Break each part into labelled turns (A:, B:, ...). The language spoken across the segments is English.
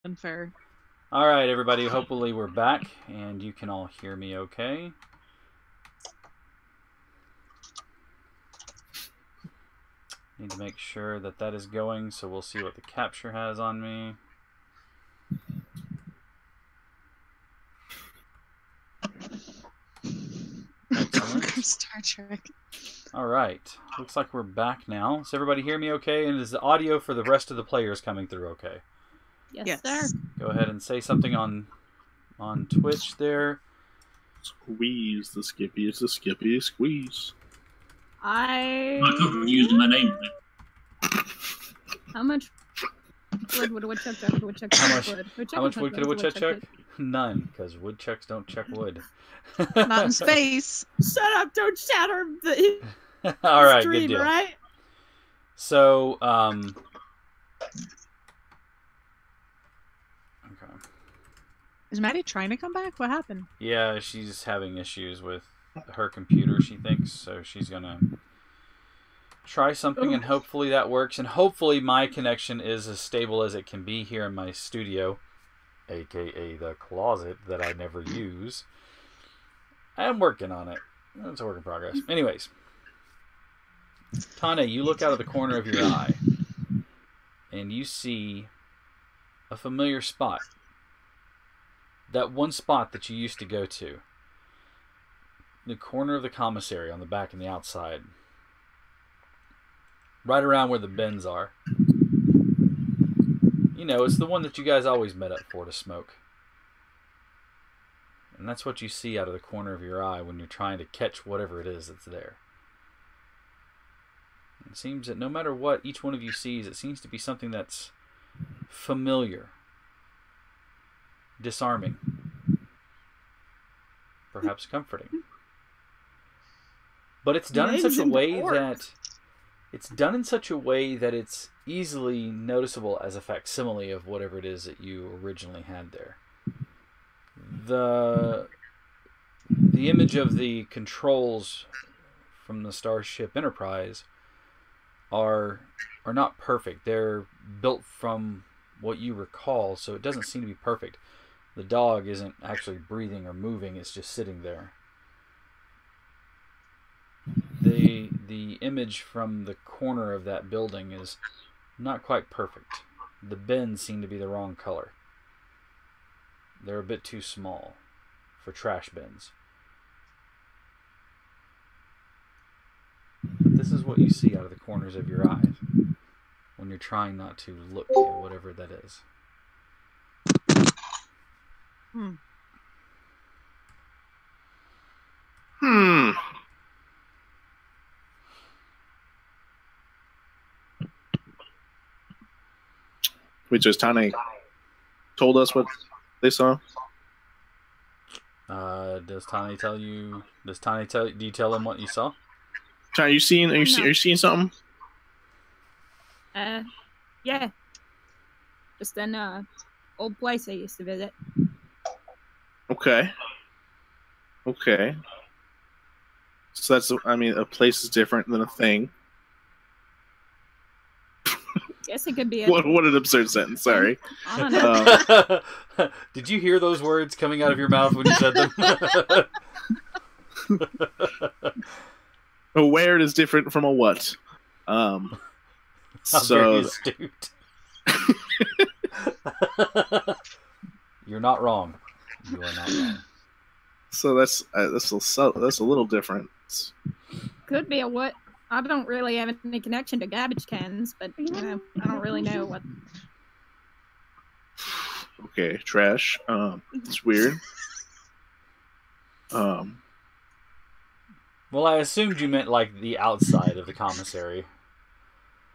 A: unfair.
B: All right, everybody. Hopefully we're back and you can all hear me okay. Need to make sure that that is going, so we'll see what the capture has on me. Excellent.
A: Star Trek.
B: All right. Looks like we're back now. Does everybody hear me okay? And is the audio for the rest of the players coming through okay?
A: Yes, sir.
B: Go ahead and say something on Twitch there.
C: Squeeze the Skippy. It's a Skippy squeeze.
D: I couldn't use my name.
A: How much wood would a woodchuck chuck?
B: How much wood could a woodchuck chuck? None, because woodchucks don't chuck wood.
A: Not in space.
D: Shut up! Don't shatter the
B: All right,
D: stream,
B: good deal.
D: right?
B: So, okay.
A: Is Maddie trying to come back? What happened?
B: Yeah, she's having issues with her computer, she thinks, so she's gonna try something and hopefully that works, and hopefully my connection is as stable as it can be here in my studio, aka the closet that I never use. I am working on it. It's a work in progress. Anyways, Tane, you look out of the corner of your eye and you see a familiar spot. That one spot that you used to go to. The corner of the commissary on the back and the outside. Right around where the bins are. You know, it's the one that you guys always met up for to smoke. And that's what you see out of the corner of your eye when you're trying to catch whatever it is that's there. It seems that no matter what each one of you sees, it seems to be something that's familiar. Disarming. Perhaps comforting. But it's done in such a way that it's easily noticeable as a facsimile of whatever it is that you originally had there. The image of the controls from the Starship Enterprise are not perfect. They're built from what you recall, so it doesn't seem to be perfect. The dog isn't actually breathing or moving, it's just sitting there. The image from the corner of that building is not quite perfect. The bins seem to be the wrong color. They're a bit too small for trash bins. But this is what you see out of the corners of your eyes when you're trying not to look at whatever that is.
C: Which is Tane told us what they saw?
B: Does Tane tell you? Do you tell him what you saw?
C: Tane, are you seeing something?
D: Yeah. Just an old place I used to visit.
C: Okay. So that's, a place is different than a thing.
D: Guess it could be a...
C: What an absurd sentence, sorry.
D: I don't know.
B: Did you hear those words coming out of your mouth when you said them?
C: A where is different from a what?
B: How very astute. You're not wrong. You are not wrong.
C: So that's a little different.
D: Could be a what? I don't really have any connection to garbage cans, but I don't really know what.
C: Okay, trash. It's weird.
B: Well, I assumed you meant like the outside of the commissary.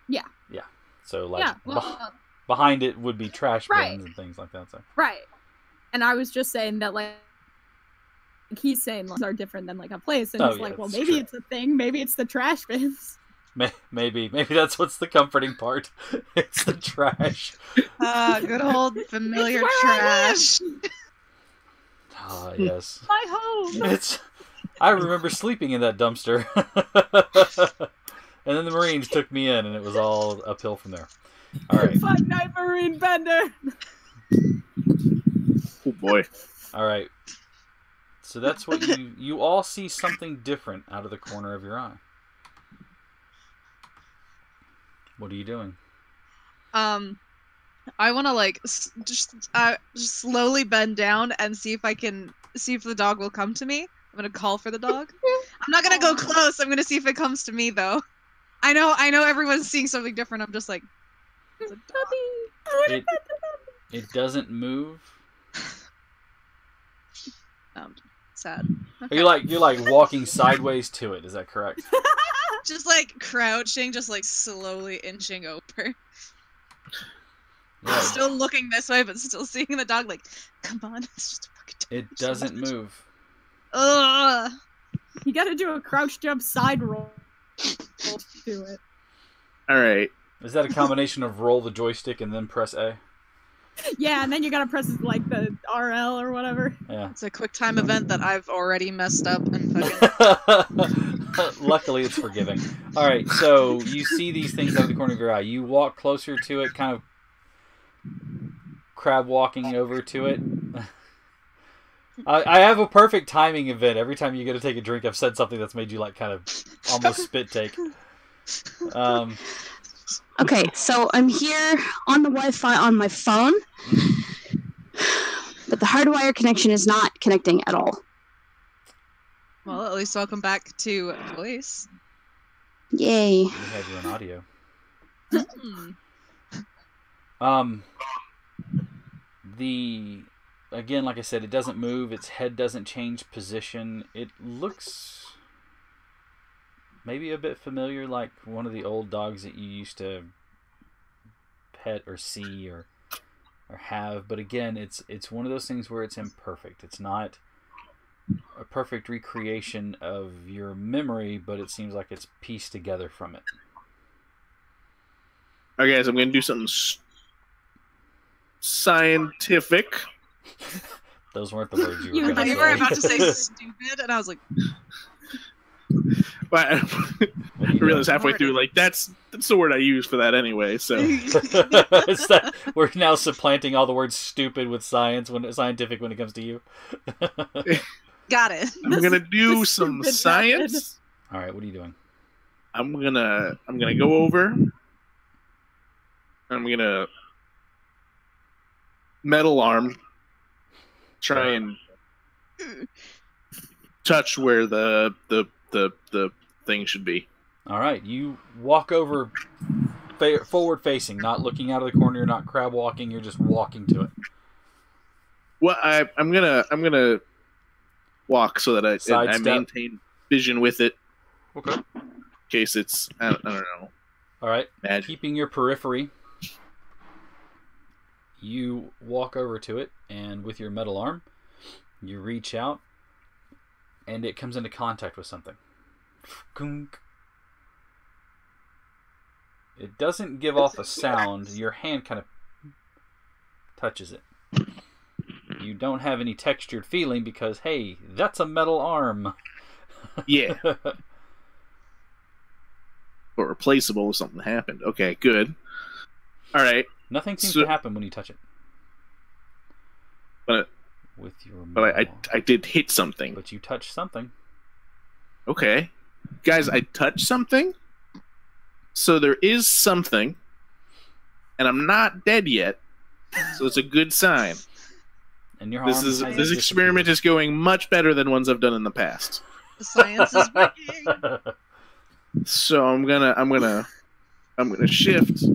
D: Yeah.
B: Yeah. So like
D: behind
B: it would be trash bins and things like that. So.
D: Right. And I was just saying that like he's saying those are different than like a place, and he's like, well, maybe it's a thing, maybe it's the trash bins.
B: Maybe that's what's the comforting part. It's the trash.
A: Good old familiar trash.
B: Ah, yes.
D: My home.
B: I remember sleeping in that dumpster. And then the Marines took me in, and it was all uphill from there. All right.
D: Fuck night Marine Bender.
C: boy.
B: All right. So that's what you all see something different out of the corner of your eye. What are you doing?
A: I want to like just slowly bend down and see if the dog will come to me. I'm gonna call for the dog. I'm not gonna go close. I'm gonna see if it comes to me though. I know everyone's seeing something different. I'm just like, it's a dog.
B: It doesn't move.
A: Sad. Okay.
B: You're like walking sideways to it. Is that correct?
A: Just like crouching, just like slowly inching over.
B: Yeah.
A: Still looking this way, but still seeing the dog. Like, come on, it's just a fucking dog.
B: It doesn't move.
A: Ugh.
D: You gotta do a crouch jump side roll to do it.
C: All right.
B: Is that a combination of roll the joystick and then press A?
D: Yeah, and then you gotta press like the RL or whatever.
B: Yeah.
A: It's a quick time event that I've already messed up and fucking.
B: Luckily, it's forgiving. All right, so you see these things out of the corner of your eye. You walk closer to it, kind of crab walking over to it. I have a perfect timing event. Every time you go to take a drink, I've said something that's made you like kind of almost spit take.
E: Okay, so I'm here on the Wi-Fi on my phone, but the hardwire connection is not connecting at all.
A: Well, at least welcome back to voice.
E: Yay.
B: You have your own audio. Again, like I said, it doesn't move. Its head doesn't change position. It looks maybe a bit familiar, like one of the old dogs that you used to pet or see or have. But again, it's one of those things where it's imperfect. It's not a perfect recreation of your memory, but it seems like it's pieced together from it.
C: All right, guys, I'm going to do something scientific.
B: Those weren't the words you were
A: You
B: going to
A: were
B: say.
A: about to say stupid, and I was like,
C: But I realized halfway through, like, that's the word I use for that anyway, so.
B: We're now supplanting all the words stupid with scientific when it comes to you.
A: got it.
C: I'm going to do some science.
B: All right, what are you doing?
C: I'm gonna go over. I'm gonna metal arm. Try and touch where the thing should be.
B: All right, you walk over forward facing, not looking out of the corner. You're not crab walking. You're just walking to it.
C: Well, I'm gonna walk so that I maintain vision with it.
B: Okay.
C: In case it's I don't know.
B: All right.
C: Magic.
B: Keeping your periphery, you walk over to it, and with your metal arm, you reach out, and it comes into contact with something. It doesn't give off a sound. Your hand kind of touches it. You don't have any textured feeling because, hey, that's a metal arm.
C: Yeah. But replaceable if something happened. Okay, good. All right.
B: Nothing seems to happen when you touch it.
C: But I did hit something.
B: But you touched something.
C: Okay. Guys, I touched something. So there is something. And I'm not dead yet. So it's a good sign.
B: And your
C: this experiment is going much better than ones I've done in the past.
A: The science is working.
C: So I'm gonna shift,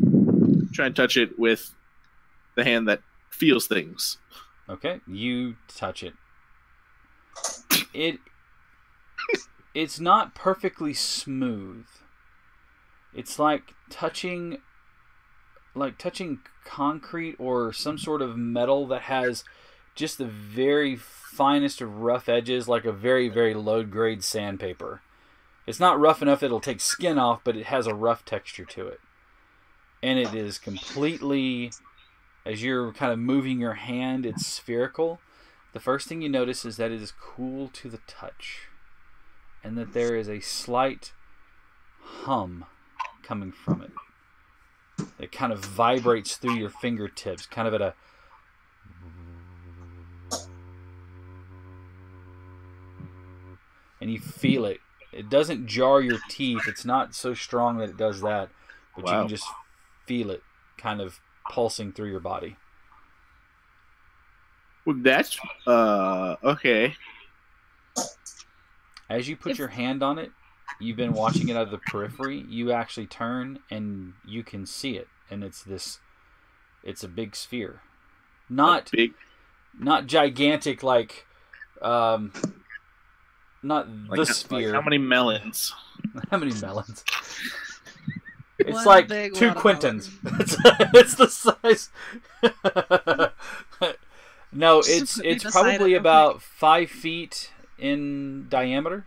C: try and touch it with the hand that feels things.
B: Okay, you touch it. It's not perfectly smooth. It's like touching concrete or some sort of metal that has just the very finest of rough edges, like a very, very low-grade sandpaper. It's not rough enough it'll take skin off, but it has a rough texture to it. And it is completely, as you're kind of moving your hand, it's spherical. The first thing you notice is that it is cool to the touch. And that there is a slight hum coming from it. It kind of vibrates through your fingertips, kind of at a and you feel it. It doesn't jar your teeth. It's not so strong that it does that, but you can just feel it kind of pulsing through your body.
C: Well, that's okay.
B: As you put your hand on it, you've been watching it out of the periphery. You actually turn and you can see it, and it's a big sphere, not gigantic like, not
C: like,
B: the sphere.
C: Like how many melons?
B: How many melons? It's
A: One
B: like
A: big
B: 2
A: watermelon.
B: Quintons. It's the size. No,
A: Just
B: it's
A: beside
B: probably
A: it,
B: about 5 feet in diameter,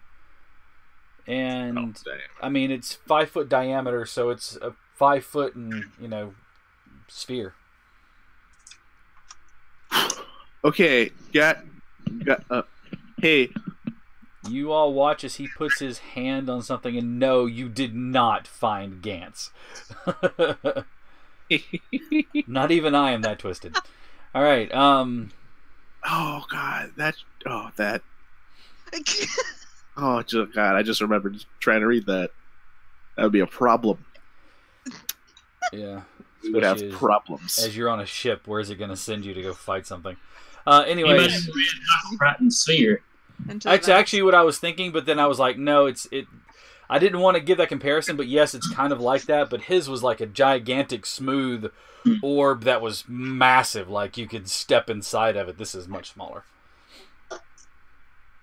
B: and I mean it's 5 foot diameter, so it's a 5 foot sphere.
C: Okay, hey.
B: You all watch as he puts his hand on something, and no, you did not find Gantz. Not even I am that twisted. All right. Oh
C: God, God! I just remembered trying to read that. That would be a problem.
B: Yeah,
C: we would have problems.
B: As you're on a ship, where is it going to send you to go fight something? Anyways,
F: sphere.
B: That's actually what I was thinking, but then I was like, no, I didn't want to give that comparison, but yes, it's kind of like that. But his was like a gigantic, smooth orb that was massive, like you could step inside of it. This is much smaller.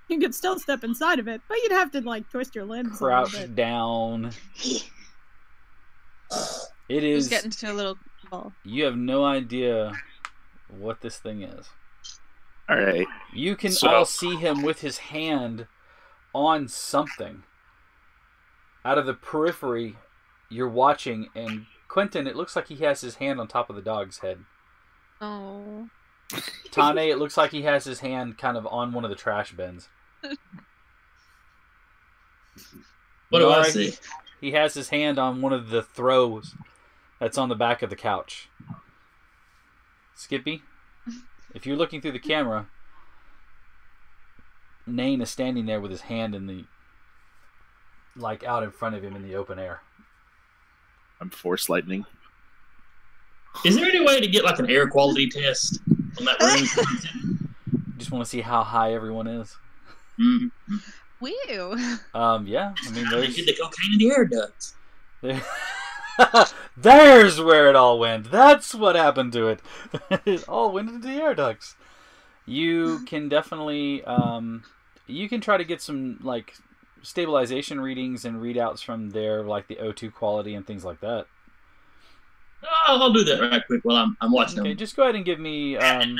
D: You could still step inside of it, but you'd have to like twist your limbs.
B: Crouch down. It is
A: getting to a little ball.
B: You have no idea what this thing is.
C: All right.
B: You can all see him with his hand on something. Out of the periphery, you're watching, and Quentin, it looks like he has his hand on top of the dog's head.
A: Oh.
B: Tane, it looks like he has his hand kind of on one of the trash bins.
F: What do I see?
B: He has his hand on one of the throws that's on the back of the couch. Skippy, if you're looking through the camera, Nain is standing there with his hand out in front of him in the open air.
C: I'm force lightning.
F: Is there any way to get like an air quality test on that room?
B: Just want to see how high everyone is.
F: Mm-hmm.
A: Woo.
B: Yeah. I mean, there's
F: get the cocaine in the air ducts.
B: There's where it all went. That's what happened to it. It all went into the air ducts. You can definitely, you can try to get some like stabilization readings and readouts from there, like the O2 quality and things like that.
F: I'll do that right quick while I'm watching.
B: Okay,
F: them.
B: just go ahead and give me, an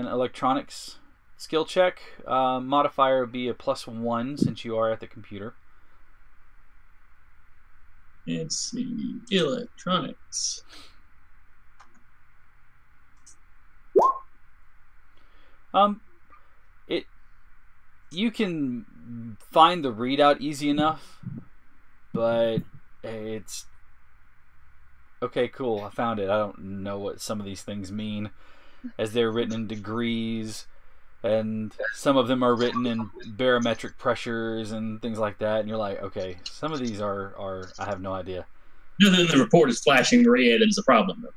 B: electronics skill check. Modifier would be a +1 since you are at the computer.
F: Let's see, electronics.
B: You can find the readout easy enough, but it's okay. Cool, I found it. I don't know what some of these things mean, as they're written in degrees, and some of them are written in barometric pressures and things like that. And you're like, okay, some of these are I have no idea.
F: Nothing in the report is flashing red, and it's a problem.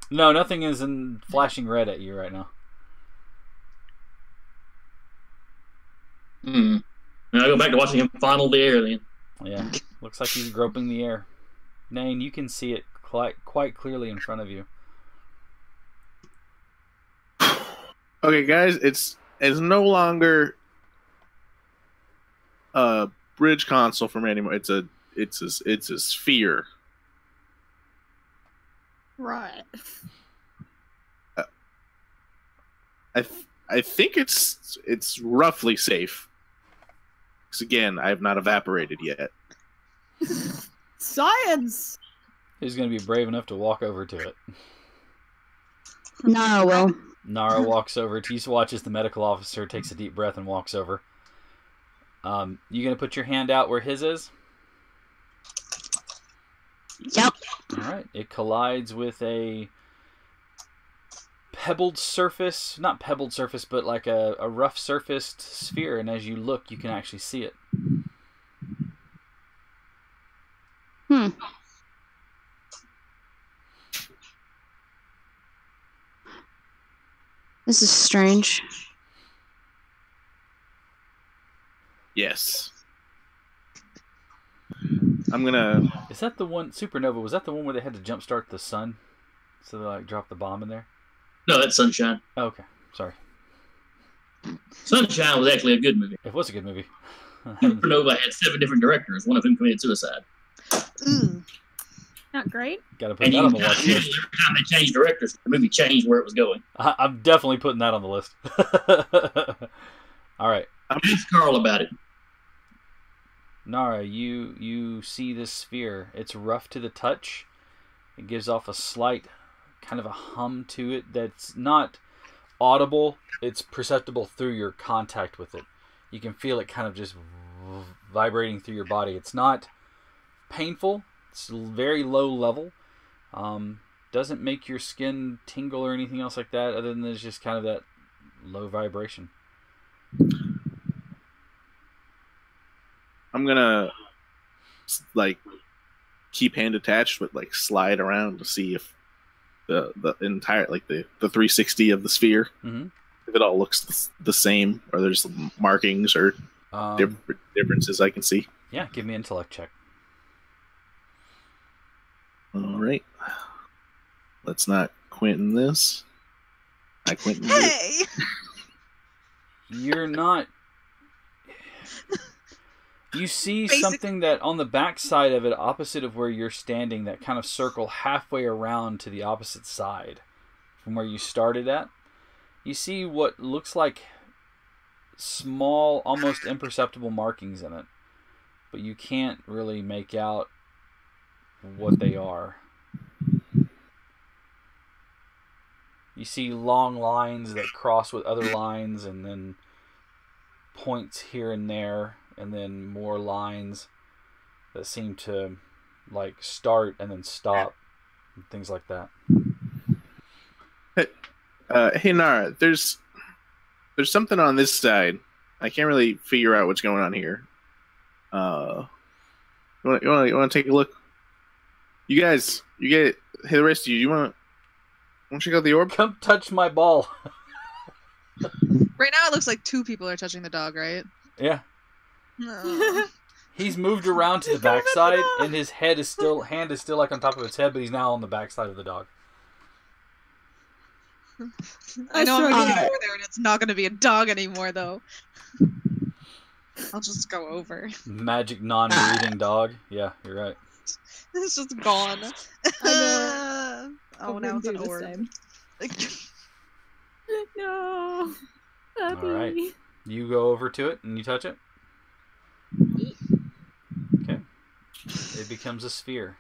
B: No, nothing is in flashing red at you right now.
F: I'll go back to watching him fondle the air then.
B: Yeah, looks like he's groping the air. Nain, you can see it quite clearly in front of you.
C: Okay, guys, it's no longer a bridge console for me anymore. It's a sphere.
D: Right.
C: I think it's roughly safe. Because again, I have not evaporated yet.
D: Science.
B: Who's going to be brave enough to walk over to it?
E: Nara will.
B: Nara walks over. Tisa watches the medical officer, takes a deep breath, and walks over. You going to put your hand out where his is?
E: Yep.
B: All right. It collides with a pebbled surface, not pebbled surface, but like a rough surfaced sphere, and as you look, you can actually see it.
E: This is strange.
C: Yes. I'm gonna...
B: Is that the one, Supernova, was that the one where they had to jumpstart the sun? So they like dropped the bomb in there?
F: No, that's Sunshine.
B: Oh, okay, sorry.
F: Sunshine was actually a good movie.
B: It was a good movie.
F: Supernova had 7 different directors. One of them committed suicide.
D: Not great.
B: Gotta put
F: And
B: that
F: you
B: on the
F: got
B: watch
F: to
B: list.
F: every time they changed directors, the movie changed where it was going.
B: I'm definitely putting that on the list. All right.
F: Ask Carl about it.
B: Nara, you see this sphere. It's rough to the touch. It gives off a slight kind of a hum to it that's not audible. It's perceptible through your contact with it. You can feel it kind of just vibrating through your body. It's not painful. It's very low level. Doesn't make your skin tingle or anything else like that, other than it's just kind of that low vibration.
C: I'm gonna like keep hand attached, but like slide around to see if the entire like the 360 of the sphere, if it all looks the same, or there's markings or differences I can see.
B: Yeah, give me an intellect check.
C: All right. Let's not Quentin this. I Quentin
A: Hey!
B: You're not... You see
A: Basic...
B: something that on the back side of it, opposite of where you're standing, that kind of circle halfway around to the opposite side from where you started at. You see what looks like small, almost imperceptible markings in it, but you can't really make out what they are. You see long lines that cross with other lines, and then points here and there, and then more lines that seem to like start and then stop, and things like that.
C: Hey Nara, there's something on this side. I can't really figure out what's going on here. You want to take a look? You guys, hey, the rest of you, you want to check out the orb?
B: Come touch my ball.
A: Right now it looks like 2 people are touching the dog, right?
B: Yeah.
A: No.
B: He's moved around to the backside, and his hand is still like on top of his head, but he's now on the backside of the dog.
A: I know I'm going over there, and it's not going to be a dog anymore, though. I'll just go over.
B: Magic non-breathing dog. Yeah, you're right.
A: It's just gone. Oh, now it's an
D: the
A: orb.
D: same. No. Puppy.
B: All right. You go over to it and you touch it. Okay. It becomes a sphere.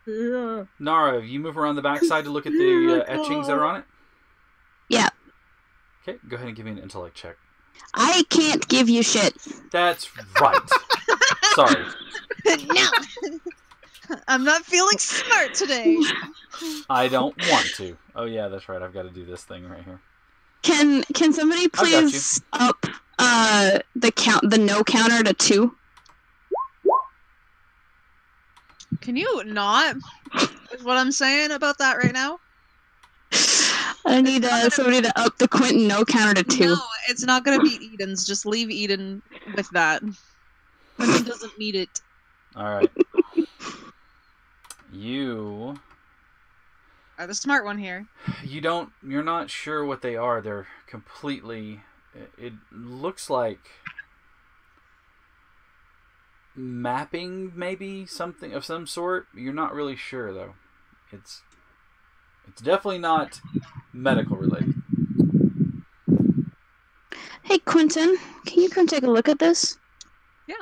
D: Yeah.
B: Nara, you move around the backside to look at the etchings that are on it?
E: Yeah.
B: Okay, go ahead and give me an intellect check.
E: I can't give you shit.
B: That's right. Sorry.
A: No. I'm not feeling smart today.
B: I don't want to. Oh yeah, that's right. I've got to do this thing right here.
E: Can somebody please up the no counter to 2?
A: Can you not? Is what I'm saying about that right now?
E: I need somebody to up the Quentin no counter to 2.
A: No, it's not going to be Eden's. Just leave Eden with that. Quentin doesn't need it.
B: All right. You
A: are the smart one here.
B: You're not sure what they are. They're completely... It looks like mapping, maybe, something of some sort. You're not really sure, though. It's definitely not medical related.
E: Hey, Quentin, can you come take a look at this?
A: Yeah.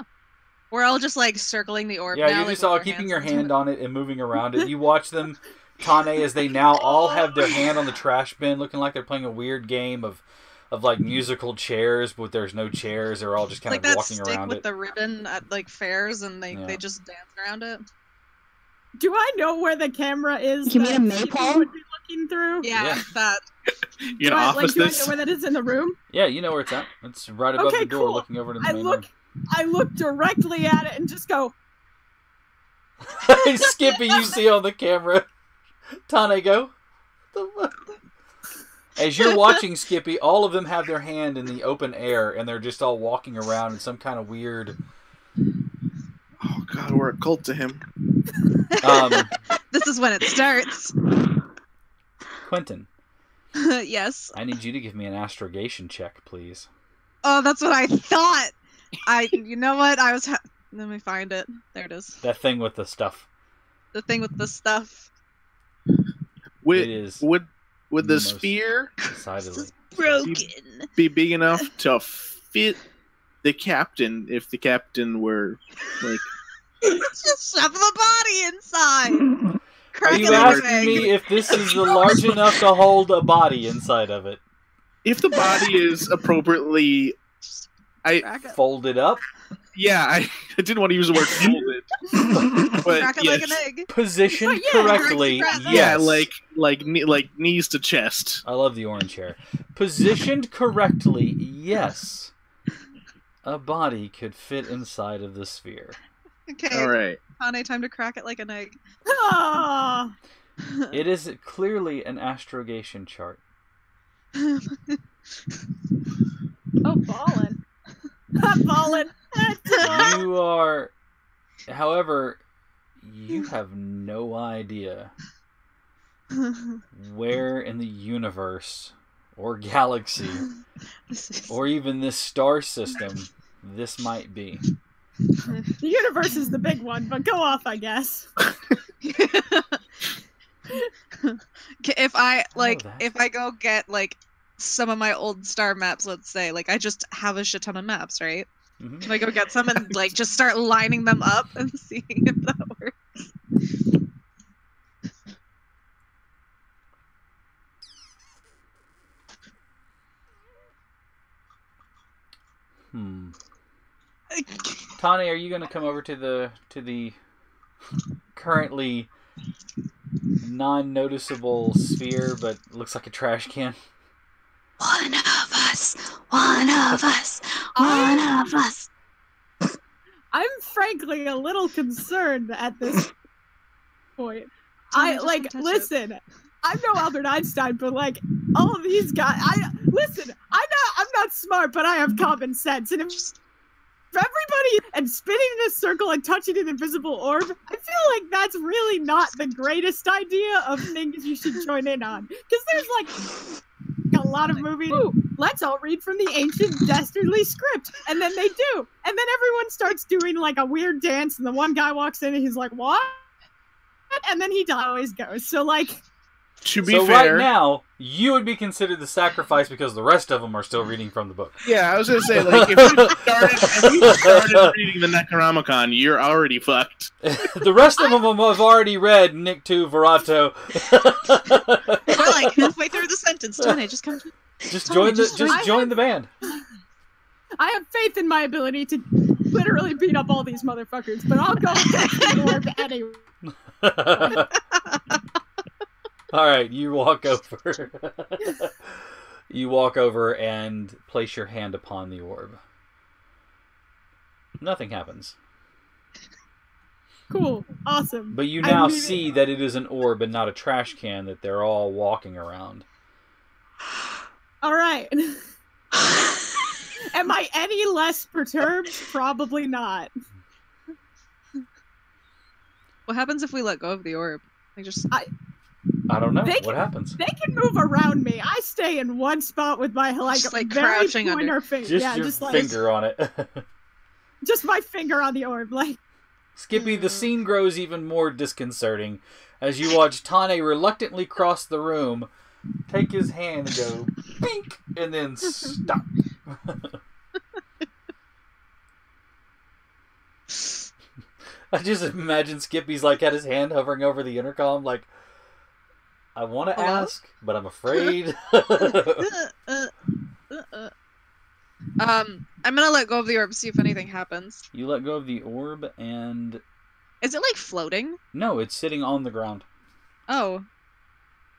A: We're all just like circling the orb.
B: Yeah,
A: now,
B: you're
A: like,
B: just all keeping your hand on it and moving around it. You watch them, Tane, as they now all have their hand on the trash bin, looking like they're playing a weird game of like musical chairs, but there's no chairs. They're all just kind
A: like
B: of
A: that
B: walking
A: stick
B: around
A: with
B: it.
A: the ribbon at like fairs, and they just dance around it.
D: Do I know where the camera is?
E: You mean a
D: that
E: maypole?
D: people would be looking through?
A: Yeah, that.
C: You know, office
D: do I
C: this.
D: know where that is in the room?
B: Yeah, you know where it's at. It's right above
D: Okay,
B: the door,
D: cool.
B: looking over to the main room.
D: I look directly at it and just go,
B: Skippy, you see on the camera. Tane, go. As you're watching Skippy, all of them have their hand in the open air, and they're just all walking around in some kind of weird...
C: Oh god, we're a cult to him.
A: This is when it starts.
B: Quentin,
A: Yes.
B: I need you to give me an astrogation check, please.
A: Oh, that's what I thought. You know what? Let me find it. There it is.
B: That thing with the stuff.
A: The thing with the stuff.
B: It is
C: Would the
B: most
C: sphere
B: decidedly
A: Broken.
C: be big enough to fit the captain if the captain were like?
A: Just shove the body inside.
B: Are
A: Crack
B: you
A: it like
B: asking
A: an egg.
B: me if this is large enough to hold a body inside of it?
C: If the body is appropriately,
A: Crack it.
B: Folded up?
C: yeah, I didn't want to use the word folded, but
A: Crack it
C: yes.
A: like an egg.
B: Positioned
A: But yeah,
B: correctly,
A: correct.
C: Yeah,
B: yes.
C: like knees to chest.
B: I love the orange hair. Positioned correctly, yes. A body could fit inside of the sphere.
A: Okay.
C: All right.
A: Hane, time to crack it like an egg.
D: ah.
B: It is clearly an astrogation chart.
D: Oh, ballin'. I'm ballin'.
B: You are... However, you have no idea where in the universe or galaxy or even this star system this might be.
D: The universe is the big one, but go off, I guess.
A: If I
B: that.
A: if I go get like some of my old star maps, let's say, like I just have a shit ton of maps, right?
B: Mhm.
A: If I go get some and like just start lining them up and seeing if that works.
B: Tani, are you going to come over to the currently non-noticeable sphere, but looks like a trash can?
E: One of us. One of us. One of us.
D: I'm frankly a little concerned at this point.
A: Tony, just don't touch it.
D: Listen, I'm no Albert Einstein, but like all of these guys, I'm not smart, but I have common sense, and if everybody and spinning in a circle and touching an invisible orb, I feel like that's really not the greatest idea of things you should join in on, because there's like a lot of movies. Ooh, let's all read from the ancient dastardly script, and then they do, and then everyone starts doing like a weird dance, and the one guy walks in and he's like, "What?" And then he always goes. So like,
C: To be
B: So
C: fair,
B: right now, you would be considered the sacrifice because the rest of them are still reading from the book.
C: yeah, I was gonna say, like, if you started reading the Necronomicon, you're already fucked.
B: The rest of them have already read Nick 2 Verato.
A: We're like halfway through the sentence. Tony, just come.
B: Just
A: Tony,
B: join the band.
D: I have faith in my ability to literally beat up all these motherfuckers, but I'll go against the orb anyway.
B: All right, you walk over. You walk over and place your hand upon the orb. Nothing happens.
D: Cool, awesome.
B: But you now see that it is an orb and not a trash can that they're all walking around.
D: All right. Am I any less perturbed? Probably not.
A: What happens if we let go of the orb? Like just
B: I don't know.
D: They
B: What happens?
D: They can move around me. I stay in one spot with my
A: Just, like,
D: very
A: crouching
D: pointer
A: under.
D: finger.
B: Just
D: Yeah,
B: your
D: just like
B: finger on it.
D: just my finger on the orb. Like,
B: Skippy, the scene grows even more disconcerting as you watch Tane reluctantly cross the room, take his hand and go, bink, and then stop. I just imagine Skippy's like had his hand hovering over the intercom, like, I want to
A: Hello?
B: ask, but I'm afraid.
A: I'm gonna let go of the orb, see if anything happens.
B: You let go of the orb, and
A: Is it like floating?
B: No, it's sitting on the ground.
A: Oh,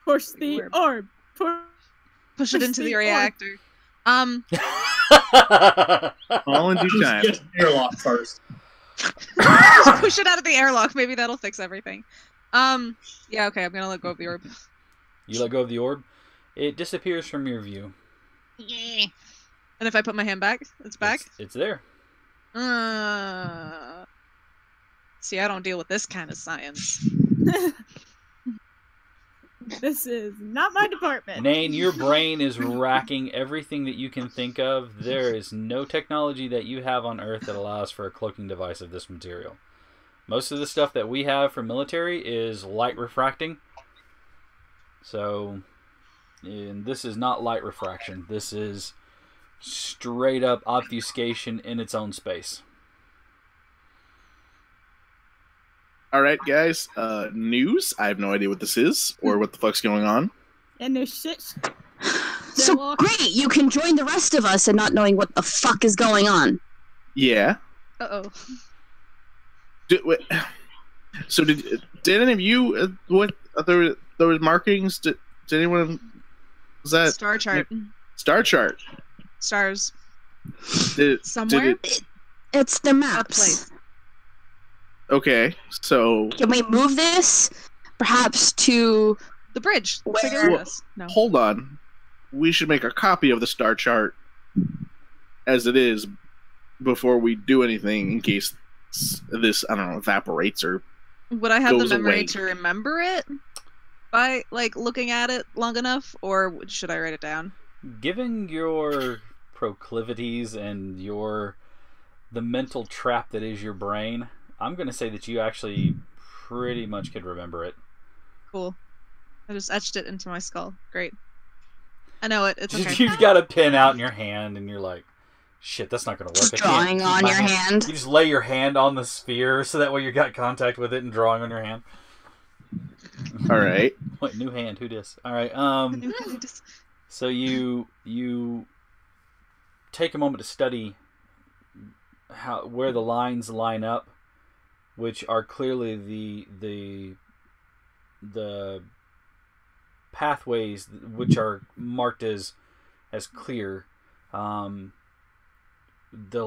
D: Push the orb.
A: push it into the
D: the orb.
A: reactor.
C: All in due time.
F: Just airlock first.
A: Just push it out of the airlock. Maybe that'll fix everything. Yeah, okay, I'm gonna let go of the orb.
B: You let go of the orb. It disappears from your view.
A: And if I put my hand back, it's back?
B: It's there.
A: See, I don't deal with this kind of science.
D: This is not my department.
B: Nain, your brain is racking everything that you can think of. There is no technology that you have on Earth that allows for a cloaking device of this material. Most of the stuff that we have for military is light refracting. So, and this is not light refraction. This is straight up obfuscation in its own space.
C: All right, guys. News. I have no idea what this is or what the fuck's going on.
D: And there's shit.
E: So great, you can join the rest of us in not knowing what the fuck is going on.
C: Yeah.
A: Uh-oh.
C: So did any of you what there was markings? Did anyone? Was that
A: Star chart.
C: Star chart?
A: Stars.
C: Did
A: Somewhere?
C: it,
E: It's the
A: A
E: maps.
A: place.
C: okay, so
E: Can we move this perhaps to
A: The bridge.
E: Where-
A: Figure it is. No.
C: hold on. We should make a copy of the star chart as it is before we do anything in case this, I don't know, evaporates or
A: Would I have the
C: goes
A: memory
C: away.
A: to remember it by like looking at it long enough, or should I write it down?
B: Given your proclivities and the mental trap that is your brain, I'm going to say that you actually pretty much could remember it.
A: Cool. I just etched it into my skull. Great. I know it. It's okay.
B: You've got a pen out in your hand, and you're like, "Shit, that's not going to work."
E: just
B: I can't
E: drawing
B: keep
E: on
B: my
E: your hand?
B: You just lay your hand on the sphere, so that way you got contact with it and drawing on your hand.
C: all right.
B: Wait, new hand. Who dis? All right.
A: Just-
B: So you take a moment to study where the lines line up, which are clearly the pathways which are marked as clear. The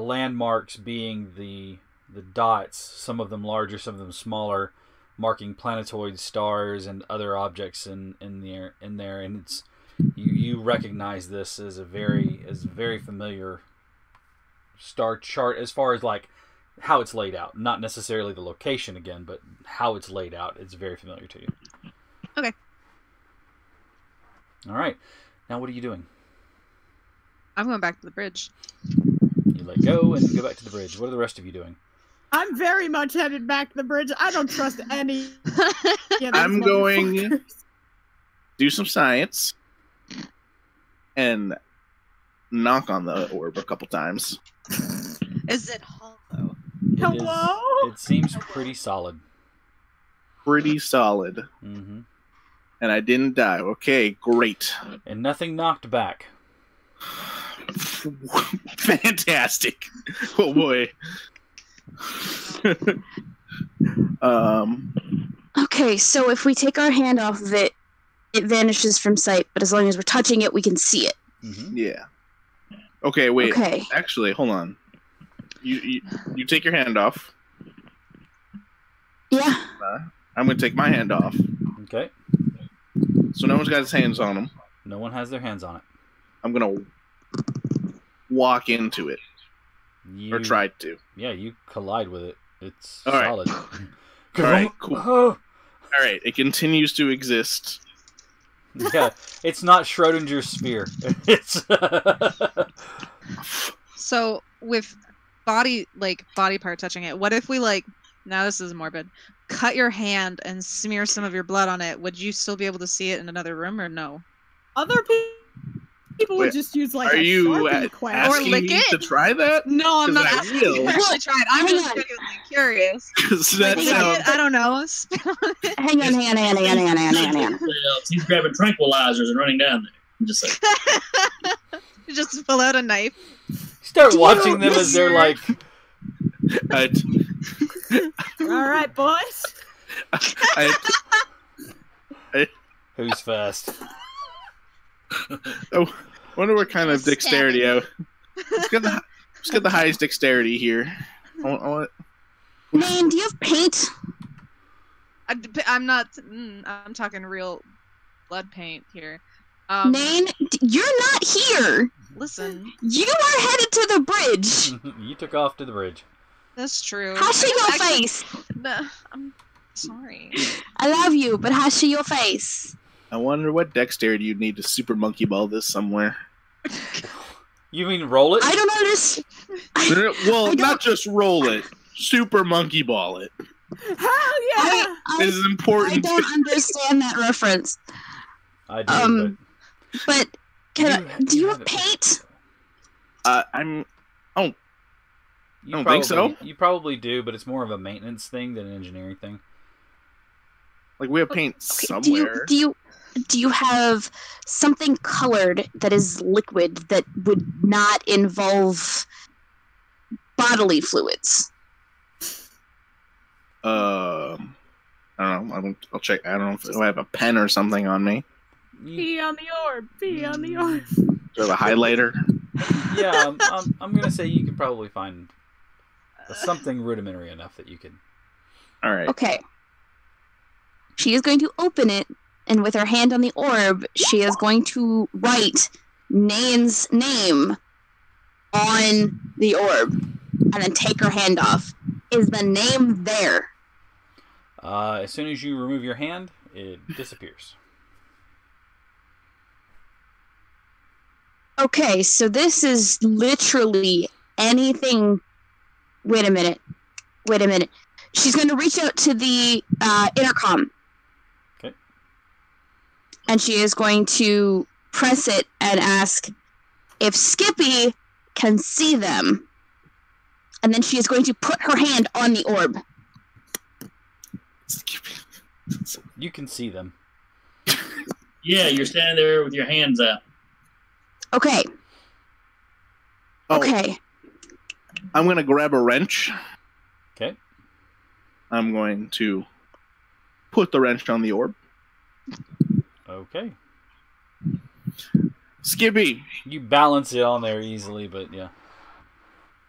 B: landmarks being the dots, some of them larger, some of them smaller, marking planetoid stars and other objects in there, and it's you recognize this as very familiar star chart as far as like how it's laid out, not necessarily the location again, but how it's laid out. It's very familiar to you.
A: Okay.
B: All right. Now what are you doing?
A: I'm going back to the bridge.
B: You let go and go back to the bridge. What are the rest of you doing?
D: I'm very much headed back to the bridge. I don't trust any.
C: I'm going do some science and knock on the orb a couple times.
A: Is it hollow?
D: Hello?
B: It seems pretty solid.
C: Pretty solid.
B: Mm-hmm.
C: And I didn't die. Okay, great.
B: And nothing knocked back.
C: Fantastic. Oh boy.
E: Okay, so if we take our hand off of it, it vanishes from sight, but as long as we're touching it, we can see it.
B: Mm-hmm.
C: Yeah. Okay, wait.
E: Okay.
C: Actually, hold on. You take your hand off.
E: Yeah.
C: I'm gonna take my hand off.
B: Okay.
C: So no one's got his hands on them.
B: No one has their hands on it.
C: I'm gonna walk into it.
B: You,
C: Or tried to.
B: Yeah, you collide with it. It's
C: All right.
B: solid.
C: All right, cool.
B: Oh.
C: Alright, it continues to exist.
B: Yeah, it's not Schrodinger's sphere. It's
A: So with body part touching it, what if we now this is morbid, cut your hand and smear some of your blood on it? Would you still be able to see it in another room or no?
D: Other people
C: Wait,
D: would just use like
C: Are
D: a
C: you
D: Sharpie quest.
A: Or
C: asking
A: lick
C: me
A: it?
C: to try that?
A: No, I'm not
C: 'Cause I
A: asking you to
C: will.
A: actually try it. I'm
E: Hang
A: just
E: on.
A: genuinely curious.
C: 'Cause that
A: Lick
C: sounds...
A: it? I don't know. Spit on it.
E: Hang on.
F: He's grabbing tranquilizers and running down there. I'm just saying.
A: You just pull out a knife.
B: start
E: Do you
B: watching them as they're
E: miss-
B: like,
C: I-
D: All right, boys.
B: Who's fast?
C: I wonder what kind of dexterity.
E: Stabbing.
C: Let's get the highest dexterity here. I want
E: Name, do you have paint?
A: I'm not. I'm talking real blood paint here.
E: Nane, you're not here.
A: Listen,
E: You are headed to the bridge.
B: You took off to the bridge.
A: that's true.
E: Hashi your
A: Actually,
E: face.
A: no, I'm sorry.
E: I love you, but hashi your face.
C: I wonder what dexterity you'd need to super monkey ball this somewhere.
B: You mean roll it?
E: I don't understand.
C: Well,
E: I don't-
C: not just roll it, super monkey ball it.
D: Hell yeah!
C: It is
E: I
C: important.
E: don't understand that reference.
B: I do,
E: But do you have
B: it.
E: paint?
C: I'm.
B: You
C: don't
B: probably,
C: think so.
B: You probably do, but it's more of a maintenance thing than an engineering thing.
C: Like, we have paint
E: Okay,
C: somewhere.
E: do you have something colored that is liquid that would not involve bodily fluids?
C: I don't know. I'll check. I don't know if I have a pen or something on me.
D: Pee on the orb. Pee on the orb.
C: Do I have a highlighter?
B: Yeah, I'm gonna say you can probably find something rudimentary enough that you could.
C: All right.
E: Okay. She is going to open it, and with her hand on the orb, she is going to write Nane's name on the orb, and then take her hand off. Is the name there?
B: As soon as you remove your hand, it disappears.
E: Okay, so this is literally anything. Wait a minute. She's going to reach out to the intercom.
B: Okay.
E: And she is going to press it and ask if Skippy can see them. And then she is going to put her hand on the orb.
B: You can see them.
F: Yeah, you're standing there with your hands out.
E: Okay.
C: Oh,
E: Okay.
C: I'm gonna grab a wrench.
B: Okay.
C: I'm going to put the wrench on the orb.
B: Okay.
C: Skippy,
B: You balance it on there easily, but yeah.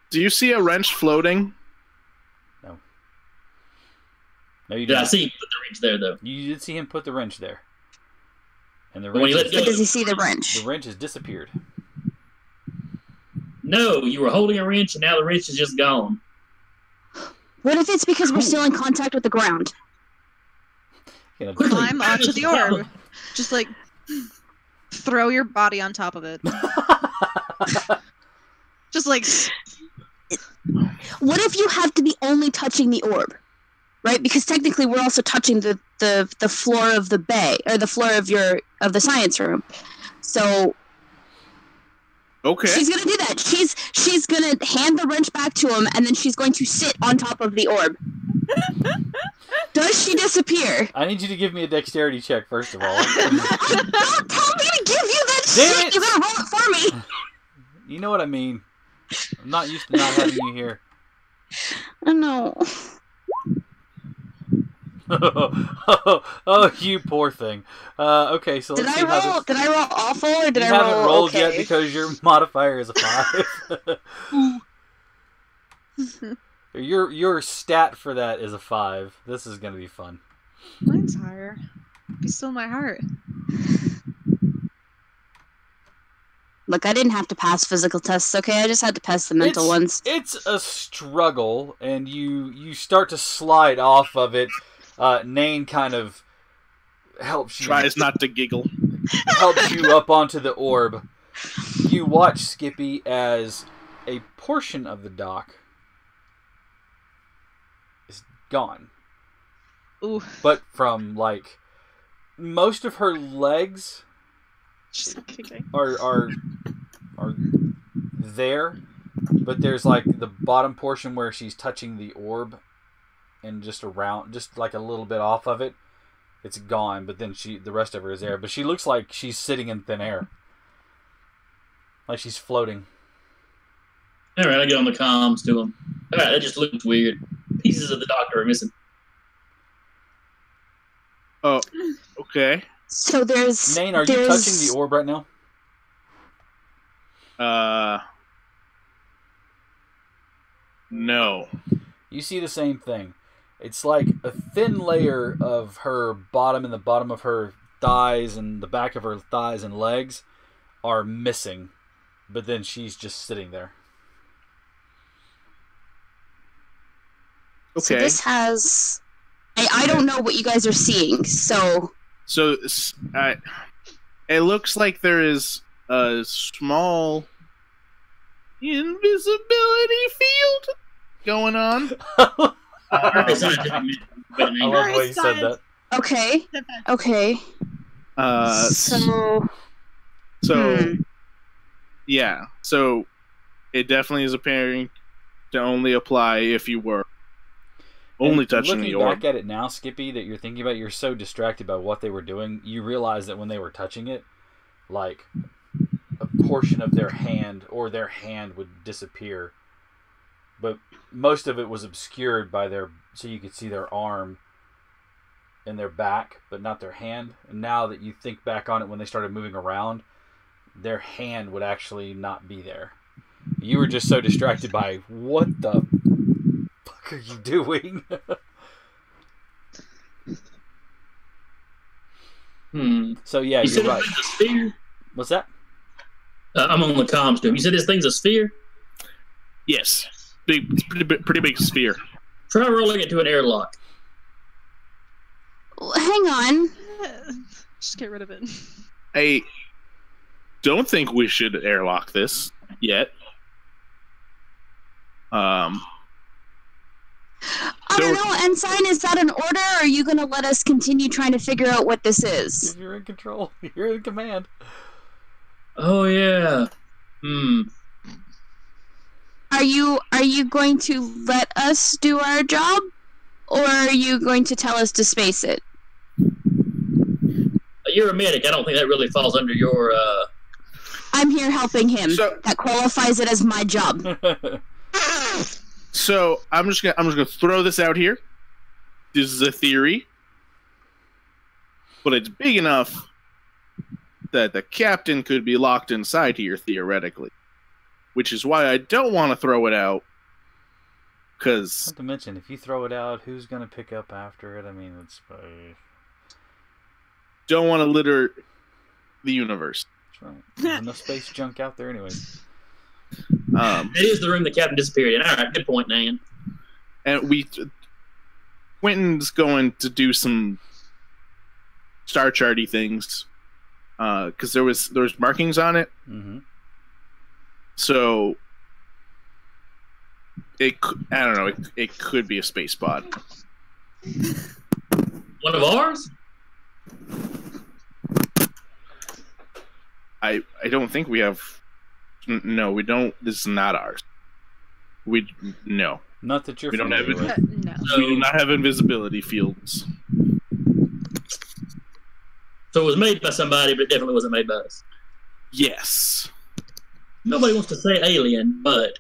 C: do you see a wrench floating?
B: No, you
F: Yeah, I
B: didn't.
F: see you put the wrench there, though.
B: You did see him put the wrench there. And the
F: When you
B: wrench,
F: let
E: But
F: go-
E: does he see the wrench?
B: the wrench has disappeared.
F: No, you were holding a wrench, and now the wrench is just gone.
E: What if it's because we're still in contact with the ground?
B: You know,
F: Quickly,
A: Climb onto the orb. Just like throw your body on top of it. Just like
E: What if you have to be only touching the orb? Right? Because technically we're also touching the floor of the bay, or the floor of the science room. So
C: Okay.
E: she's gonna do that. She's gonna hand the wrench back to him, and then she's going to sit on top of the orb. Does she disappear?
B: I need you to give me a dexterity check, first of all.
E: Don't tell me to give you that
B: Damn
E: shit!
B: it!
E: You gotta roll it for me!
B: You know what I mean. I'm not used to not having you here.
E: I know.
B: Oh, you poor thing. Okay, so
E: Did
B: let's
E: I
B: see how
E: roll?
B: this...
E: Did I roll awful, or did
B: You
E: I
B: haven't
E: roll
B: rolled
E: okay?
B: yet because your modifier is a 5. Your stat for that is a 5. This is gonna be fun.
A: mine's higher. Be still my heart.
E: Look, I didn't have to pass physical tests, okay? I just had to pass the mental ones.
B: It's a struggle, and you start to slide off of it. Nane kind of helps you.
C: Tries not to giggle.
B: Helps you up onto the orb. You watch Skippy as a portion of the dock is gone.
A: Ooh.
B: But from, like, most of her legs
A: Just kidding.
B: are there, but there's, like, the bottom portion where she's touching the orb and just around, just like a little bit off of it. It's gone, but then the rest of her is there. But she looks like she's sitting in thin air. Like she's floating.
F: All right, I get on the comms to him. All right, that just looks weird. pieces of the doctor are missing.
C: Oh, okay.
E: So there's.
B: Nane, are you touching the orb right now?
C: No.
B: You see the same thing. It's like a thin layer of her bottom and the bottom of her thighs and the back of her thighs and legs are missing. But then she's just sitting there.
E: So
C: Okay.
E: this has. I don't know what you guys are seeing, so.
C: So it looks like there is a small invisibility field going on.
F: Very scientific method.
B: I love the way you said that.
E: Okay. Okay. So.
C: Yeah. So it definitely is appearing to only apply if you were only
B: And
C: touching the orb.
B: Looking back at it now, Skippy, that you're thinking about, you're so distracted by what they were doing, you realize that when they were touching it, like, a portion of their hand or their hand would disappear. But most of it was obscured by so you could see their arm and their back, but not their hand. And now that you think back on it, when they started moving around, their hand would actually not be there. You were just so distracted by, what the fuck are you doing? So yeah,
F: You said
B: you're right.
F: it's a sphere?
B: What's that?
F: I'm on the comms too. You said this thing's a sphere?
C: Yes. It's pretty big sphere.
F: Try rolling it to an airlock.
E: Hang on.
A: Just get rid of it.
C: I don't think we should airlock this yet.
E: I don't know, Ensign, is that an order, or are you going to let us continue trying to figure out what this is?
B: You're in control. You're in command.
F: Oh, yeah.
E: Are you going to let us do our job, or are you going to tell us to space it?
F: You're a medic. I don't think that really falls under your,
E: I'm here helping him.
C: So-
E: That qualifies it as my job.
C: So I'm just gonna throw this out here. This is a theory, but it's big enough that the captain could be locked inside here theoretically, which is why I don't want to throw it out. Because
B: Not to mention, if you throw it out, who's gonna pick up after it? I mean, it's
C: don't want to litter the universe.
B: that's right. There's enough space junk out there, anyways.
F: it is the room the captain disappeared in. All right, good point, Nan.
C: And Quentin's going to do some star charty things because there was markings on it.
B: Mm-hmm.
C: So I don't know. It could be a space pod.
F: One of ours?
C: I don't think we have. No, we don't. This is not ours. No.
B: Not that you're
C: We don't have
B: familiar
C: it.
B: with.
A: No.
F: So,
C: We do not have invisibility fields.
F: so it was made by somebody, but it definitely wasn't made by us.
C: Yes.
F: Nobody wants to say alien, but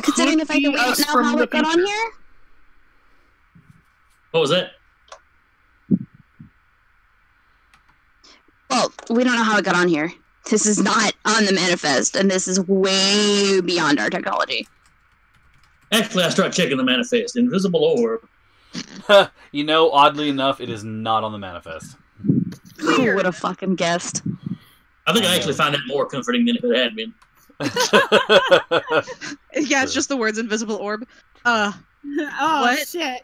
E: Considering the
C: Could
E: fact that
C: be
E: we
C: us
E: don't know
C: from
E: how
C: the
E: it got on
C: future.
E: here?
F: what was that?
E: Well, we don't know how it got on here. This is not on the manifest, and this is way beyond our technology.
F: Actually, I started checking the manifest. Invisible orb.
B: You know, oddly enough, it is not on the manifest.
E: Who would have fucking guessed?
F: I think I actually find that more comforting than if it had been.
A: Yeah, it's just the words invisible orb.
D: Oh
A: What?
D: shit!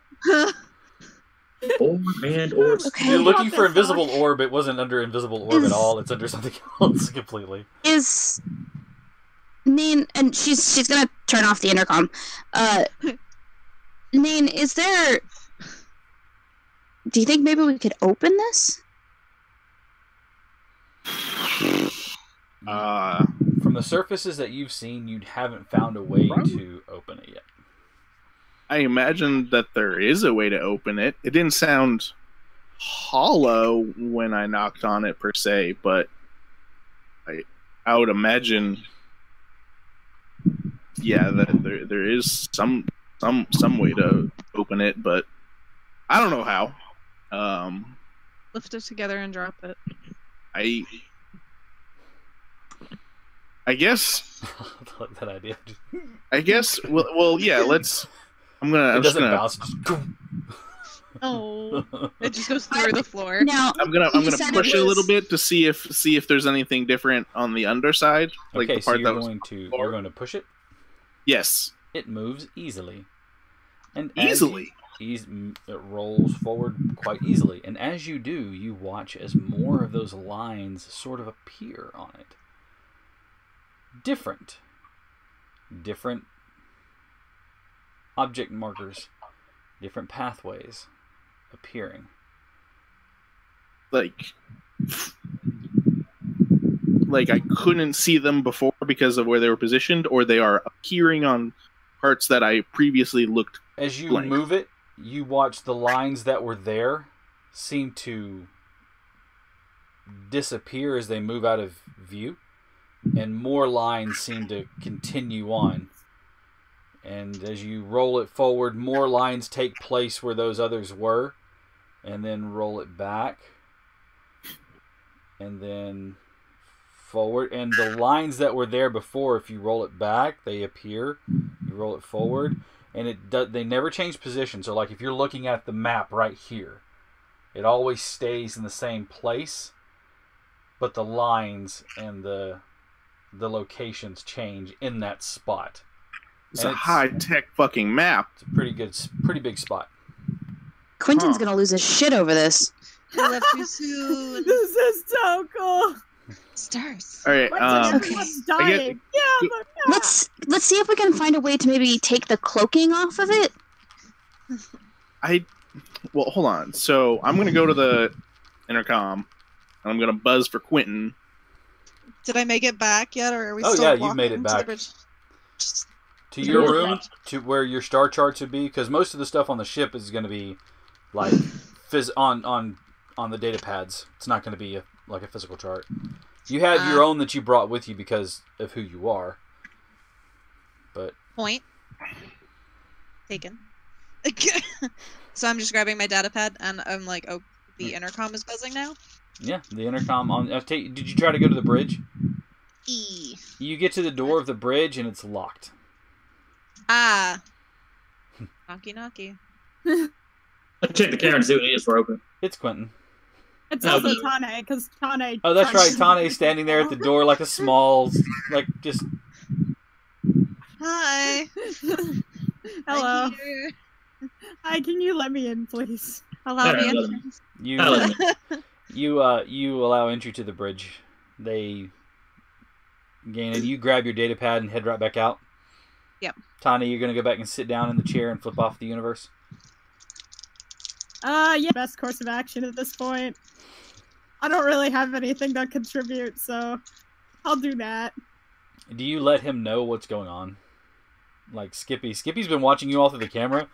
F: Orb and orb.
E: Okay.
B: You're looking
D: What
B: for
D: the
B: invisible orb. It wasn't under invisible orb at all. It's under something else completely.
E: Is Neen, and she's gonna turn off the intercom. Neen, is there? Do you think maybe we could open this?
B: From the surfaces that you've seen, you haven't found a way to open it yet.
C: I imagine that there is a way to open it. It didn't sound hollow when I knocked on it per se, but I would imagine yeah, there is some way to open it, but I don't know how.
A: Lift it together and drop it.
C: I guess.
B: I like that idea.
C: I guess. Well, yeah. Let's. I'm
B: It
C: just
B: doesn't
C: gonna.
B: bounce. Just
A: Oh, it just goes through the floor.
E: Now,
C: I'm gonna
E: you said
C: push
E: it
C: it a little
E: was-
C: bit to see if there's anything different on the underside, like
B: okay,
C: the
B: so
C: part
B: you're
C: that was.
B: going to push it.
C: Yes,
B: It moves easily, and
C: easily.
B: it rolls forward quite easily. And as you do, you watch as more of those lines sort of appear on it. Different object markers, different pathways appearing.
C: Like I couldn't see them before because of where they were positioned, or they are appearing on parts that I previously looked.
B: As you
C: Blank.
B: move it, you watch the lines that were there seem to disappear as they move out of view, and more lines seem to continue on. And as you roll it forward, more lines take place where those others were, and then roll it back, and then forward. And the lines that were there before, if you roll it back, they appear. You roll it forward, and they never change position. So like if you're looking at the map right here, it always stays in the same place, but the lines and the locations change in that spot.
C: It's
B: And
C: a high-tech fucking map.
B: It's a pretty big spot.
E: Quentin's
C: Huh.
E: gonna lose his shit over this.
A: I left too soon.
D: This is so cool.
A: Stars.
C: All right.
D: What's
E: Okay.
D: everyone's dying? Yeah, but
E: Let's see if we can find a way to maybe take the cloaking off of it.
C: Well, hold on. So I'm gonna go to the intercom, and I'm gonna buzz for Quentin.
A: Did I make it back yet, or are we
B: Oh,
A: still
B: yeah, you've
A: walking
B: made it
A: to the
B: back.
A: bridge? Just-
B: To your
F: Yeah.
B: room, to where your star charts would be, because most of the stuff on the ship is going to be like on the data pads. It's not going to be like a physical chart. You have your own that you brought with you because of who you are. But
A: Point. Taken. So I'm just grabbing my data pad, and I'm like, oh, the intercom is buzzing now?
B: yeah, the intercom on. Did you try to go to the bridge?
A: E.
B: You get to the door of the bridge and it's locked.
A: Ah. Knocky knocky.
F: I'll check the camera and see what it is for open.
B: It's Quentin.
D: it's
F: Oh,
D: also
F: but-
D: Tane, because Tane.
B: Oh, that's right. Tane's standing there at the door like a small, like just.
A: Hi.
D: Hello.
A: I'm here.
D: Hi, can you let me in, please?
A: Allow me
F: Hello.
A: in.
B: You allow entry to the bridge. They gain it. You grab your data pad and head right back out.
A: Yep.
B: Tani, you're gonna go back and sit down in the chair and flip off the universe.
D: Yeah, best course of action at this point. I don't really have anything to contribute, so I'll do that.
B: Do you let him know what's going on? Like Skippy. Skippy's been watching you all through the camera,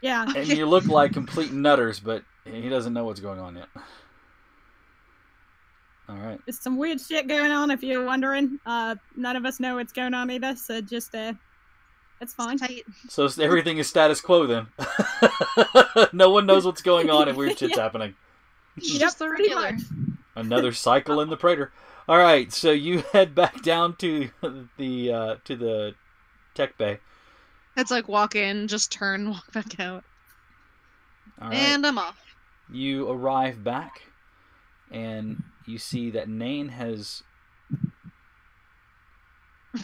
D: Yeah.
B: and you look like complete nutters, but he doesn't know what's going on yet. All right.
D: There's some weird shit going on, if you're wondering. None of us know what's going on either, so just, it's fine.
A: Tight.
B: So everything is status quo then. No one knows what's going on and weird shit's happening.
A: Just the
D: pretty
A: regular.
D: much.
B: Another cycle in the Praetor. All right, so you head back down to the tech bay.
A: It's like walk in, just turn, walk back out.
B: All right.
A: And I'm off.
B: You arrive back, and you see that Nain has.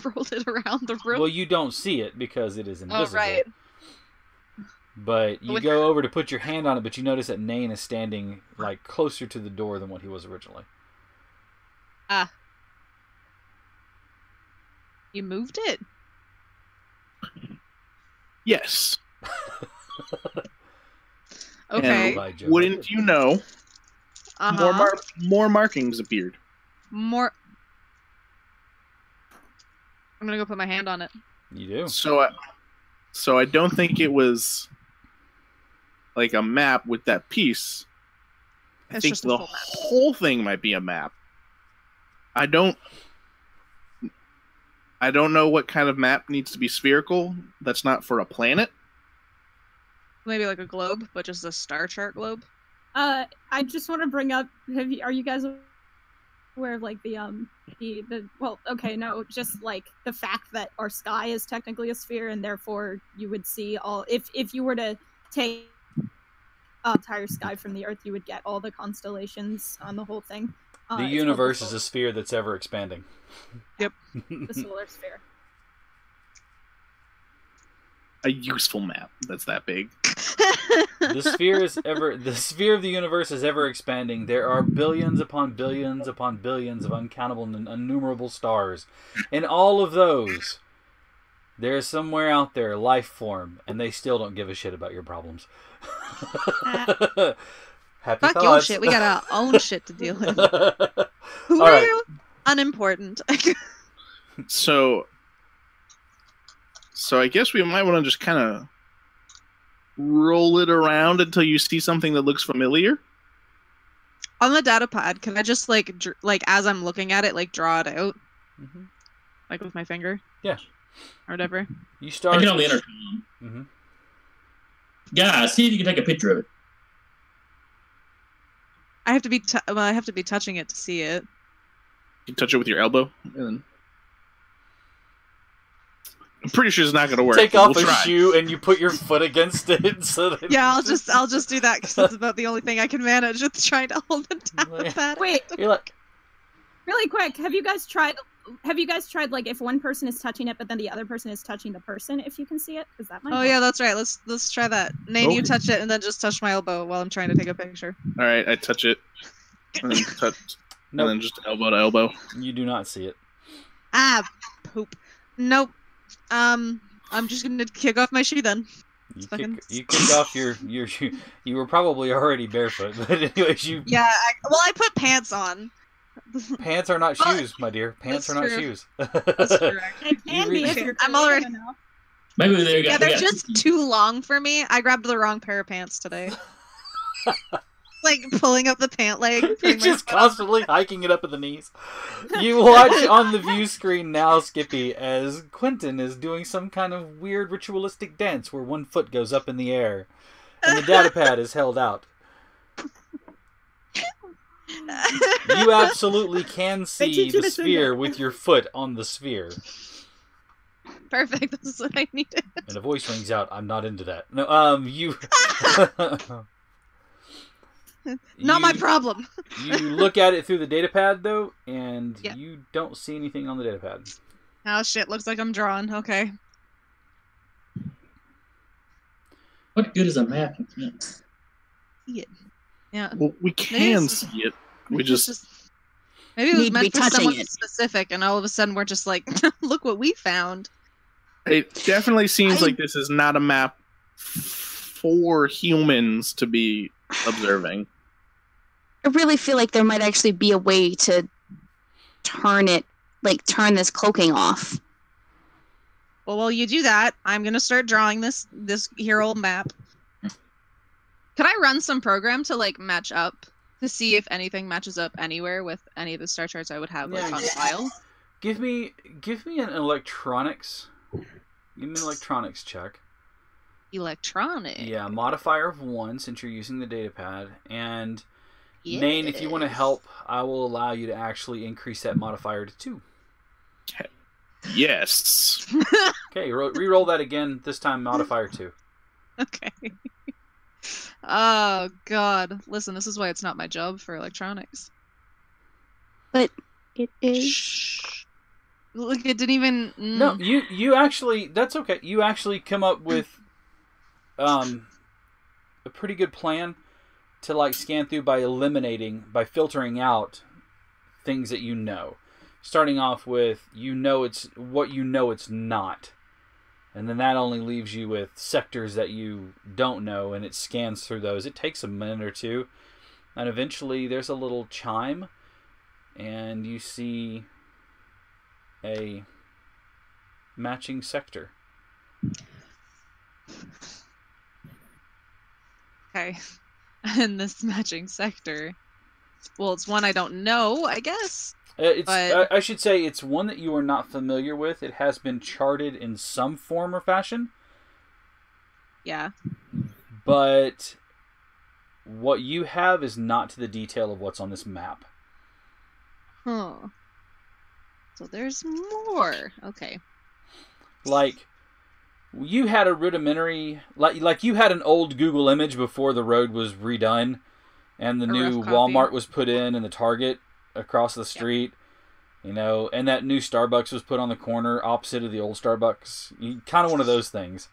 A: Rolled it around the room.
B: Well, you don't see it because it is invisible.
A: Oh, right.
B: But you
A: With-
B: go over to put your hand on it, but you notice that Nain is standing like closer to the door than what he was originally.
A: You moved it.
C: Yes.
A: Okay.
B: By Joe.
C: Wouldn't you know?
A: Uh-huh.
C: More markings appeared.
A: More. I'm gonna go put my hand on it.
B: You do.
C: So I don't think it was like a map with that piece. I
A: It's
C: think
A: just a
C: the
A: full map.
C: whole thing might be a map. I don't I don't know what kind of map needs to be spherical. That's not for a planet.
A: Maybe like a globe, but just a star chart globe.
D: I just want to bring up. Are you guys aware of like the well, okay, no, just like the fact that our sky is technically a sphere, and therefore you would see all. If you were to take entire sky from the Earth, you would get all the constellations on the whole thing.
B: The universe is a sphere that's ever expanding.
A: Yep.
D: The solar sphere.
C: A useful map that's that big.
B: The sphere of the universe is ever expanding. There are billions upon billions upon billions of uncountable and innumerable stars. In all of those, there is somewhere out there life form, and they still don't give a shit about your problems. Happy
A: Fuck
B: thoughts.
A: your shit. We got our own shit to deal with. Who
B: All
A: are
B: right.
A: you? Unimportant.
C: So I guess we might want to just kind of roll it around until you see something that looks familiar.
A: On the data pad, can I just like as I'm looking at it, like draw it out, like with my finger?
B: Yeah.
A: Or whatever.
B: You
F: I
B: start.
F: get on the intercom.
B: Mm-hmm.
F: Guys, see if you can take a picture of it.
A: I have to be I have to be touching it to see it.
C: You touch it with your elbow, and then I'm pretty sure it's not going to work.
B: Take
C: but
B: off
C: we'll
B: a
C: try.
B: shoe and you put your foot against it. So that
A: Yeah, I'll just do that because that's about the only thing I can manage with trying to hold the data pad.
D: Wait,
B: You're like,
D: really quick, have you guys tried like if one person is touching it but then the other person is touching the person, if you can see it? Because that might
A: Oh
D: help.
A: yeah, that's right. Let's try that. Nate, you
C: Okay.
A: touch it and then just touch my elbow while I'm trying to take a picture.
C: All right, I touch it, and then touch,
B: nope,
C: and then just elbow to elbow.
B: you do not see it.
A: Ah, poop. Nope. I'm just gonna kick off my shoe then.
B: You kick off your shoe. You were probably already barefoot, but anyways, you
A: Yeah, I put pants on.
B: pants are not
A: Well,
B: shoes, my dear. Pants are
A: that's
B: not
A: true.
B: shoes.
A: That's correct.
D: It can be if you're
A: I'm already-
D: creative enough.
F: Maybe there you go.
A: Yeah, they're just too long for me. I grabbed the wrong pair of pants today. Like pulling up the pant leg.
B: You're
A: putting my
B: just
A: foot on-
B: constantly hiking it up at the knees. You watch on the view screen now, Skippy, as Quentin is doing some kind of weird ritualistic dance where one foot goes up in the air and the data pad is held out. You absolutely can see
D: teach you
B: the
D: to sing
B: sphere
D: it.
B: with your foot on the sphere.
A: Perfect. This is what I needed.
B: And a voice rings out, I'm not into that. No, you...
A: Not my
B: You-
A: problem.
B: You look at it through the data pad, though, and
A: Yeah.
B: you don't see anything on the data pad.
A: Oh shit! Looks like I'm drawn. Okay.
F: What good is a map? You can't
A: See it. Yeah.
C: Well, we
A: Maybe
C: can
A: it's-
C: see it. We
A: Maybe
C: just
A: maybe it was
E: Need to be
A: meant for
E: touching
A: someone
E: it.
A: specific, and all of a sudden we're just like, look what we found.
C: it definitely seems
E: I-
C: like this is not a map for humans to be observing.
E: I really feel like there might actually be a way to turn this cloaking off.
A: Well, while you do that, I'm gonna start drawing this hero map. Could I run some program to like match up to see if anything matches up anywhere with any of the star charts I would have like
B: Yeah.
A: on file?
B: Give me an electronics. Give me an electronics check.
A: Electronic.
B: Yeah, modifier of 1 since you're using the data pad. And Nane, if you want to help, I will allow you to actually increase that modifier to 2.
C: Yes.
B: Okay, re-roll that again. This time modifier 2.
A: Okay. Oh god. Listen, this is why it's not my job for electronics.
E: It is.
A: Shh. Look, it didn't even.
B: No, you actually, that's okay. You actually come up with a pretty good plan to like scan through by filtering out things that you know. Starting off with it's not. And then that only leaves you with sectors that you don't know, and it scans through those. It takes a minute or two, and eventually there's a little chime, and you see a matching sector.
A: Okay. And this matching sector. Well, it's one I don't know, I guess.
B: I should say it's one that you are not familiar with. It has been charted in some form or fashion.
A: Yeah.
B: But what you have is not to the detail of what's on this map.
A: Huh. So there's more. Okay.
B: Like, you had a rudimentary... Like you had an old Google image before the road was redone, and the new
A: rough copy.
B: Walmart was put in, and the Target across the street, you know, and that new Starbucks was put on the corner opposite of the old Starbucks. Kind of one of those things.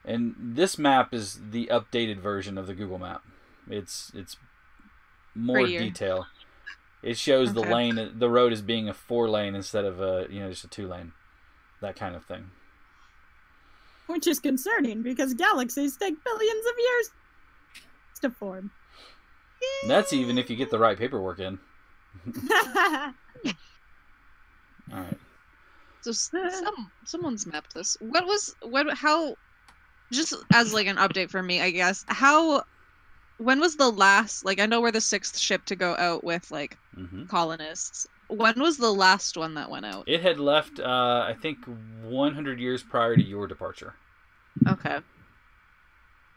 B: And this map is the updated version of the Google map. It's more
A: Prettier.
B: detail. It shows the
A: Okay.
B: lane, the road as being a 4-lane instead of just a 2-lane. That kind of thing.
D: Which is concerning because galaxies take billions of years to form.
B: And that's even if you get the right paperwork in. All right.
A: So someone's mapped this. How? Just as like an update for me, I guess. When was the last? Like, I know we're the 6th ship to go out with like colonists. When was the last one that went out?
B: It had left, I think, 100 years prior to your departure.
A: Okay.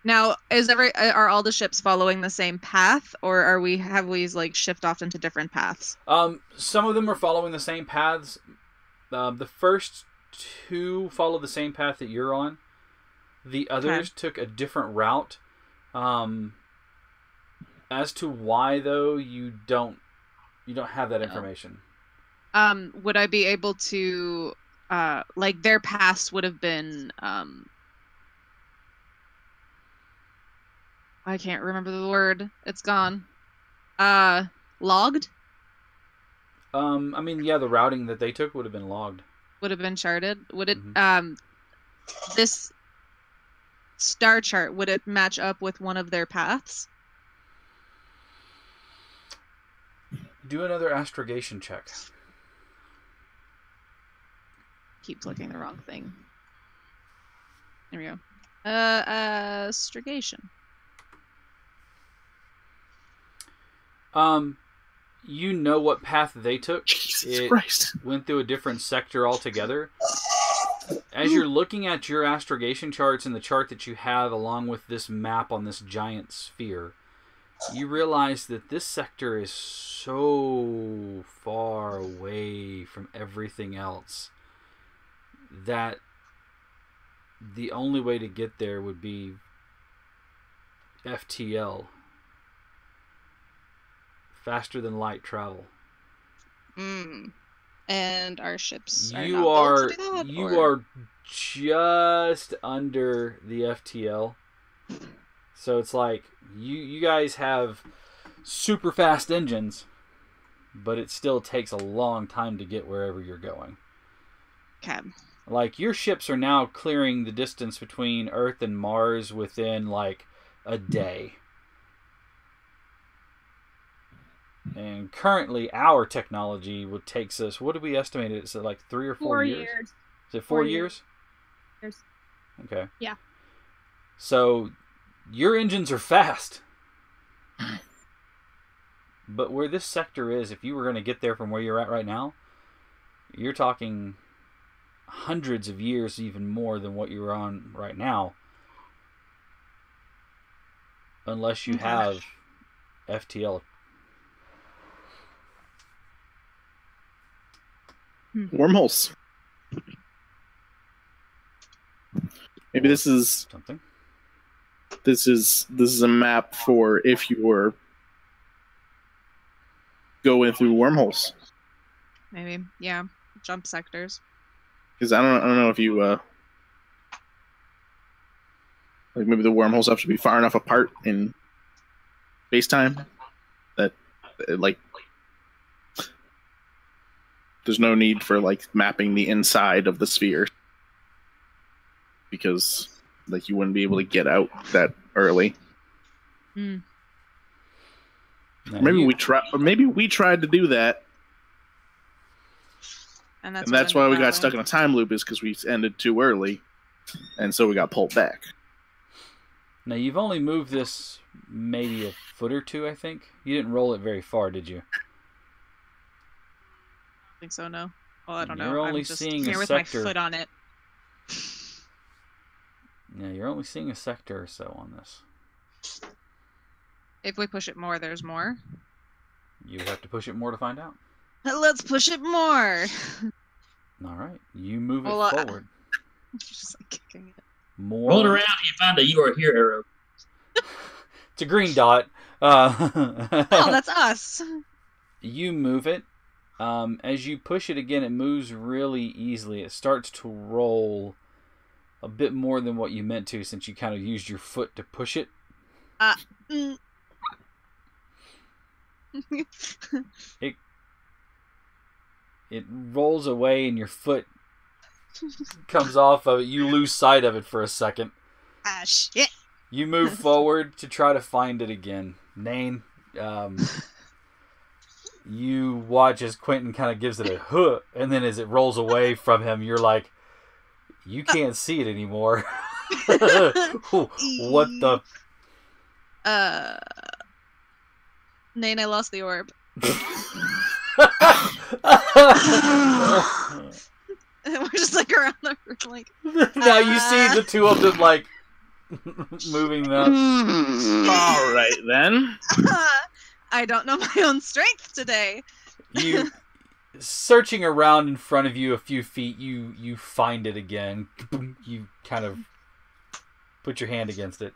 A: Now, are all the ships following the same path, or have we like shift off into different paths?
B: Some of them are following the same paths. The first 2 follow the same path that you're on. The others took a different route. As to why, though, you don't have that information.
A: Would I be able to, like, their past would have been, I can't remember the word. It's gone. Logged?
B: I mean, yeah, the routing that they took would have been logged.
A: Would have been charted? Would it, this star chart, would it match up with one of their paths?
B: Do another astrogation check.
A: Keep clicking the wrong thing. There we go. Astrogation.
B: You know what path they took.
C: Jesus Christ.
B: Went through a different sector altogether. As you're looking at your astrogation charts and the chart that you have along with this map on this giant sphere, you realize that this sector is so far away from everything else that the only way to get there would be FTL. Faster than light travel.
A: And our ships are
B: You
A: not
B: are
A: built to do that,
B: you
A: or-
B: are just under the FTL. So it's like you guys have super fast engines, but it still takes a long time to get wherever you're going.
A: Okay.
B: Like, your ships are now clearing the distance between Earth and Mars within like a day. And currently, our technology would takes us. What do we estimate it? Is it like 3 or 4 years?
D: 4 years.
B: Is it 4
D: 4
B: years?
D: years.
B: Okay.
D: Yeah.
B: So, your engines are fast. But where this sector is, if you were going to get there from where you're at right now, you're talking hundreds of years, even more than what you're on right now. Unless you have FTL.
C: Wormholes. Maybe this is
B: Something.
C: this is a map for if you were going through wormholes.
A: Maybe. Yeah. Jump sectors.
C: Because I don't know if you like maybe the wormholes have to be far enough apart in space time that like there's no need for like mapping the inside of the sphere because like you wouldn't be able to get out that early.
B: Now,
C: Maybe
B: you-
C: we tried to do that,
A: And
C: and that's why we got stuck in a time loop is because we ended too early, and so we got pulled back.
B: Now, you've only moved this maybe a foot or two, I think. You didn't roll it very far, did you?
A: think so, no. Well, I don't know.
B: You're only
A: I'm just
B: seeing
A: here
B: a
A: with
B: sector.
A: my foot on it.
B: Yeah, you're only seeing a sector or so on this.
A: If we push it more, there's more.
B: You would have to push it more to find out.
A: Let's push it more.
B: All right, you move it
A: Well,
B: forward.
A: Just like kicking it.
B: More.
F: Roll around and you find a "You Are Here" arrow.
B: It's a green dot.
A: Oh, that's us.
B: You move it. As you push it again, it moves really easily. It starts to roll a bit more than what you meant to, since you kind of used your foot to push it.
A: Mm.
B: It rolls away, and your foot comes off of it. You lose sight of it for a second.
A: Ah, shit.
B: You move forward to try to find it again. Nain, you watch as Quentin kind of gives it a huh, and then as it rolls away from him, you're like, you can't see it anymore. What the?
A: Nain, I lost the orb. And we're just like around the room, like.
B: Now you see the two of them like moving up.
C: All right then.
A: I don't know my own strength today.
B: You searching around in front of you a few feet, you find it again. You kind of put your hand against it.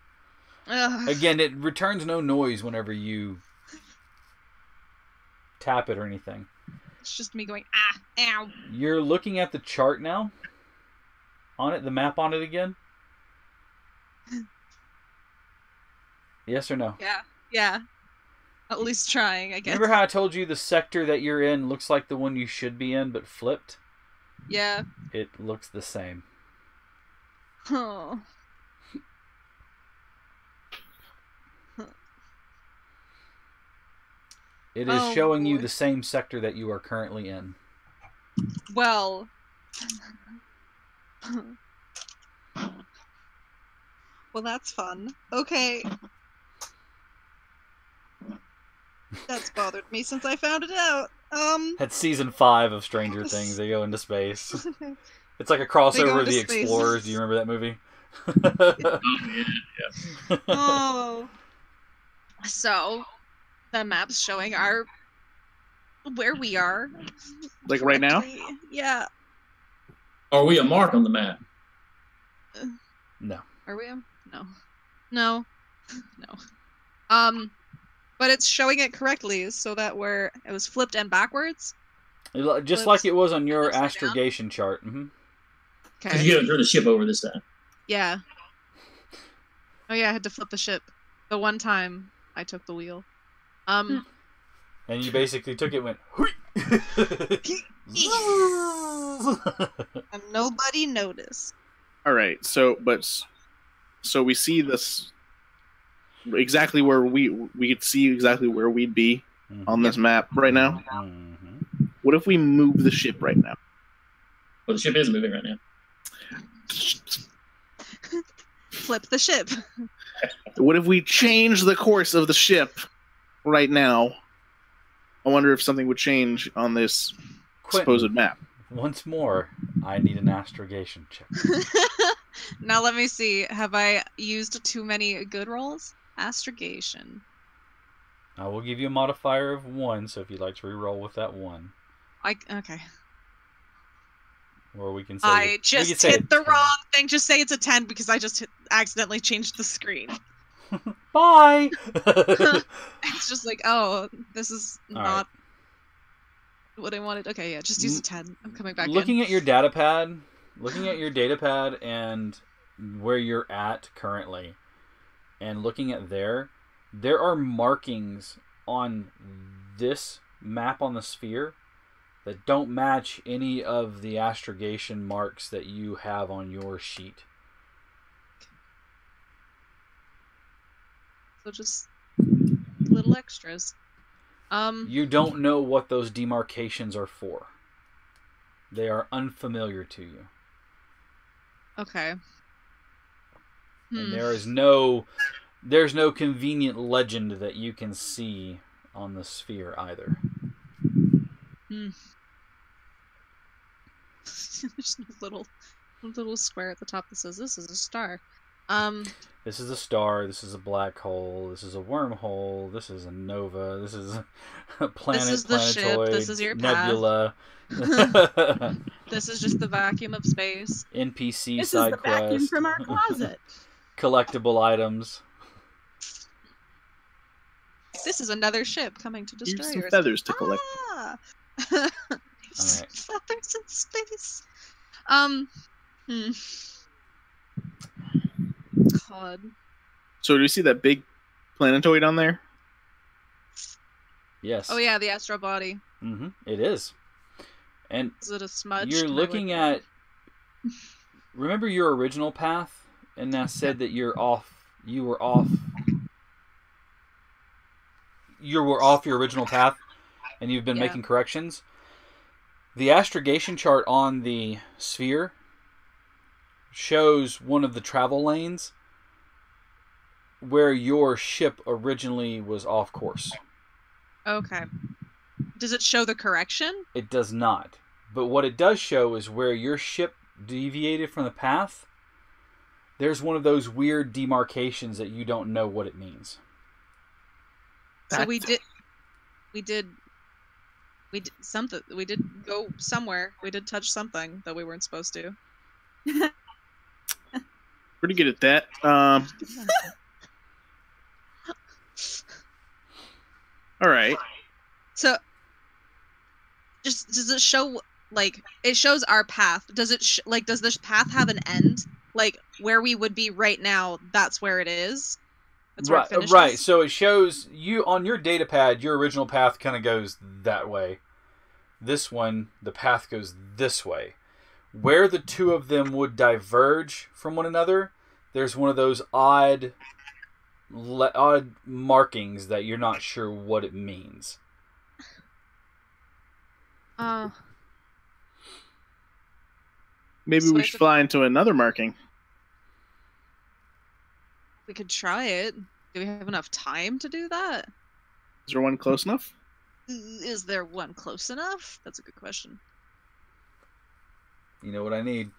A: Ugh.
B: Again, it returns no noise whenever you tap it or anything.
A: It's just me going, ah, ow.
B: You're looking at the chart now. On it, the map on it again. Yes or no?
A: Yeah. At least trying, I guess.
B: Remember how I told you the sector that you're in looks like the one you should be in, but flipped?
A: Yeah.
B: It looks the same.
A: Oh.
B: It is showing you
A: boy.
B: the same sector that you are currently in.
A: Well. Well, that's fun. Okay. That's bothered me since I found it out.
B: That's season 5 of Stranger Things. They go into space. It's like a crossover of the
A: into space.
B: Explorers. Do you remember that movie?
F: Oh, yeah.
A: Oh. So, the map's showing where we are.
C: Like right now?
A: Yeah.
F: Are we a mark on the map?
B: No.
A: Are we? No. But it's showing it correctly, so that it was flipped and backwards.
B: Just like it was on your
A: upside down?
B: astrogation chart. Mm-hmm.
F: Because
A: Okay.
F: you haven't turned the ship over this time.
A: Yeah. Oh yeah, I had to flip the ship. The one time I took the wheel.
B: And you basically took it and went, "Hui!"
A: And nobody noticed.
C: All right. So we see this exactly where we could see exactly where we'd be on this map right now.
B: Mhm.
C: What if we move the ship right now?
F: Well, the ship is moving right now.
A: Flip the ship.
C: What if we change the course of the ship right now? I wonder if something would change on this
B: Quentin,
C: supposed map.
B: once more, I need an astrogation check.
A: Now let me see. Have I used too many good rolls? Astrogation.
B: I will give you a modifier of 1, so if you'd like to re-roll with that 1.
A: Okay.
B: Or we can say...
A: I
B: we
A: just
B: can say
A: hit the
B: 10.
A: wrong thing. Just say it's a 10 because I just accidentally changed the screen.
B: Bye!
A: It's just like, oh, this is
B: All
A: not what I wanted. Okay, yeah, just use a 10. I'm coming back
B: Looking
A: in.
B: at your data pad and where you're at currently, and looking at there are markings on this map on the sphere that don't match any of the astrogation marks that you have on your sheet.
A: So just little extras.
B: You don't know what those demarcations are for. They are unfamiliar to you.
A: Okay.
B: And there's no convenient legend that you can see on the sphere either.
A: There's a little square at the top that says this is a star.
B: This is a star. This is a black hole. This is a wormhole. This is a nova. This is a planet.
A: This is the ship.
B: Planetoid.
A: This is your path.
B: nebula.
A: This is just the vacuum of space.
B: NPC
D: This is
B: side
D: the vacuum
B: quest.
D: from our closet.
B: Collectible items.
A: This is another ship coming to destroy
C: Here's some
A: yours.
C: feathers to collect.
A: Ah!
B: Alright.
A: Feathers in space. God.
C: So do you see that big planetoid on there?
B: Yes.
A: Oh yeah, the astral body.
B: It is. And
A: Is it a smudge?
B: you're
A: Can I
B: looking
A: look
B: at. Remember your original path, and that said that you're off. You were off. You were off your original path, and you've been
A: Yeah.
B: making corrections. The astrogation chart on the sphere shows one of the travel lanes where your ship originally was off course.
A: Okay. Does it show the correction?
B: It does not. But what it does show is where your ship deviated from the path. There's one of those weird demarcations that you don't know what it means.
A: So we did something. We did go somewhere. We did touch something that we weren't supposed to.
C: Pretty good at that. All right.
A: So, just does it show like it shows our path? Does it does this path have an end? Like where we would be right now, that's where it is. That's where it finishes?
B: Right. So it shows you on your data pad. Your original path kind of goes that way. This one, the path goes this way. Where the two of them would diverge from one another, there's one of those odd markings that you're not sure what it means.
C: Maybe
A: So
C: we
A: I
C: should
A: could-
C: fly into another marking.
A: We could try it. Do we have enough time to do that?
C: Is there one close enough?
A: Is there one close enough? That's a good question.
B: You know what I need.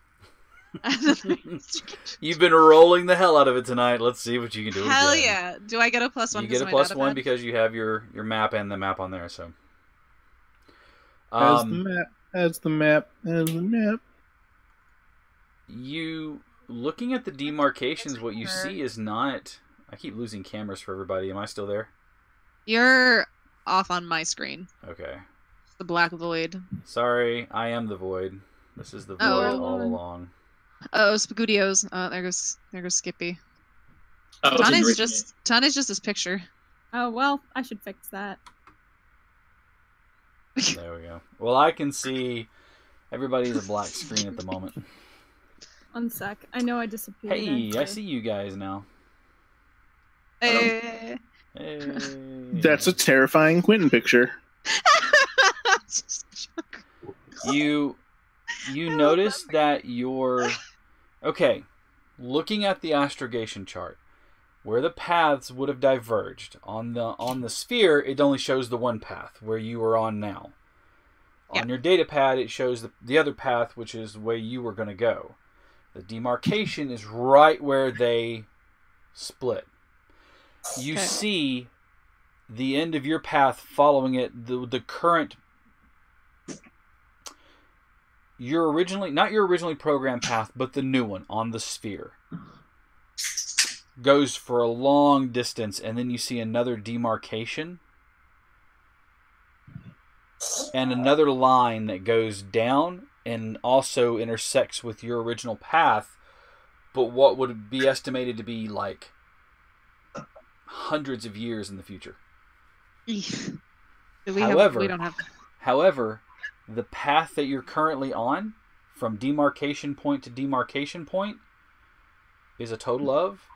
B: You've been rolling the hell out of it tonight. Let's see what you can do.
A: Hell
B: again.
A: yeah! Do I get a +1?
B: You get a +1 because you have your map and the map on there. So.
C: As the map. As the map. As the map.
B: You looking at the demarcations, what you see is not. I keep losing cameras for everybody. Am I still there?
A: You're off on my screen.
B: Okay.
A: The black void.
B: Sorry, I am the void. This is the void
A: Oh.
B: all along.
A: Oh, Spagootios. There goes Skippy.
F: Oh, it's in
A: Tana's just his picture.
D: Oh, well, I should fix that.
B: There we go. Well, I can see everybody's a black screen at the moment.
D: One sec. I know I disappeared.
B: Hey, I
D: after.
B: see you guys now.
A: Eh.
B: Hey.
C: That's a terrifying Quentin picture.
B: You notice that you're okay. Looking at the astrogation chart, where the paths would have diverged on the sphere, it only shows the one path where you are on now.
A: Yeah.
B: On your data pad, it shows the other path, which is the way you were going to go. The demarcation is right where they split. You
A: Okay.
B: see the end of your path following it, the current. Not your originally programmed path, but the new one on the sphere. Goes for a long distance, and then you see another demarcation. And another line that goes down and also intersects with your original path, but what would be estimated to be like hundreds of years in the future.
A: However, we don't have.
B: However, the path that you're currently on, from demarcation point to demarcation point, is a total of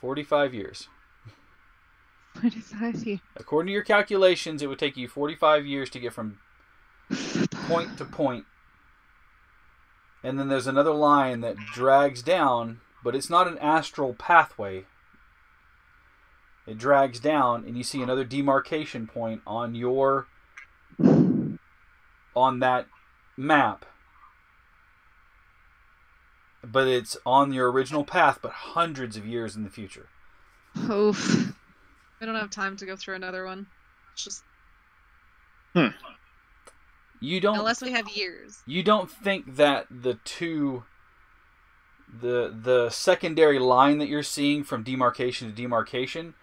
B: 45 years.
A: 45 years.
B: According to your calculations, it would take you 45 years to get from point to point. And then there's another line that drags down, but it's not an astral pathway. It drags down, and you see another demarcation point on that map, but it's on your original path, but hundreds of years in the future.
A: Oof. I don't have time to go through another one. It's just
B: You don't
A: unless we have years.
B: You don't think that the secondary line that you're seeing from demarcation to demarcation,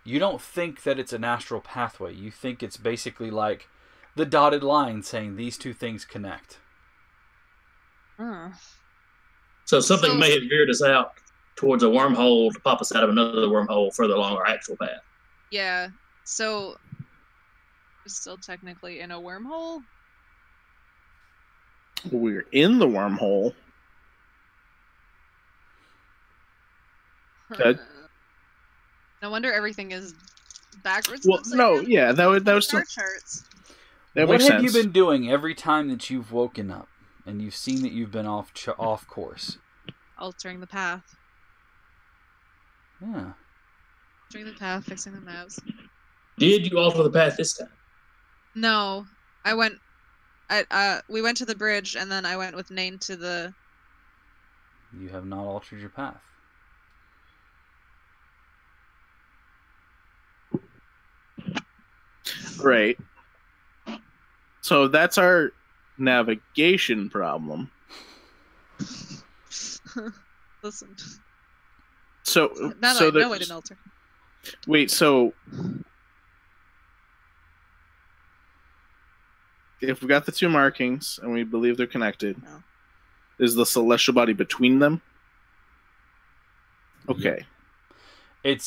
B: you don't think that it's an astral pathway. You think it's basically like the dotted line saying these two things connect.
F: So something may have veered us out towards a wormhole to pop us out of another wormhole further along our actual path.
A: Yeah. So we're still technically in a wormhole.
C: We're in the wormhole. Good.
A: No wonder everything is backwards.
C: Well, no, yeah, that was
A: star charts.
C: That
B: What
C: makes
B: have
C: sense.
B: you been doing every time that you've woken up and you've seen that you've been off course?
A: Altering the path.
B: Yeah.
A: Altering the path, fixing the maps.
F: Did you alter the path this time?
A: No, I went. We went to the bridge, and then I went with Nain to the.
B: You have not altered your path.
C: Right. So that's our navigation problem.
A: Listen.
C: So
A: Now that I know I didn't alter.
C: Wait, so if we got the two markings and we believe they're connected,
A: No.
C: is the celestial body between them? Okay.
B: It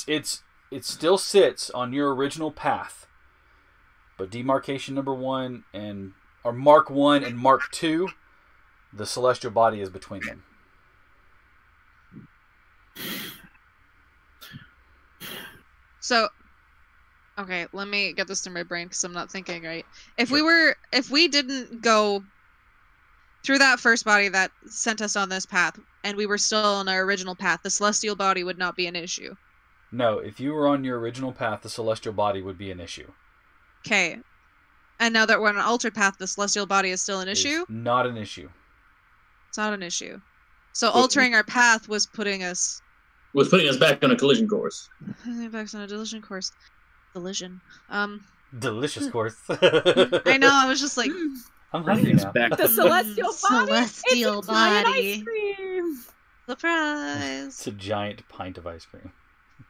B: still sits on your original path, but demarcation number 1 or Mark 1 and Mark 2, the celestial body is between them.
A: So, okay, let me get this to my brain because I'm not thinking right. If we didn't go through that first body that sent us on this path, and we were still on our original path, the celestial body would not be an issue.
B: No, if you were on your original path, the celestial body would be an issue.
A: Okay. And now that we're on an altered path, the celestial body is still an issue?
B: It's not an issue.
A: It's not an issue. So altering our path was putting us
F: back on a collision course.
A: back on a collision course. Collision.
B: Delicious course.
A: I know, I was just like,
B: I'm hungry now.
C: Back
D: The celestial body.
E: Celestial
D: It's a giant
E: body.
D: ice cream.
A: surprise.
B: It's a giant pint of ice cream.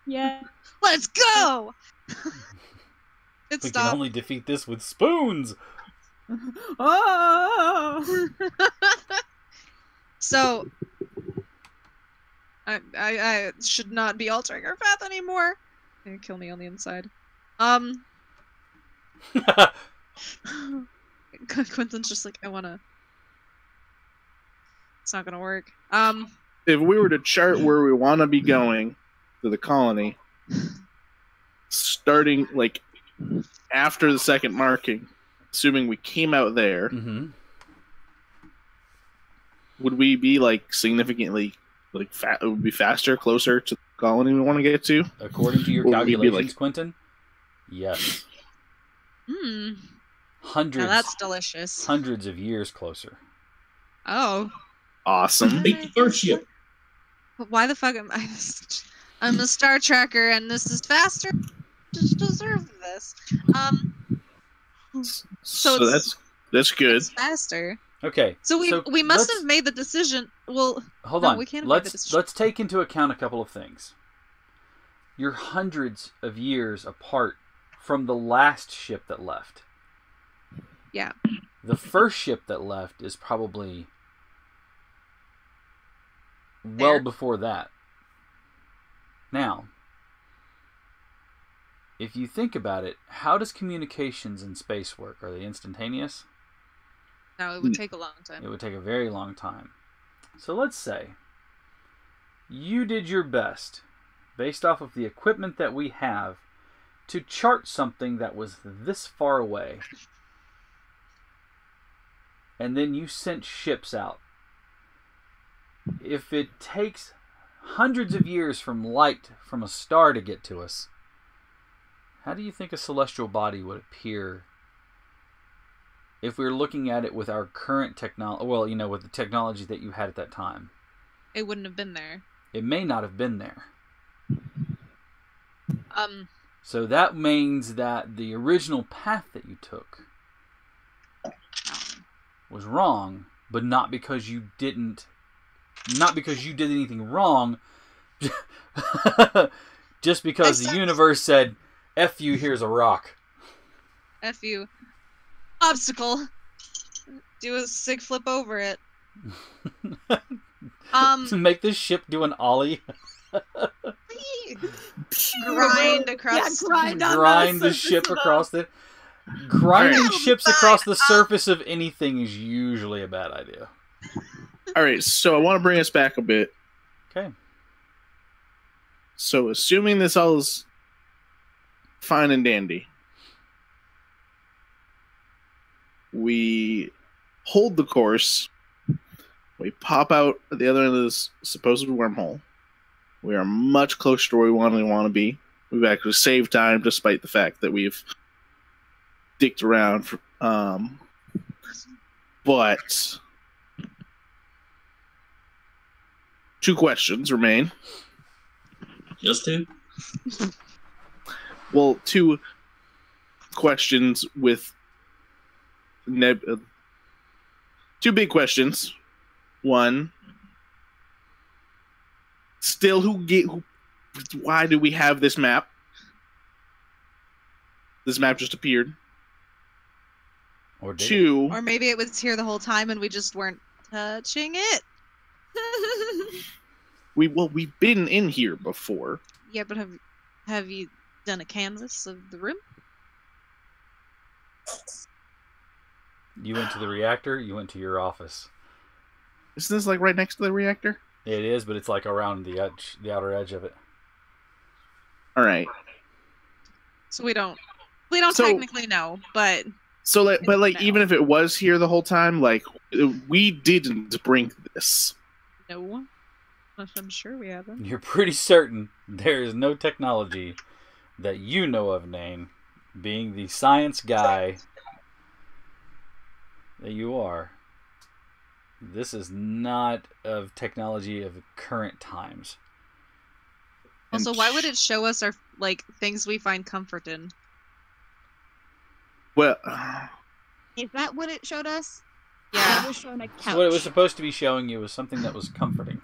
D: Yeah.
A: Let's go! It
B: We can
A: stopped.
B: only defeat this with spoons.
D: Oh.
A: So, I should not be altering our path anymore. You're gonna kill me on the inside. Quentin's just like, I wanna. It's not gonna work.
C: If we were to chart where we want to be going to the colony, starting like after the second marking, assuming we came out there,
B: Mm-hmm.
C: would we be like significantly like it would be faster, closer to the colony we want to get to?
B: According to your
C: Or would we be
B: calculations,
C: like-
B: Quentin, yes.
A: Now
B: Hundreds
A: that's delicious.
B: hundreds of years closer.
A: Oh.
C: Awesome.
F: Beat the first ship.
A: But why the fuck am I? I'm a Star Trekker, and this is faster. Just deserve this.
C: So
A: it's-
C: that's good.
A: It's faster.
B: Okay.
A: So we must
B: let's-
A: have made the decision. Well,
B: Hold
A: no,
B: on.
A: we can't have made the
B: let's
A: decision.
B: let's take into account a couple of things. You're hundreds of years apart from the last ship that left.
A: Yeah.
B: The first ship that left is probably well
A: There.
B: before that. Now, if you think about it, how does communications in space work? Are they instantaneous?
A: No, it would take a long time.
B: It would take a very long time. So let's say you did your best, based off of the equipment that we have, to chart something that was this far away. And then you sent ships out. If it takes hundreds of years from light from a star to get to us, how do you think a celestial body would appear if we're looking at it with our current technology, well, with the technology that you had at that time,
A: It wouldn't have been there.
B: it may not have been there.
A: Um,
B: So that means that the original path that you took was wrong, but not because you did anything wrong, just because the universe said, F you, here's a rock.
A: F you. Obstacle. Do a sick flip over it.
B: To make this ship do an ollie.
A: Grind across.
D: Grind
B: the ship across the... Grinding ships across the surface of anything is usually a bad idea.
C: All right, so I want to bring us back a bit.
B: Okay.
C: So, assuming this all is fine and dandy, we hold the course. We pop out at the other end of this supposed wormhole. We are much closer to where we want to be. We've actually saved time, despite the fact that we've dicked around. But 2 questions remain.
F: Just 2?
C: Well, 2 questions with 2 big questions. 1, still, why do we have this map? This map just appeared.
B: Or did
C: 2,
A: Or maybe it was here the whole time and we just weren't touching it.
C: we've been in here before.
A: Yeah, but have you done a canvas of the room?
B: You went to the reactor, you went to your office.
C: Isn't this like right next to the reactor?
B: It is, but it's like around the outer edge of it.
C: All right.
A: So we don't
C: So-
A: technically know, but
C: So, but
A: No.
C: even if it was here the whole time, we didn't bring this.
A: no. I'm sure we haven't.
B: You're pretty certain there is no technology that you know of, Nain, being the science guy that you are. This is not of technology of current times.
A: Also, why would it show us our things we find comfort in?
C: Well,
E: Is that what it showed us?
A: Yeah.
E: It was showing a couch.
B: So what it was supposed to be showing you was something that was comforting.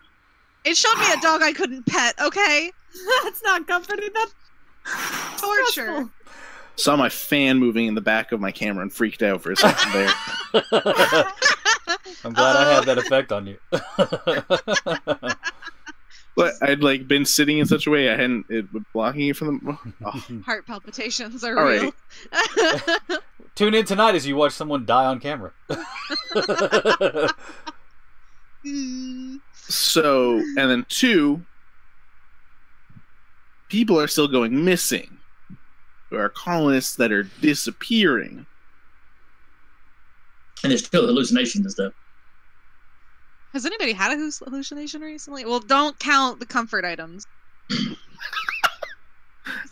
A: It showed me a dog I couldn't pet, okay?
D: That's not comforting. That's
A: Torture.
D: stressful.
C: saw my fan moving in the back of my camera and freaked out for a second there.
B: I'm glad I had that effect on you.
C: But I'd been sitting in such a way I hadn't blocking it from the. Oh.
A: Heart palpitations are
C: All
A: real.
B: Tune in tonight as you watch someone die on camera.
C: So, and then 2, people are still going missing. There are colonists that are disappearing.
F: And there's still hallucinations and stuff.
A: Has anybody had a hallucination recently? Well, don't count the comfort items. Has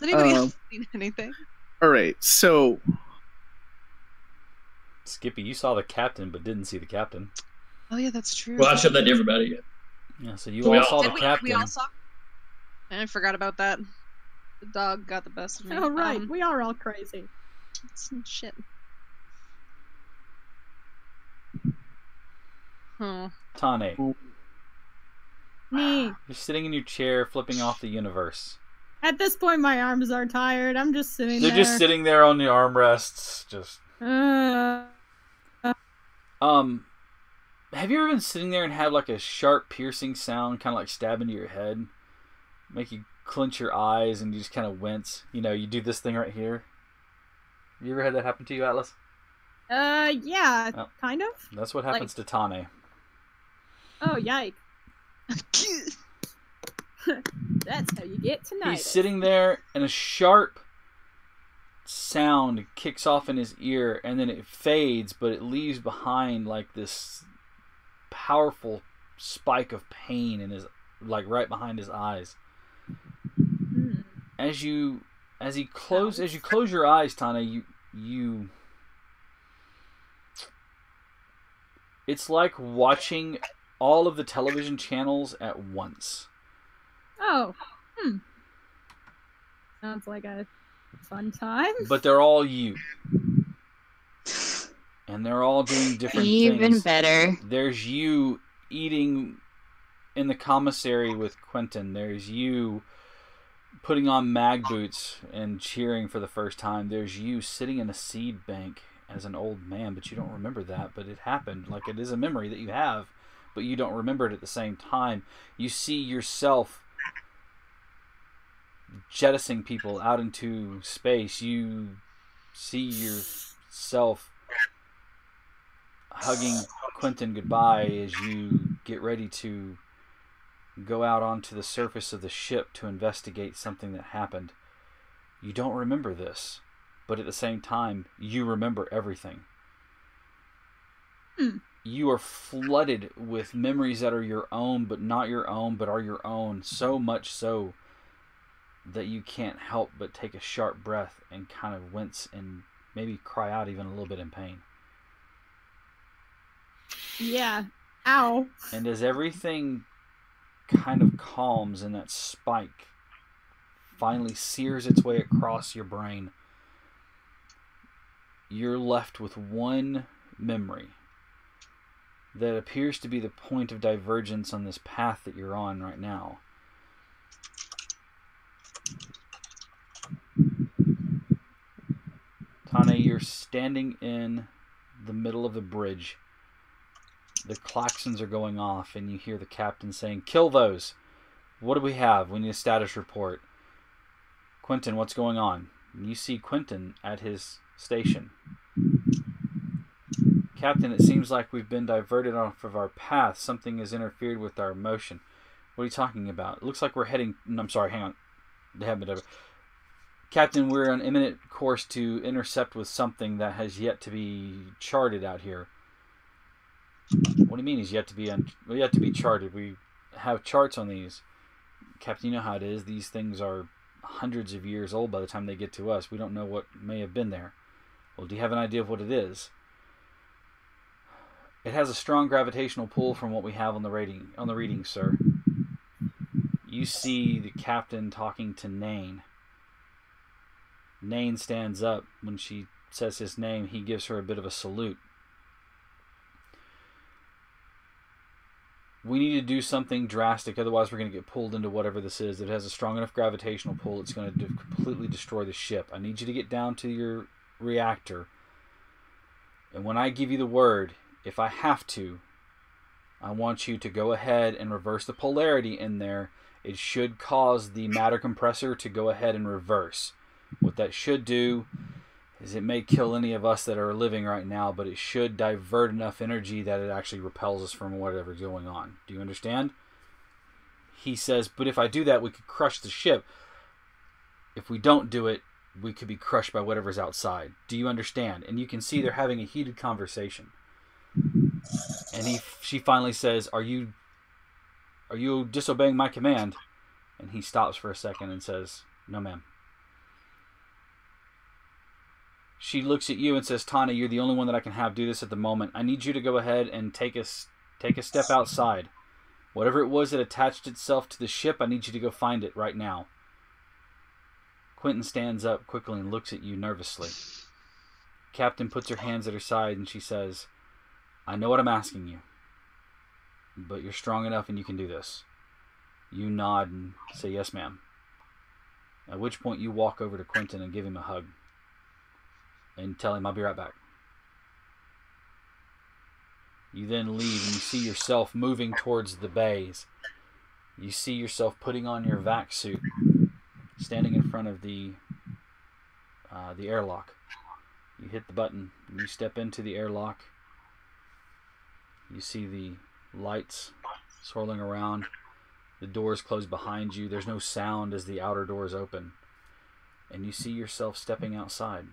A: anybody else seen anything?
C: All right, so
B: Skippy, you saw the captain but didn't see the captain.
A: Oh yeah, that's true.
F: Well, I showed that to everybody.
B: Yeah, so you
F: We
B: all
F: all-
B: saw the
A: Did we
B: captain.
A: all saw? I forgot about that. The dog got the best of me.
D: Oh, right. We are all crazy.
A: Shit. Oh.
B: Tane,
D: Me.
B: you're sitting in your chair flipping off the universe.
D: At this point, my arms are tired. I'm just sitting
B: They're
D: there.
B: just sitting there on the armrests, just... Have you ever been sitting there and had a sharp piercing sound, kind of stab into your head? Make you clench your eyes and you just kind of wince? You do this thing right here. Have you ever had that happen to you, Atlas?
D: Yeah,
B: Oh.
D: kind of.
B: That's what happens to Tane.
D: Oh, yikes. That's how you get tonight.
B: He's sitting there and a sharp sound kicks off in his ear and then it fades, but it leaves behind this powerful spike of pain in his right behind his eyes. As you close your eyes, Tana, you It's like watching all of the television channels at once.
D: Oh. Sounds like a fun time.
B: But they're all you. And they're all doing different things.
E: Even better.
B: There's you eating in the commissary with Quentin. There's you putting on mag boots and cheering for the first time. There's you sitting in a seed bank as an old man, but you don't remember that. But it happened. Like, it is a memory that you have, but you don't remember it at the same time. You see yourself jettisoning people out into space. You see yourself hugging Quentin goodbye as you get ready to go out onto the surface of the ship to investigate something that happened. You don't remember this, but at the same time, you remember everything. You are flooded with memories that are your own, but not your own, but are your own. So much so that you can't help but take a sharp breath and kind of wince and maybe cry out even a little bit in pain.
D: Yeah. Ow.
B: And as everything kind of calms and that spike finally sears its way across your brain, you're left with one memory that appears to be the point of divergence on this path that you're on right now. Tane, you're standing in the middle of the bridge. The klaxons are going off, and you hear the captain saying, "Kill those! What do we have? We need a status report. Quentin, what's going on?" And you see Quentin at his station. "Captain, it seems like we've been diverted off of our path. Something has interfered with our motion." "What are you talking about? It looks like we're heading..." I'm sorry, hang on. They haven't been over. "Captain, we're on imminent course to intercept with something that has yet to be charted out here." "What do you mean he's yet to be charted? We have charts on these." "Captain, you know how it is. These things are hundreds of years old by the time they get to us. We don't know what may have been there." "Well, do you have an idea of what it is?" "It has a strong gravitational pull from what we have on the reading, sir." You see the captain talking to Nain. Nain stands up. When she says his name, he gives her a bit of a salute. "We need to do something drastic, otherwise we're going to get pulled into whatever this is. It has a strong enough gravitational pull, it's going to completely destroy the ship. I need you to get down to your reactor. And when I give you the word, if I have to, I want you to go ahead and reverse the polarity in there. It should cause the matter compressor to go ahead and reverse. What that should do is it may kill any of us that are living right now, but it should divert enough energy that it actually repels us from whatever's going on. Do you understand?" He says, "But if I do that, we could crush the ship. If we don't do it, we could be crushed by whatever's outside. Do you understand?" And you can see they're having a heated conversation. And she finally says, Are you disobeying my command?" And he stops for a second and says, "No, ma'am." She looks at you and says, "Tana, you're the only one that I can have do this at the moment. I need you to go ahead and take a step outside. Whatever it was that attached itself to the ship, I need you to go find it right now." Quentin stands up quickly and looks at you nervously. Captain puts her hands at her side and she says, "I know what I'm asking you, but you're strong enough and you can do this." You nod and say, "Yes, ma'am." At which point you walk over to Quentin and give him a hug. And tell him, "I'll be right back." You then leave and you see yourself moving towards the bays. You see yourself putting on your vac suit, standing in front of the airlock. You hit the button. You step into the airlock. You see the lights swirling around. The doors close behind you. There's no sound as the outer doors open. And you see yourself stepping outside.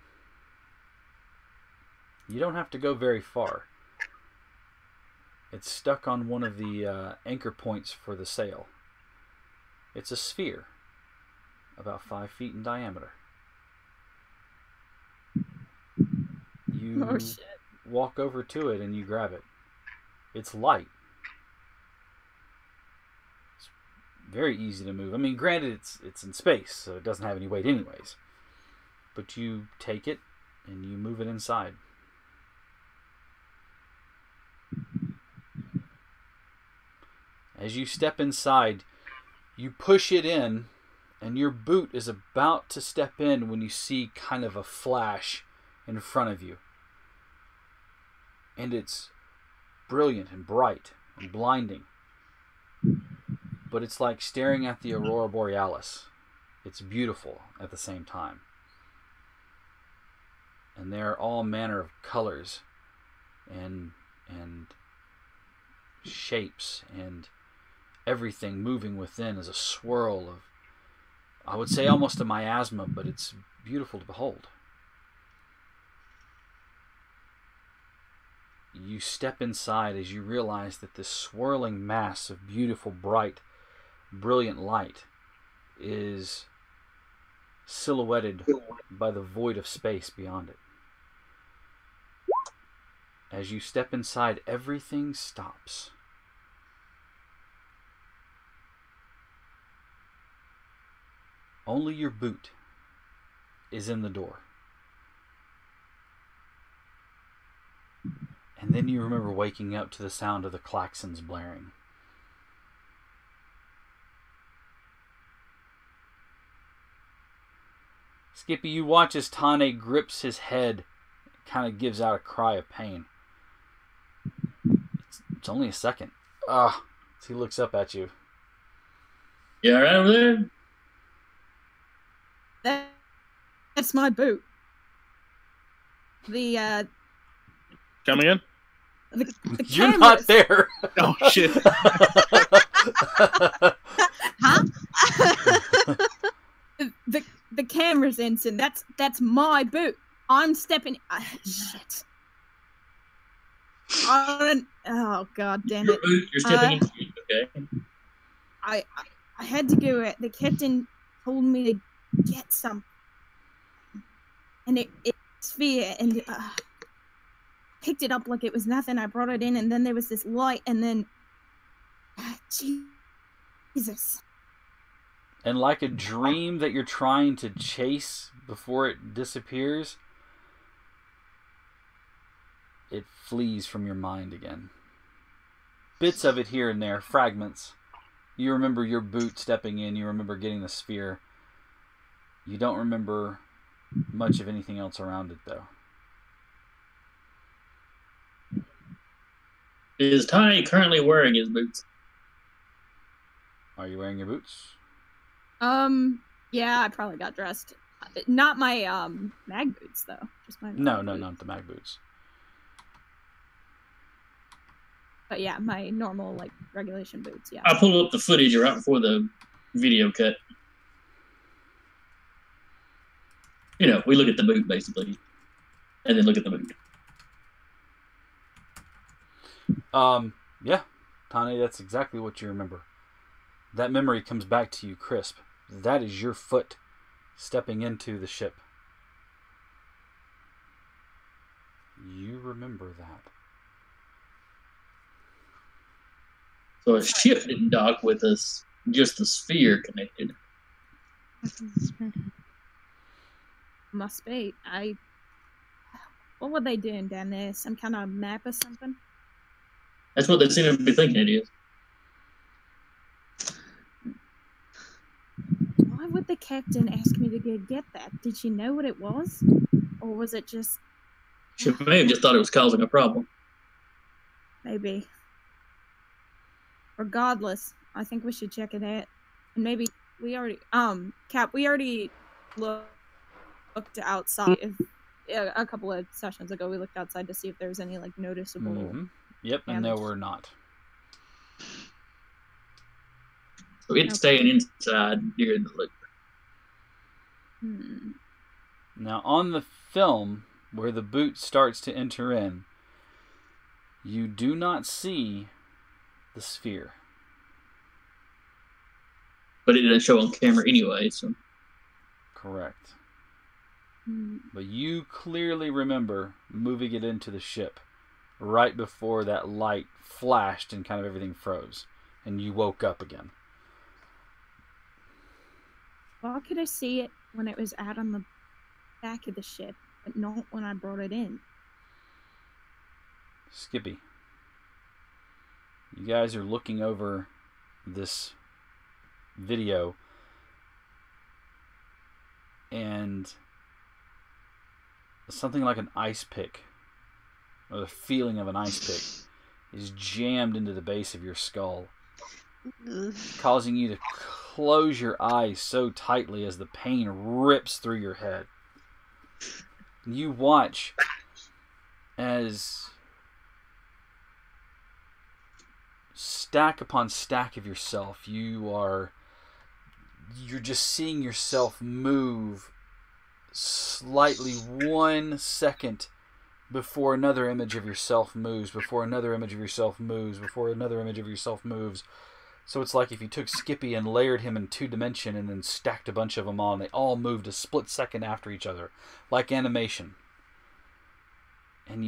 B: You don't have to go very far. It's stuck on one of the anchor points for the sail. It's a sphere, about 5 feet in diameter. You
D: Oh, shit.
B: walk over to it and you grab it. It's light. It's very easy to move. I mean, granted, it's in space, so it doesn't have any weight anyways. But you take it and you move it inside. As you step inside, you push it in, and your boot is about to step in when you see kind of a flash in front of you. And it's brilliant and bright and blinding. But it's like staring at the Aurora Borealis. It's beautiful at the same time. And there are all manner of colors and shapes, and everything moving within is a swirl of, I would say, almost a miasma, but it's beautiful to behold. You step inside as you realize that this swirling mass of beautiful, bright, brilliant light is silhouetted by the void of space beyond it. As you step inside, everything stops. Only your boot is in the door. And then you remember waking up to the sound of the klaxons blaring. Skippy, you watch as Tane grips his head, kind of gives out a cry of pain. It's only a second. He looks up at you.
F: You all right over there?
D: That's my boot. The
C: Come again?
D: the
B: You're
D: cameras.
B: not there.
C: Oh shit!
A: Huh?
D: The camera's instant. That's my boot. I'm stepping. Shit. Oh god damn it!
F: You're stepping into it, okay?
D: I had to go. The captain told me to get some, and it's sphere, and picked it up like it was nothing. I brought it in, and then there was this light, and then Jesus.
B: And like a dream that you're trying to chase before it disappears, it flees from your mind again. Bits of it here and there, fragments. You remember your boot stepping in, you remember getting the sphere. You don't remember much of anything else around it, though.
F: Is Tiny currently wearing his boots?
B: Are you wearing your boots?
D: Yeah, I probably got dressed. Not my mag boots though. Just my
B: No,
D: boots.
B: not the mag boots.
D: But yeah, my normal like regulation boots. Yeah.
F: I pulled up the footage right before the video cut. You know, we look at the boot basically, and then look at the boot.
B: Yeah, Tane, that's exactly what you remember. That memory comes back to you crisp. That is your foot stepping into the ship. You remember that.
F: So a ship didn't dock with us, just the sphere connected.
D: Must be. What were they doing down there? Some kind of map or something?
F: That's what they seem to be thinking it is.
D: Why would the captain ask me to go get that? Did she know what it was? Or was it just...
F: She may have just thought it was causing a problem.
D: Maybe. Regardless, I think we should check it out. And maybe we already... Cap, we already looked outside. A couple of sessions ago, we looked outside to see if there was any, like, noticeable...
B: Mm-hmm. Yep, and there were not.
F: So it's staying inside during the loop.
B: Now, on the film, where the boot starts to enter in, you do not see the sphere.
F: But it didn't show on camera anyway, so...
B: Correct. But you clearly remember moving it into the ship right before that light flashed and kind of everything froze, and you woke up again.
D: Well, could I see it when it was out on the back of the ship, but not when I brought it in?
B: Skippy, you guys are looking over this video, and something like an ice pick, or the feeling of an ice pick, is jammed into the base of your skull, causing you to close your eyes so tightly as the pain rips through your head. You watch as stack upon stack of yourself, you're just seeing yourself move slightly 1 second before another image of yourself moves, before another image of yourself moves, before another image of yourself moves. So it's like if you took Skippy and layered him in 2D and then stacked a bunch of them on, they all moved a split second after each other, like animation. And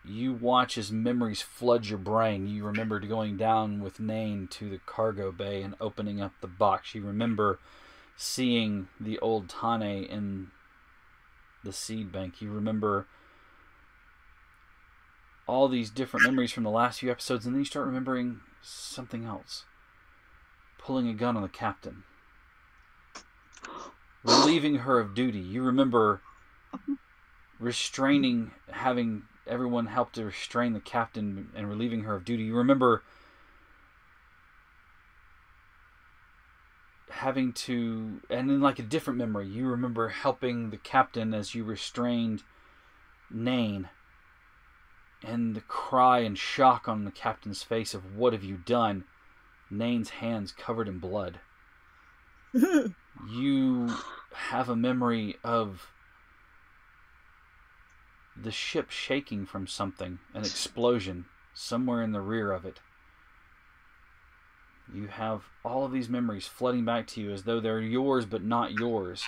B: you watch as memories flood your brain. You remember going down with Nain to the cargo bay and opening up the box. You remember seeing the old Tane in the seed bank. You remember all these different memories from the last few episodes, and then you start remembering something else. Pulling a gun on the captain. Relieving her of duty. You remember having everyone help to restrain the captain and relieving her of duty. You remember having to, and in like a different memory, you remember helping the captain as you restrained Nain, and the cry and shock on the captain's face of "what have you done?" Nain's hands covered in blood. You have a memory of the ship shaking from something, an explosion somewhere in the rear of it. You have all of these memories flooding back to you as though they're yours but not yours.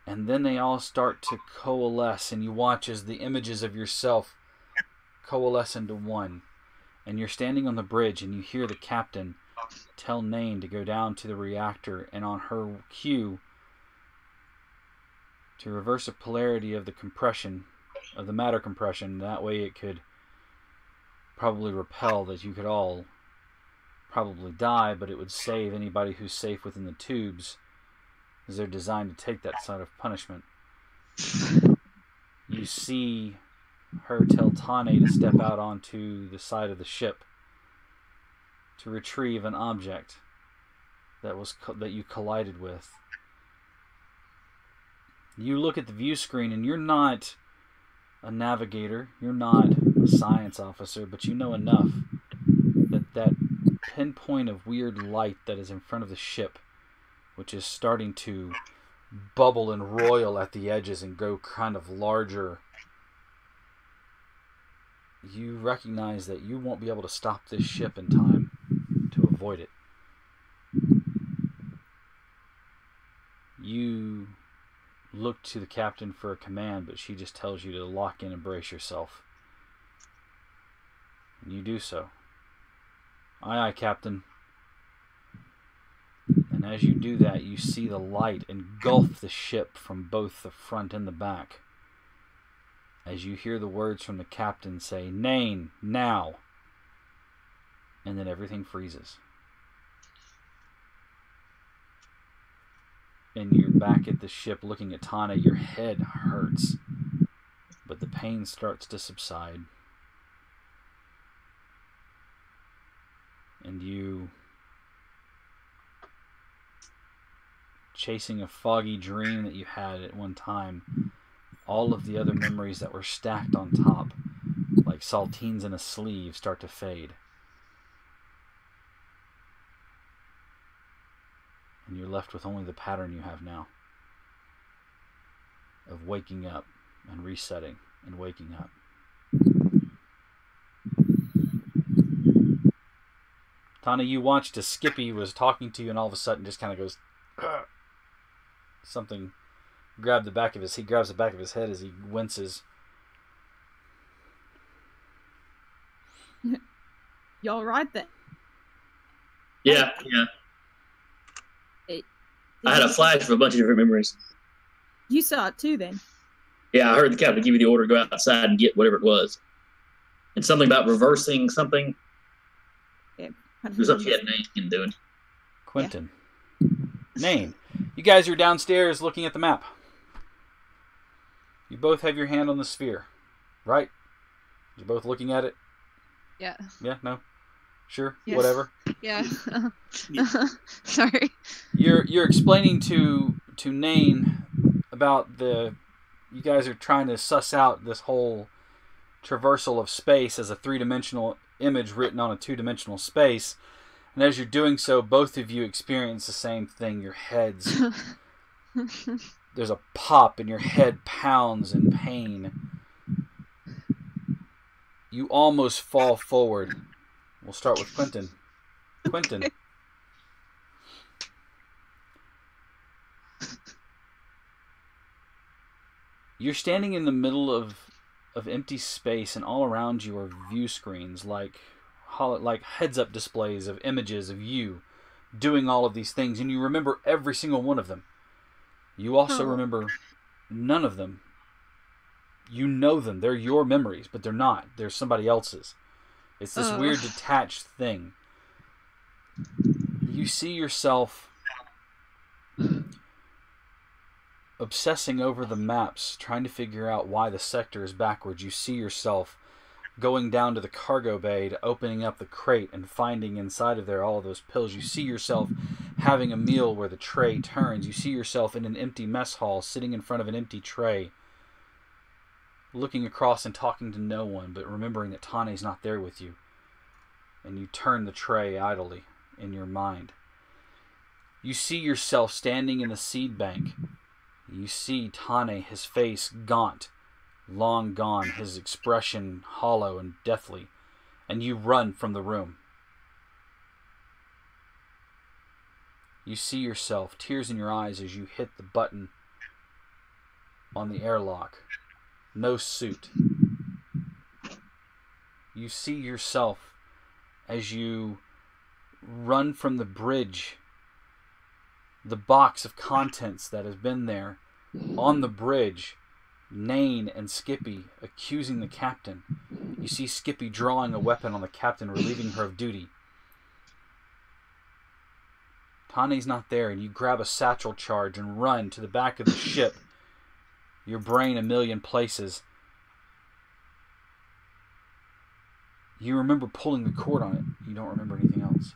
B: And then they all start to coalesce, and you watch as the images of yourself coalesce into one. And you're standing on the bridge, and you hear the captain tell Nain to go down to the reactor, and on her cue, to reverse the polarity of the compression, of the matter compression. That way it could probably repel, that you could all probably die, but it would save anybody who's safe within the tubes, as they're designed to take that side of punishment. You see her tell Tane to step out onto the side of the ship to retrieve an object that you collided with. You look at the view screen, and you're not a navigator, you're not a science officer, but you know enough that pinpoint of weird light that is in front of the ship, which is starting to bubble and roil at the edges and go kind of larger, you recognize that you won't be able to stop this ship in time to avoid it. You look to the captain for a command, but she just tells you to lock in and brace yourself. And you do so. Aye, aye, Captain. And as you do that, you see the light engulf the ship from both the front and the back. As you hear the words from the captain say, "Nain, now!" And then everything freezes. And you're back at the ship looking at Tana. Your head hurts, but the pain starts to subside. And you, chasing a foggy dream that you had at one time, all of the other memories that were stacked on top, like saltines in a sleeve, start to fade. And you're left with only the pattern you have now of waking up and resetting and waking up. Tana, you watched as Skippy was talking to you, and all of a sudden just kind of goes, "Ugh." Something grabbed the back of his, he grabs the back of his head as he winces.
D: You all right then?
F: Yeah. I had a flash of a bunch of different memories.
D: You saw it too, then?
F: Yeah, I heard the captain give you the order to go outside and get whatever it was. And something about reversing something. There's something you had Nain doing.
B: Quentin. Yeah. Nain. You guys are downstairs looking at the map. You both have your hand on the sphere, right? You're both looking at it?
A: Yeah.
B: Yeah? No? Sure?
A: Yes.
B: Whatever?
A: Yeah. Sorry.
B: You're explaining to Nain about you guys are trying to suss out this whole traversal of space as a three-dimensional image written on a two-dimensional space. And as you're doing so, both of you experience the same thing. Your heads... There's a pop and your head pounds in pain. You almost fall forward. We'll start with Quentin. Quentin. Okay. You're standing in the middle of empty space, and all around you are view screens, like heads-up displays of images of you doing all of these things, and you remember every single one of them. You also remember none of them. You know them. They're your memories, but they're not. They're somebody else's. It's this weird detached thing. You see yourself obsessing over the maps, trying to figure out why the sector is backwards. You see yourself going down to the cargo bay, to opening up the crate and finding inside of there all of those pills. You see yourself having a meal where the tray turns. You see yourself in an empty mess hall, sitting in front of an empty tray, looking across and talking to no one, but remembering that Tane's not there with you. And you turn the tray idly in your mind. You see yourself standing in the seed bank. You see Tane, his face gaunt, long gone, his expression hollow and deathly, and you run from the room. You see yourself, tears in your eyes, as you hit the button on the airlock. No suit. You see yourself as you run from the bridge, the box of contents that has been there on the bridge. Nain and Skippy accusing the captain. You see Skippy drawing a weapon on the captain, relieving her of duty. Tane's not there, and you grab a satchel charge and run to the back of the ship, your brain a million places. You remember pulling the cord on it. You don't remember anything else.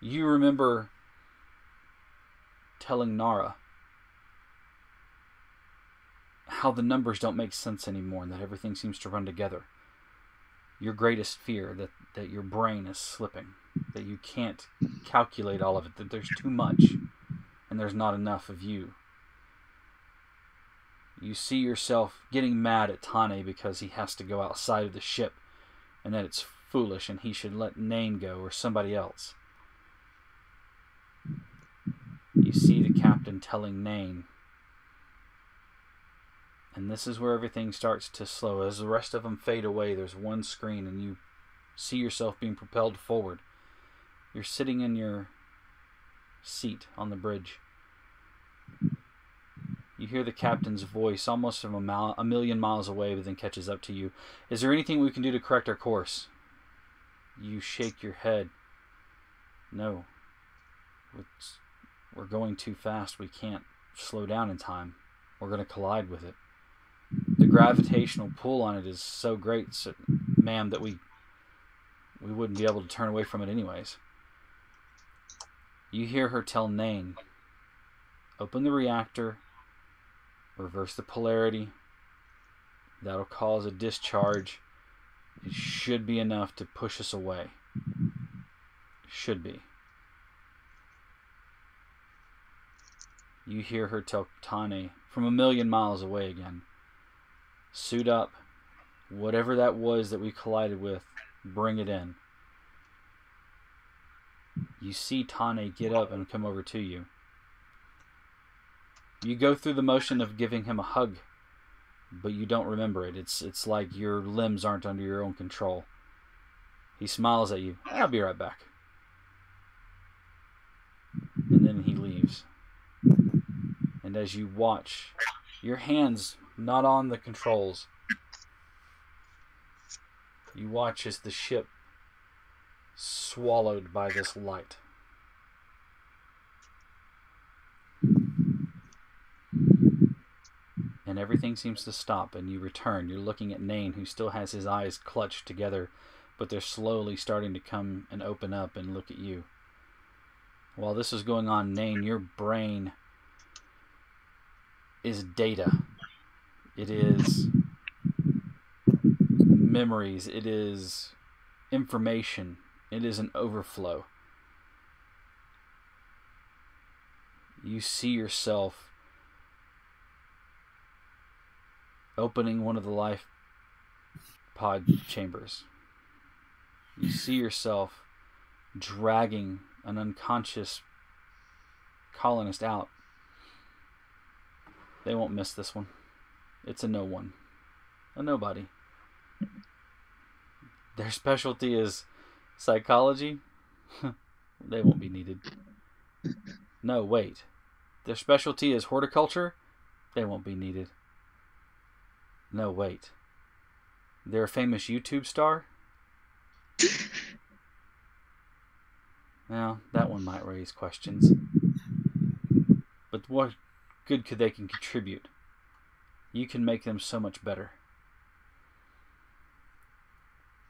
B: You remember telling Nara how the numbers don't make sense anymore and that everything seems to run together. Your greatest fear, that your brain is slipping, that you can't calculate all of it, that there's too much and there's not enough of you. You see yourself getting mad at Tane because he has to go outside of the ship and that it's foolish and he should let Nain go or somebody else. You see the captain telling Nain. And this is where everything starts to slow. As the rest of them fade away, there's one screen and you see yourself being propelled forward. You're sitting in your seat on the bridge. You hear the captain's voice almost from a million miles away, but then catches up to you. Is there anything we can do to correct our course? You shake your head. No. We're going too fast. We can't slow down in time. We're going to collide with it. The gravitational pull on it is so great, ma'am, that we wouldn't be able to turn away from it anyways. You hear her tell Nain, open the reactor, reverse the polarity. That'll cause a discharge. It should be enough to push us away. Should be. You hear her tell Tane from a million miles away again, suit up. Whatever that was that we collided with, bring it in. You see Tane get up and come over to you. You go through the motion of giving him a hug, but you don't remember it. It's like your limbs aren't under your own control. He smiles at you. I'll be right back. And then he leaves. And as you watch, your hands not on the controls, you watch as the ship swallowed by this light. And everything seems to stop, and you return. You're looking at Nain, who still has his eyes clutched together, but they're slowly starting to come and open up and look at you. While this is going on, Nain, your brain is data. It is memories. It is information. It is an overflow. You see yourself opening one of the life pod chambers. You see yourself dragging an unconscious colonist out. They won't miss this one. It's a no one. A nobody. Their specialty is psychology. They won't be needed. No, wait. Their specialty is horticulture. They won't be needed. No, wait. They're a famous YouTube star? Now, that one might raise questions. But what good could they can contribute? You can make them so much better.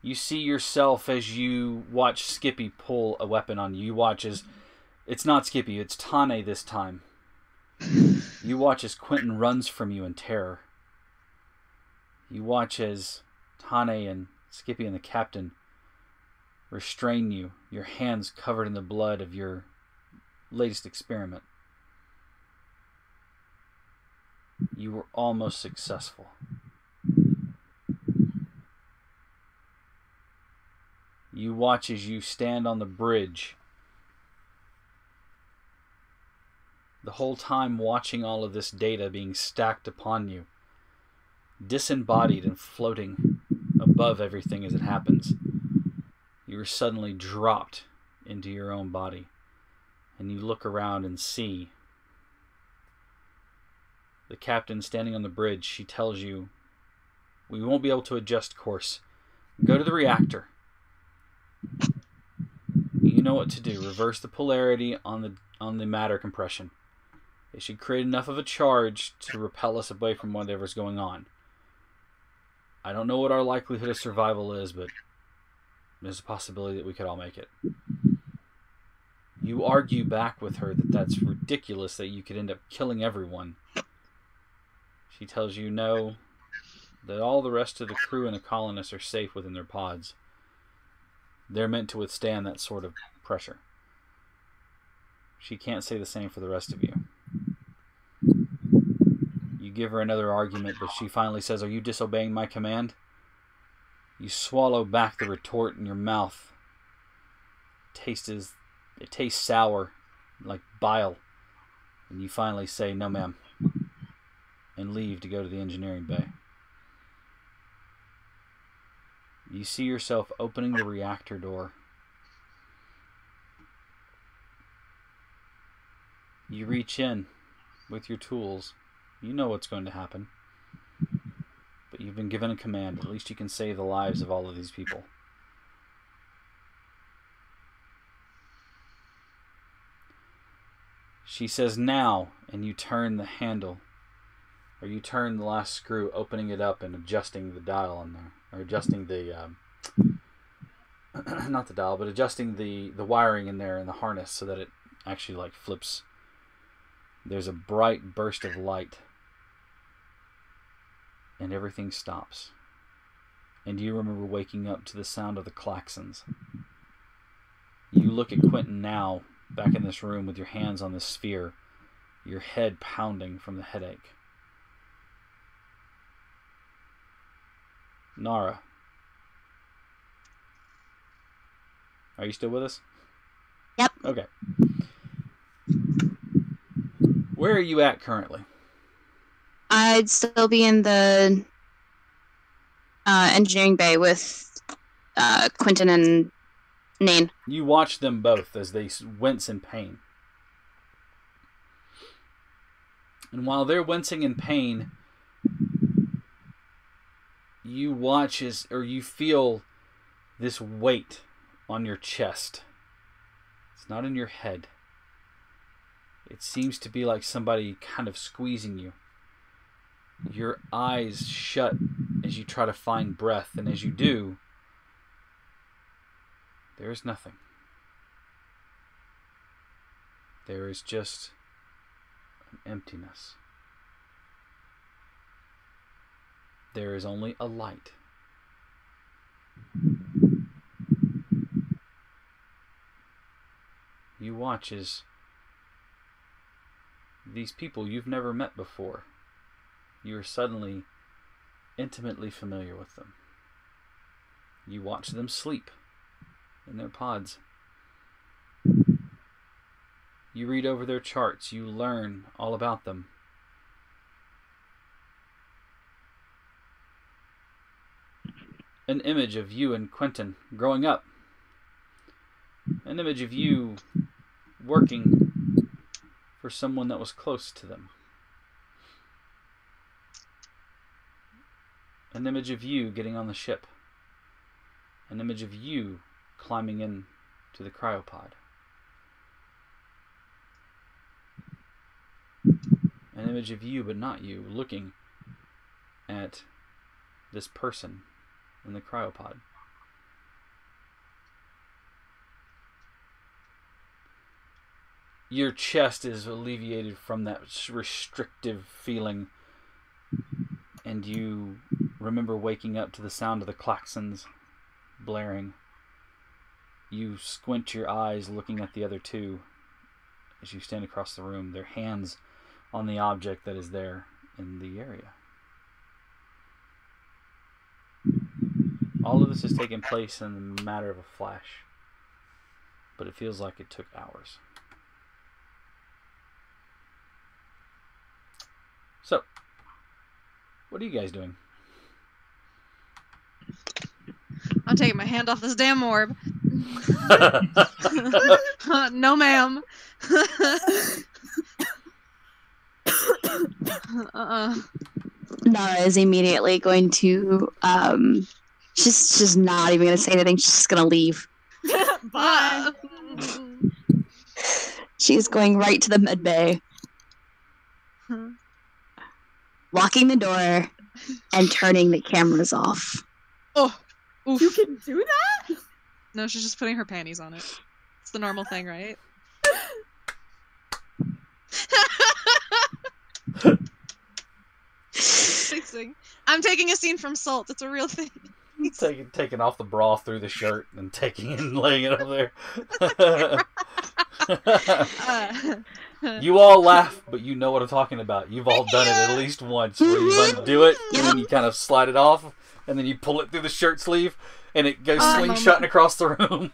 B: You see yourself as you watch Skippy pull a weapon on you. You watch as... It's not Skippy, it's Tane this time. You watch as Quentin runs from you in terror. You watch as Tane and Skippy and the captain restrain you, your hands covered in the blood of your latest experiment. You were almost successful. You watch as you stand on the bridge, the whole time watching all of this data being stacked upon you, disembodied and floating above everything as it happens. You are suddenly dropped into your own body, and you look around and see the captain standing on the bridge. She tells you, we won't be able to adjust course. Go to the reactor. You know what to do. Reverse the polarity on the matter compression. It should create enough of a charge to repel us away from whatever's going on. I don't know what our likelihood of survival is, but there's a possibility that we could all make it. You argue back with her that that's ridiculous, that you could end up killing everyone. She tells you no, that all the rest of the crew and the colonists are safe within their pods. They're meant to withstand that sort of pressure. She can't say the same for the rest of you. You give her another argument, but she finally says, are you disobeying my command? You swallow back the retort in your mouth. It tastes sour, like bile. And you finally say, no ma'am, and leave to go to the engineering bay. You see yourself opening the reactor door. You reach in with your tools. You know what's going to happen. But you've been given a command. At least you can save the lives of all of these people. She says now, and you turn the handle. Or you turn the last screw, opening it up and adjusting the dial on there. Or adjusting the... not the dial, but adjusting the wiring in there in the harness so that it actually like flips. There's a bright burst of light. And everything stops. And you remember waking up to the sound of the klaxons. You look at Quentin now, back in this room with your hands on the sphere, your head pounding from the headache. Nara. Are you still with us?
E: Yep.
B: Okay. Where are you at currently?
E: I'd still be in the engineering bay with Quentin and Nain.
B: You watch them both as they wince in pain. And while they're wincing in pain, you watch or you feel this weight on your chest. It's not in your head. It seems to be like somebody kind of squeezing you. Your eyes shut as you try to find breath, and as you do, there is nothing. There is just an emptiness. There is only a light. You watch as these people you've never met before, you are suddenly intimately familiar with them. You watch them sleep in their pods. You read over their charts. You learn all about them. An image of you and Quentin growing up. An image of you working for someone that was close to them. An image of you getting on the ship. An image of you climbing in to the cryopod. An image of you, but not you, looking at this person in the cryopod. Your chest is alleviated from that restrictive feeling, and you remember waking up to the sound of the klaxons blaring. You squint your eyes looking at the other two as you stand across the room, their hands on the object that is there in the area. All of this has taken place in the matter of a flash, but it feels like it took hours. So, what are you guys doing?
A: I'm taking my hand off this damn orb. No, ma'am.
E: Nara is immediately going to, she's not even going to say anything. She's just going to leave.
D: Bye.
E: She's going right to the med bay, locking the door and turning the cameras off.
A: Oh, oof.
D: You can do that?
A: No, she's just putting her panties on it. It's the normal thing, right? Fixing. I'm taking a scene from Salt. It's a real thing.
B: Taking off the bra through the shirt and taking it and laying it over there. You all laugh, but you know what I'm talking about. You've all done it at least once, where you undo it and then you kind of slide it off, and then you pull it through the shirt sleeve, and it goes slingshotting across the room.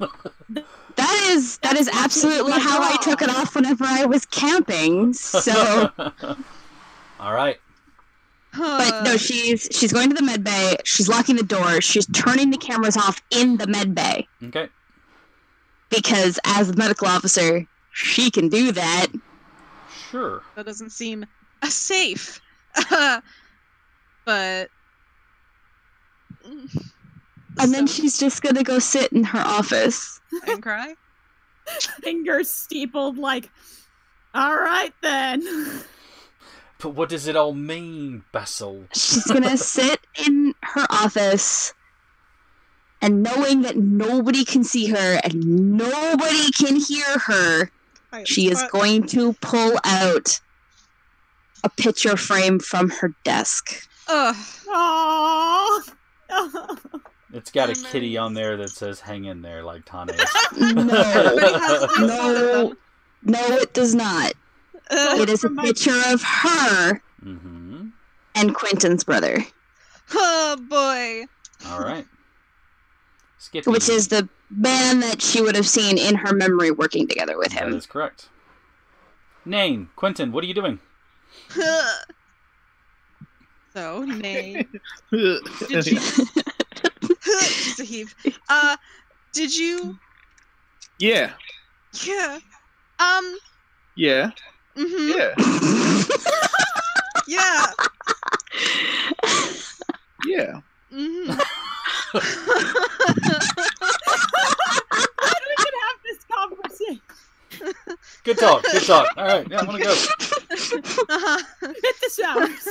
E: That is absolutely how I took it off whenever I was camping. So,
B: all right.
E: but no, she's going to the med bay. She's locking the door. She's turning the cameras off in the med bay.
B: Okay.
E: Because as the medical officer, she can do that.
B: Sure.
A: That doesn't seem safe. But.
E: And then she's just gonna go sit in her office
A: and cry.
D: Fingers steepled, like, all right then.
B: But what does it all mean, Bessel?
E: She's gonna sit in her office, and knowing that nobody can see her and nobody can hear her, she is going to pull out a picture frame from her desk.
D: Aww.
B: It's got a kitty on there that says "Hang in there," like Tane.
E: No, it does not. It is a picture of her and Quentin's brother.
A: Oh boy!
B: All right. Skippy.
E: Which is the man that she would have seen in her memory working together with him.
B: That is correct. Nain, Quentin, what are you doing?
A: So, Nain. She's a heave. Did you?
C: Yeah.
A: Yeah.
C: Yeah.
A: Mm-hmm.
C: Yeah.
A: Yeah.
C: Yeah.
A: Mm-hmm.
D: How do we can have this conversation?
B: Good talk. Good talk. All right. Yeah, I'm gonna go.
A: Uh-huh.
D: Hit the showers.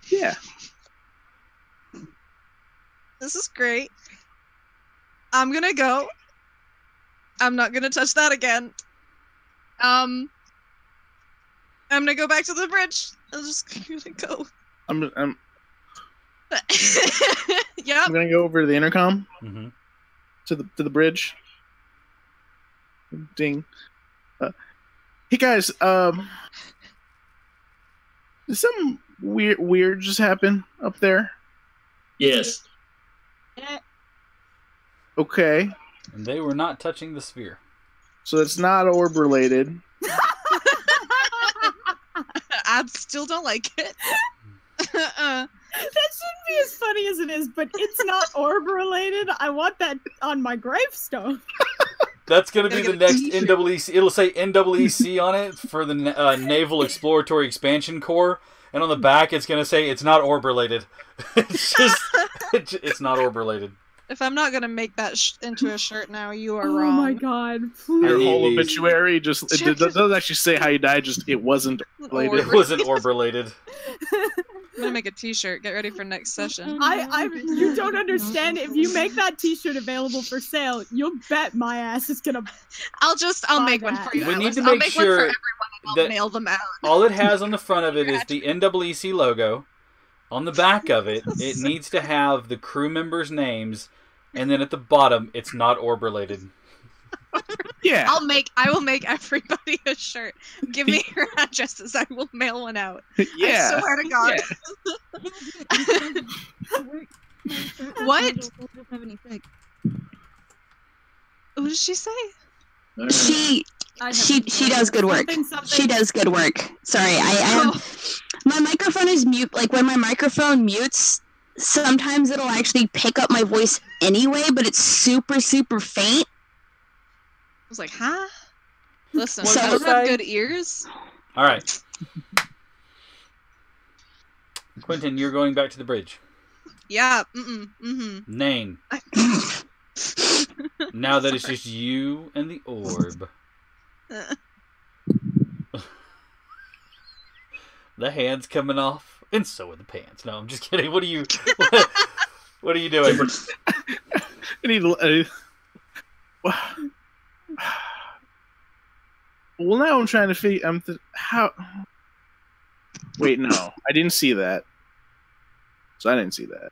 C: Yeah.
A: This is great. I'm gonna go. I'm not gonna touch that again. I'm gonna go back to the bridge. I'm just gonna go.
C: I'm
A: Yep.
C: gonna go over to the intercom
B: Mm-hmm.
C: to the bridge. Ding. Hey guys, did something weird just happen up there?
F: Yes.
C: Okay,
B: And they were not touching the sphere.
C: so it's not orb related.
A: I still don't like it.
D: That shouldn't be as funny as it is, but it's not orb related. I want that on my gravestone.
B: That's going to be
A: Gotta
B: the
A: get a
B: next
A: t-shirt.
B: NEEC. It'll say NEEC on it for the Naval Exploratory Expansion Corps. And on the back, it's going to say it's not orb related. It's just, it's not orb related.
A: If I'm not gonna make that into a shirt now, you are
D: Oh
A: wrong.
D: my god.
C: Your
B: I need
C: whole
B: these.
C: obituary just it doesn't actually say how you died. Just it wasn't related.
B: It wasn't orb related.
A: I'm gonna make a T-shirt. Get ready for next session.
D: You don't understand. If you make that T-shirt available for sale, you'll bet my ass is gonna.
A: I'll
D: Buy
A: make one
D: that.
A: for you.
B: We need
A: Alice.
B: to
A: I'll
B: make
A: make
B: sure
A: one for everyone and I'll
B: that-
A: mail them out.
B: All it has on the front of it is the NEEC logo. On the back of it, it needs to have the crew members' names. And then at the bottom, it's not orb related.
C: Yeah.
A: I will make everybody a shirt. Give me your addresses. I will mail one out.
C: Yeah.
A: I swear to God. What? What did she say?
E: She does good work. She does good work. Sorry, I my microphone is mute. Like when my microphone mutes, sometimes it'll actually pick up my voice anyway, but it's super faint.
A: I was like, huh? Listen,
E: So-
A: I don't have good ears.
B: All right. Quentin, you're going back to the bridge.
A: Yeah. Mm-mm.
B: Nain. Now that it's just you and the orb. The hand's coming off, and so are the pants. No, I'm just kidding. What are you doing?
C: I need. Well, now I'm trying to figure. How? Wait, no, I didn't see that. So I didn't see that.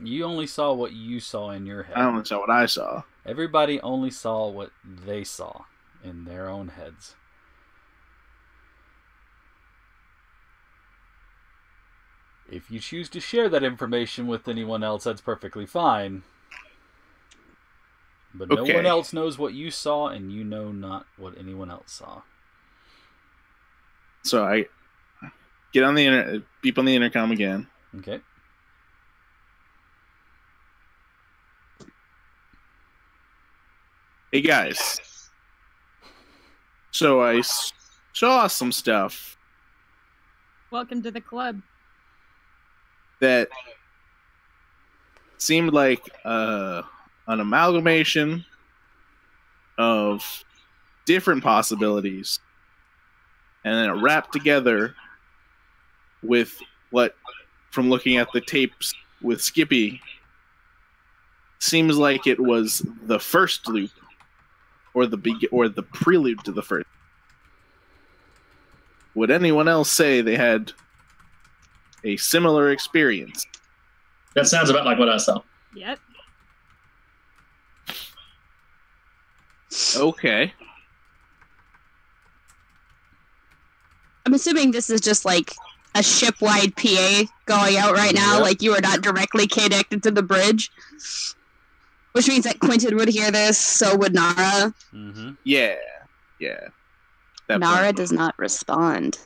B: You only saw what you saw in your head.
C: I only saw what I saw.
B: Everybody only saw what they saw in their own heads. If you choose to share that information with anyone else, that's perfectly fine. But no
C: Okay.
B: one else knows what you saw, and you know not what anyone else saw.
C: So I get on the beep on the intercom again.
B: Okay?
C: Hey guys. So I saw some stuff
D: Welcome to the club.
C: that seemed like an amalgamation of different possibilities, and then it wrapped together with what, from looking at the tapes with Skippy, seems like it was the first loop, or the prelude to the first. Would anyone else say they had a similar experience?
F: That sounds about like what I saw.
D: Yep.
C: Okay.
E: I'm assuming this is just like a ship-wide PA going out right now,
B: Yep.
E: like you are not directly connected to the bridge. Which means that Quentin would hear this, so would Nara.
B: Mm-hmm.
C: Yeah. Yeah. That
E: Nara
C: point.
E: does not respond.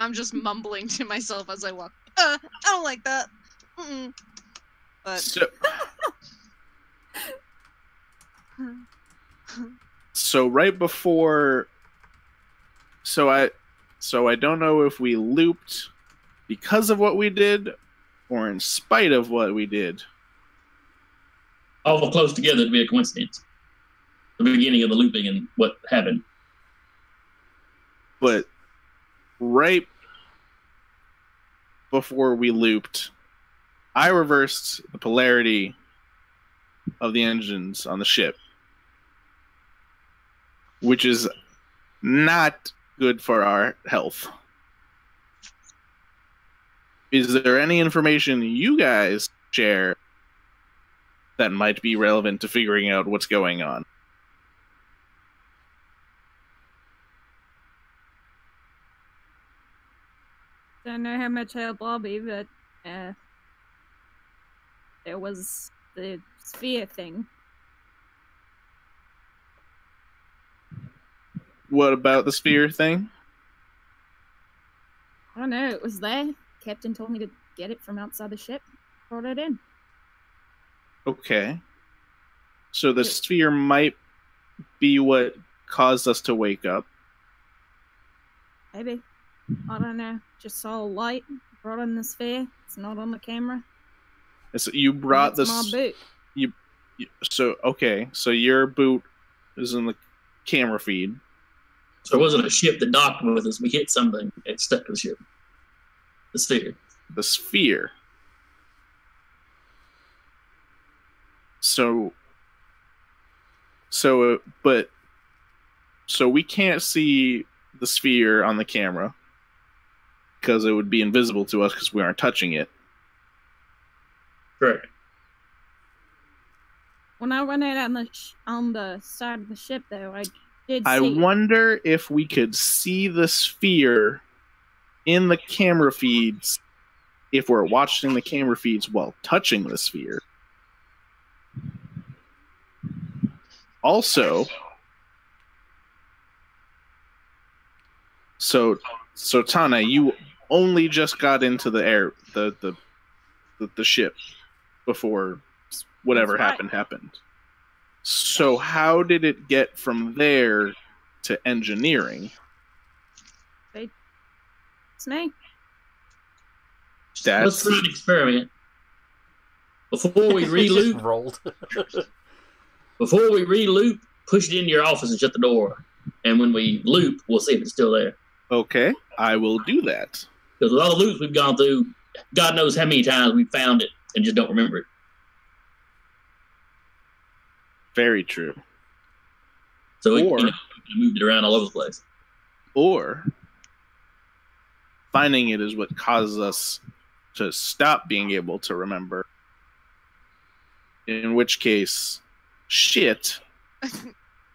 A: I'm just mumbling to myself as I walk. I don't like that. Mm-mm. But
C: so right before, so I don't know if we looped because of what we did or in spite of what we did.
F: All close together to be a coincidence. The beginning of the looping and what happened.
C: But right before we looped, I reversed the polarity of the engines on the ship, which is not good for our health. Is there any information you guys share that might be relevant to figuring out what's going on?
D: Don't know how much help I'll be, but there was the sphere thing.
C: What about the sphere thing?
D: I don't know, it was there. Captain told me to get it from outside the ship. Brought it in.
C: Okay. So the sphere might be what caused us to wake up.
D: Maybe. I don't know. Just saw a light. Brought in the sphere. It's not on the camera.
C: So you brought
D: That's
C: this.
D: my boot.
C: So okay. So your boot is in the camera feed.
F: So it wasn't a ship that docked with us. We hit something and stuck to the ship. The sphere.
C: The sphere. So we can't see the sphere on the camera because it would be invisible to us because we aren't touching it.
F: Correct.
D: When I went out on the side of the ship, though, I did
C: I
D: see.
C: wonder if we could see the sphere in the camera feeds if we're watching the camera feeds while touching the sphere. Also, so Tana, you only just got into the ship before whatever
D: That's right.
C: happened. So how did it get from there to engineering?
D: It's me.
F: Let's do an experiment. Before we re-loop,
B: rolled.
F: before we re-loop, push it into your office and shut the door. And when we loop, we'll see if it's still there.
C: Okay, I will do that.
F: Because with all the loops we've gone through, God knows how many times we found it and just don't remember it.
C: Very true.
F: So we
C: Or-
F: moved it around all over the place.
C: Or finding it is what causes us to stop being able to remember. In which case, shit.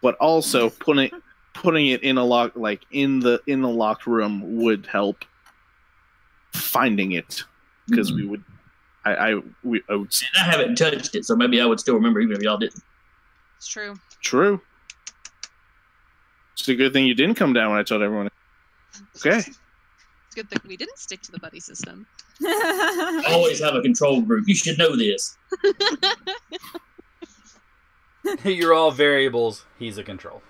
C: But also putting it in a lock, like in the locked room, would help finding it because we would. I would.
F: And I haven't touched it, so maybe I would still remember even if y'all didn't.
A: it's true.
C: True. It's a good thing you didn't come down when I told everyone. Okay.
A: It's a good thing we didn't stick to the buddy system.
F: Always have a control group. You should know this.
B: You're all variables. He's a control.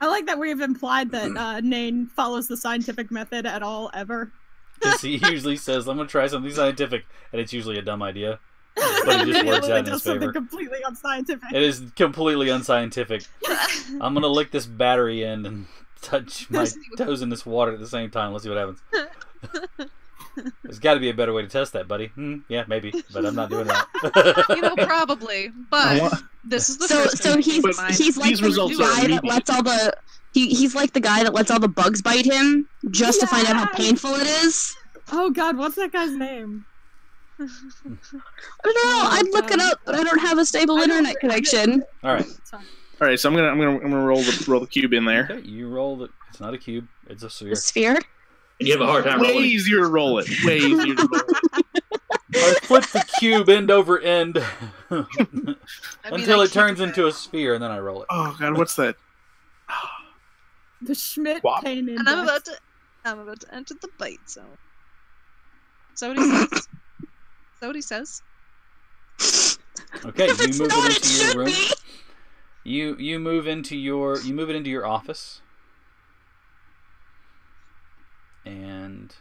D: I like that we've implied that Nain follows the scientific method at all, ever.
B: Because he usually says, I'm going to try something scientific, and it's usually a dumb idea. But it just works out in his
D: does something
B: favor.
D: completely unscientific.
B: It is completely unscientific. I'm going to lick this battery end and touch my toes in this water at the same time. Let's see what happens. There's got to be a better way to test that, buddy. Yeah, maybe, but I'm not doing that.
A: Probably. But this is the first
E: So
A: time
E: he's
A: keep in mind.
E: he's like
C: These
E: the
C: results are
E: guy that
C: immediate.
E: lets all the he's like the guy that lets all the bugs bite him just to find out how painful it is.
D: Oh god, what's that guy's name?
E: I don't know. I'd look it up, but I don't have a stable internet connection.
B: All right.
D: Sorry.
C: All right. So I'm gonna roll the cube in there.
B: Okay, you roll it. It's not a cube. It's a sphere.
E: The sphere.
F: And you have a hard time
C: Way
F: rolling.
C: easier to roll it. Way easier to roll it.
B: I flip the cube end over end
A: I mean,
B: until
A: I
B: it turns
A: keep-
B: into a sphere, and then I roll it.
C: Oh god, what's that?
D: The Schmidt
C: Swap.
D: pain index.
A: And I'm about to. I'm about to enter the bite zone. So what he says. So what he says.
B: Okay, you
E: It's
B: move
E: not,
B: it
E: it
B: into your
E: should
B: room.
E: be.
B: You move it into your office. And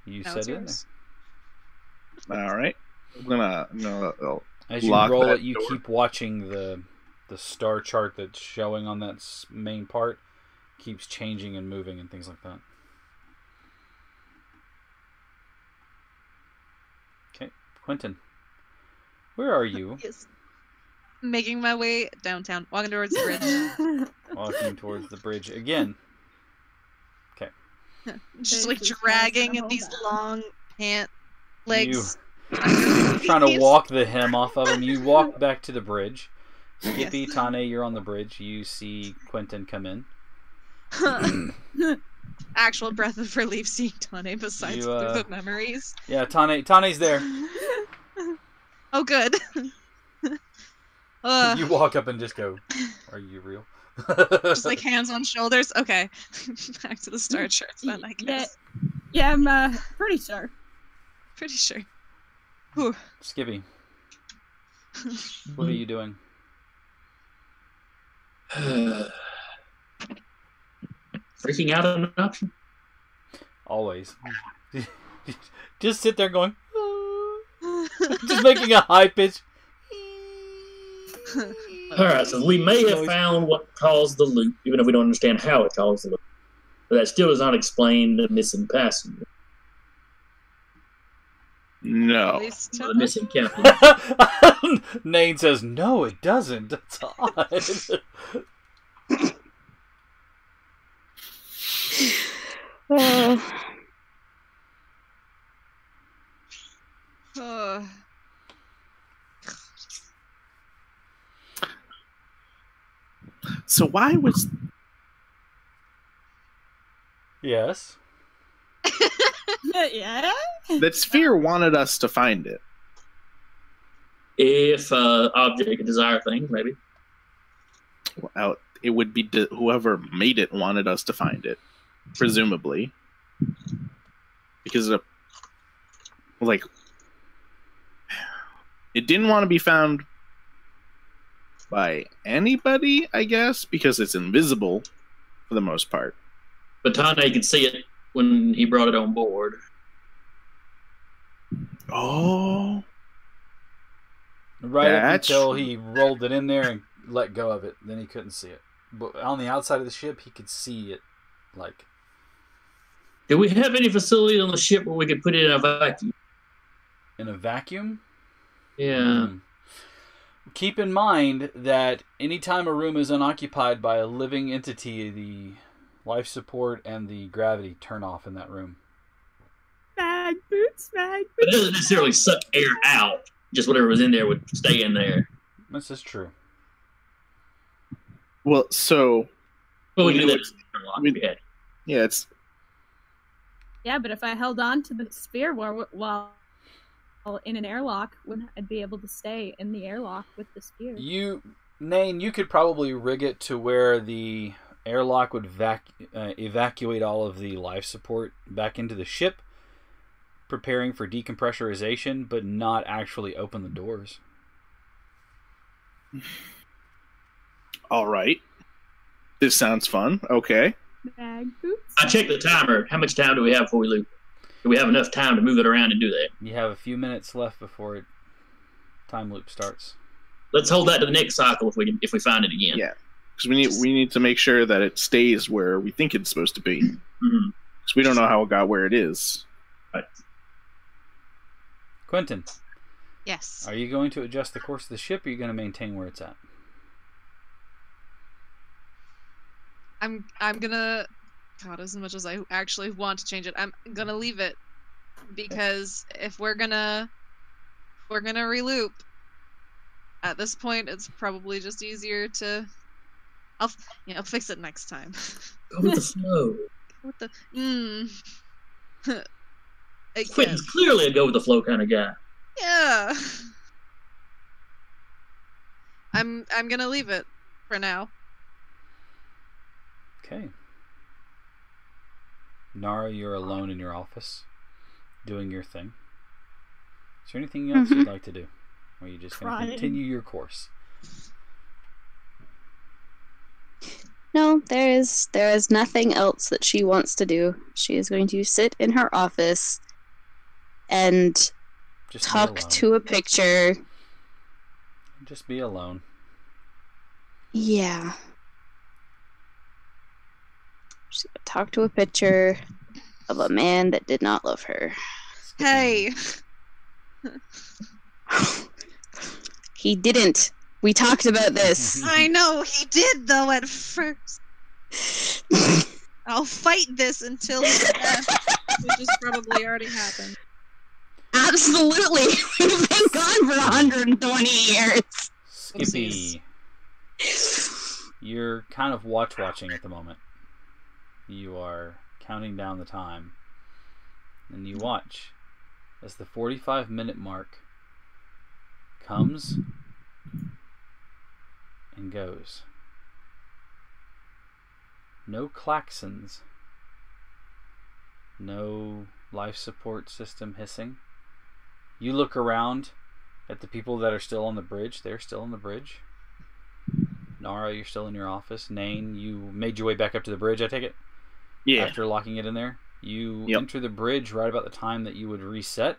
B: you
A: Now
B: set
A: it's
B: it in
A: yours.
B: there.
C: All right. I'm gonna
B: As you
C: lock
B: roll
C: that
B: it, you
C: door.
B: keep watching the star chart that's showing on that main part. Keeps changing and moving and things like that. Okay, Quentin, where are you?
A: Yes. Making my way downtown, walking towards the bridge.
B: Walking towards the bridge again. Okay.
A: Just like
D: This is
A: dragging
D: gonna
A: in these
D: hold
A: long pant legs.
B: Trying to walk the hem off of him. You walk back to the bridge. Skippy,
A: Yes.
B: Tane, you're on the bridge. You see Quentin come in.
A: Actual breath of relief seeing Tane besides
B: You,
A: through the memories.
B: Yeah, Tane's there.
A: Oh, good.
B: You walk up and just go, "Are you real?"
A: Just like hands on shoulders. Okay. Back to the star charts then, I guess.
D: Yeah, I'm pretty sure.
A: Pretty sure. Whew.
B: Skippy, what are you doing?
F: Freaking out an option?
B: Always. Just sit there going, just making a high pitch.
F: Alright, so we may have found what caused the loop, even if we don't understand how it caused the loop. But that still does not explain the missing passenger,
A: At
C: No.
A: least
F: or the missing captain.
B: Nain says, "No, it doesn't. That's odd."
A: uh,
C: So why was
B: Yes.
D: Yeah.
C: that sphere wanted us to find it?
F: If object could desire things, maybe.
C: Well, it would be whoever made it wanted us to find it, presumably, because it didn't want to be found by anybody, I guess, because it's invisible for the most part.
F: But Tane could see it when he brought it on board.
C: Oh,
B: Right up
C: That's
B: until
C: true.
B: he rolled it in there and let go of it. Then he couldn't see it. But on the outside of the ship, he could see it. Like,
F: Do we have any facility on the ship where we could put it in a vacuum?
B: in a vacuum.
F: Yeah.
B: Hmm. Keep in mind that anytime a room is unoccupied by a living entity, the life support and the gravity turn off in that room.
D: Mag boots, mag
F: But it
D: boots.
F: doesn't necessarily suck air out. Just whatever was in there would stay in there.
B: This is true.
C: well, so
F: Well, we
C: We
F: can do
C: know
F: that.
C: it's-
F: If we had.
C: yeah, it's
D: Yeah, but if I held on to the sphere while in an airlock, wouldn't I be able to stay in the airlock with the sphere?
B: Nain, you could probably rig it to where the airlock would evacuate all of the life support back into the ship, preparing for decompressurization, but not actually open the doors.
C: all right. This sounds fun. Okay.
D: Mag boots.
F: I checked the timer. How much time do we have before we loop? Do we have enough time to move it around and do that?
B: You have a few minutes left before time loop starts.
F: Let's hold that to the next cycle if we find it again.
C: Yeah. Because we need to make sure that it stays where we think it's supposed to be. Because
F: Mhm.
C: we don't know how it got where it is.
B: Quentin,
A: yes.
B: are you going to adjust the course of the ship, or are you going to maintain where it's at?
A: I'm gonna. God, as much as I actually want to change it, I'm gonna leave it because if we're gonna reloop, at this point, it's probably just easier to. I'll fix it next time.
F: Go with the flow.
A: What the?
F: Quentin's clearly a go with the flow kind of guy.
A: Yeah. I'm gonna leave it for now.
B: Okay. Nara, you're alone in your office, doing your thing. Is there anything else you'd like to do? Or are you just going to continue your course?
E: No, there is nothing else that she wants to do. She is going to sit in her office and
B: just
E: talk to a picture.
B: Just be alone.
E: Yeah. She's going to talk to a picture of a man that did not love her.
A: Hey.
E: He didn't. We talked about this.
A: I know he did though at first. I'll fight this until his death, which has probably already happened.
E: Absolutely. We've been gone for 120 years.
B: Skippy. You're kind of watching at the moment. You are counting down the time. And you watch as the 45-minute mark comes and goes. No klaxons. No life support system hissing. You look around at the people that are still on the bridge. They're still on the bridge. Nara, you're still in your office. Nain, you made your way back up to the bridge, I take it?
C: Yeah.
B: After locking it in there? You
C: Yep.
B: enter the bridge right about the time that you would reset.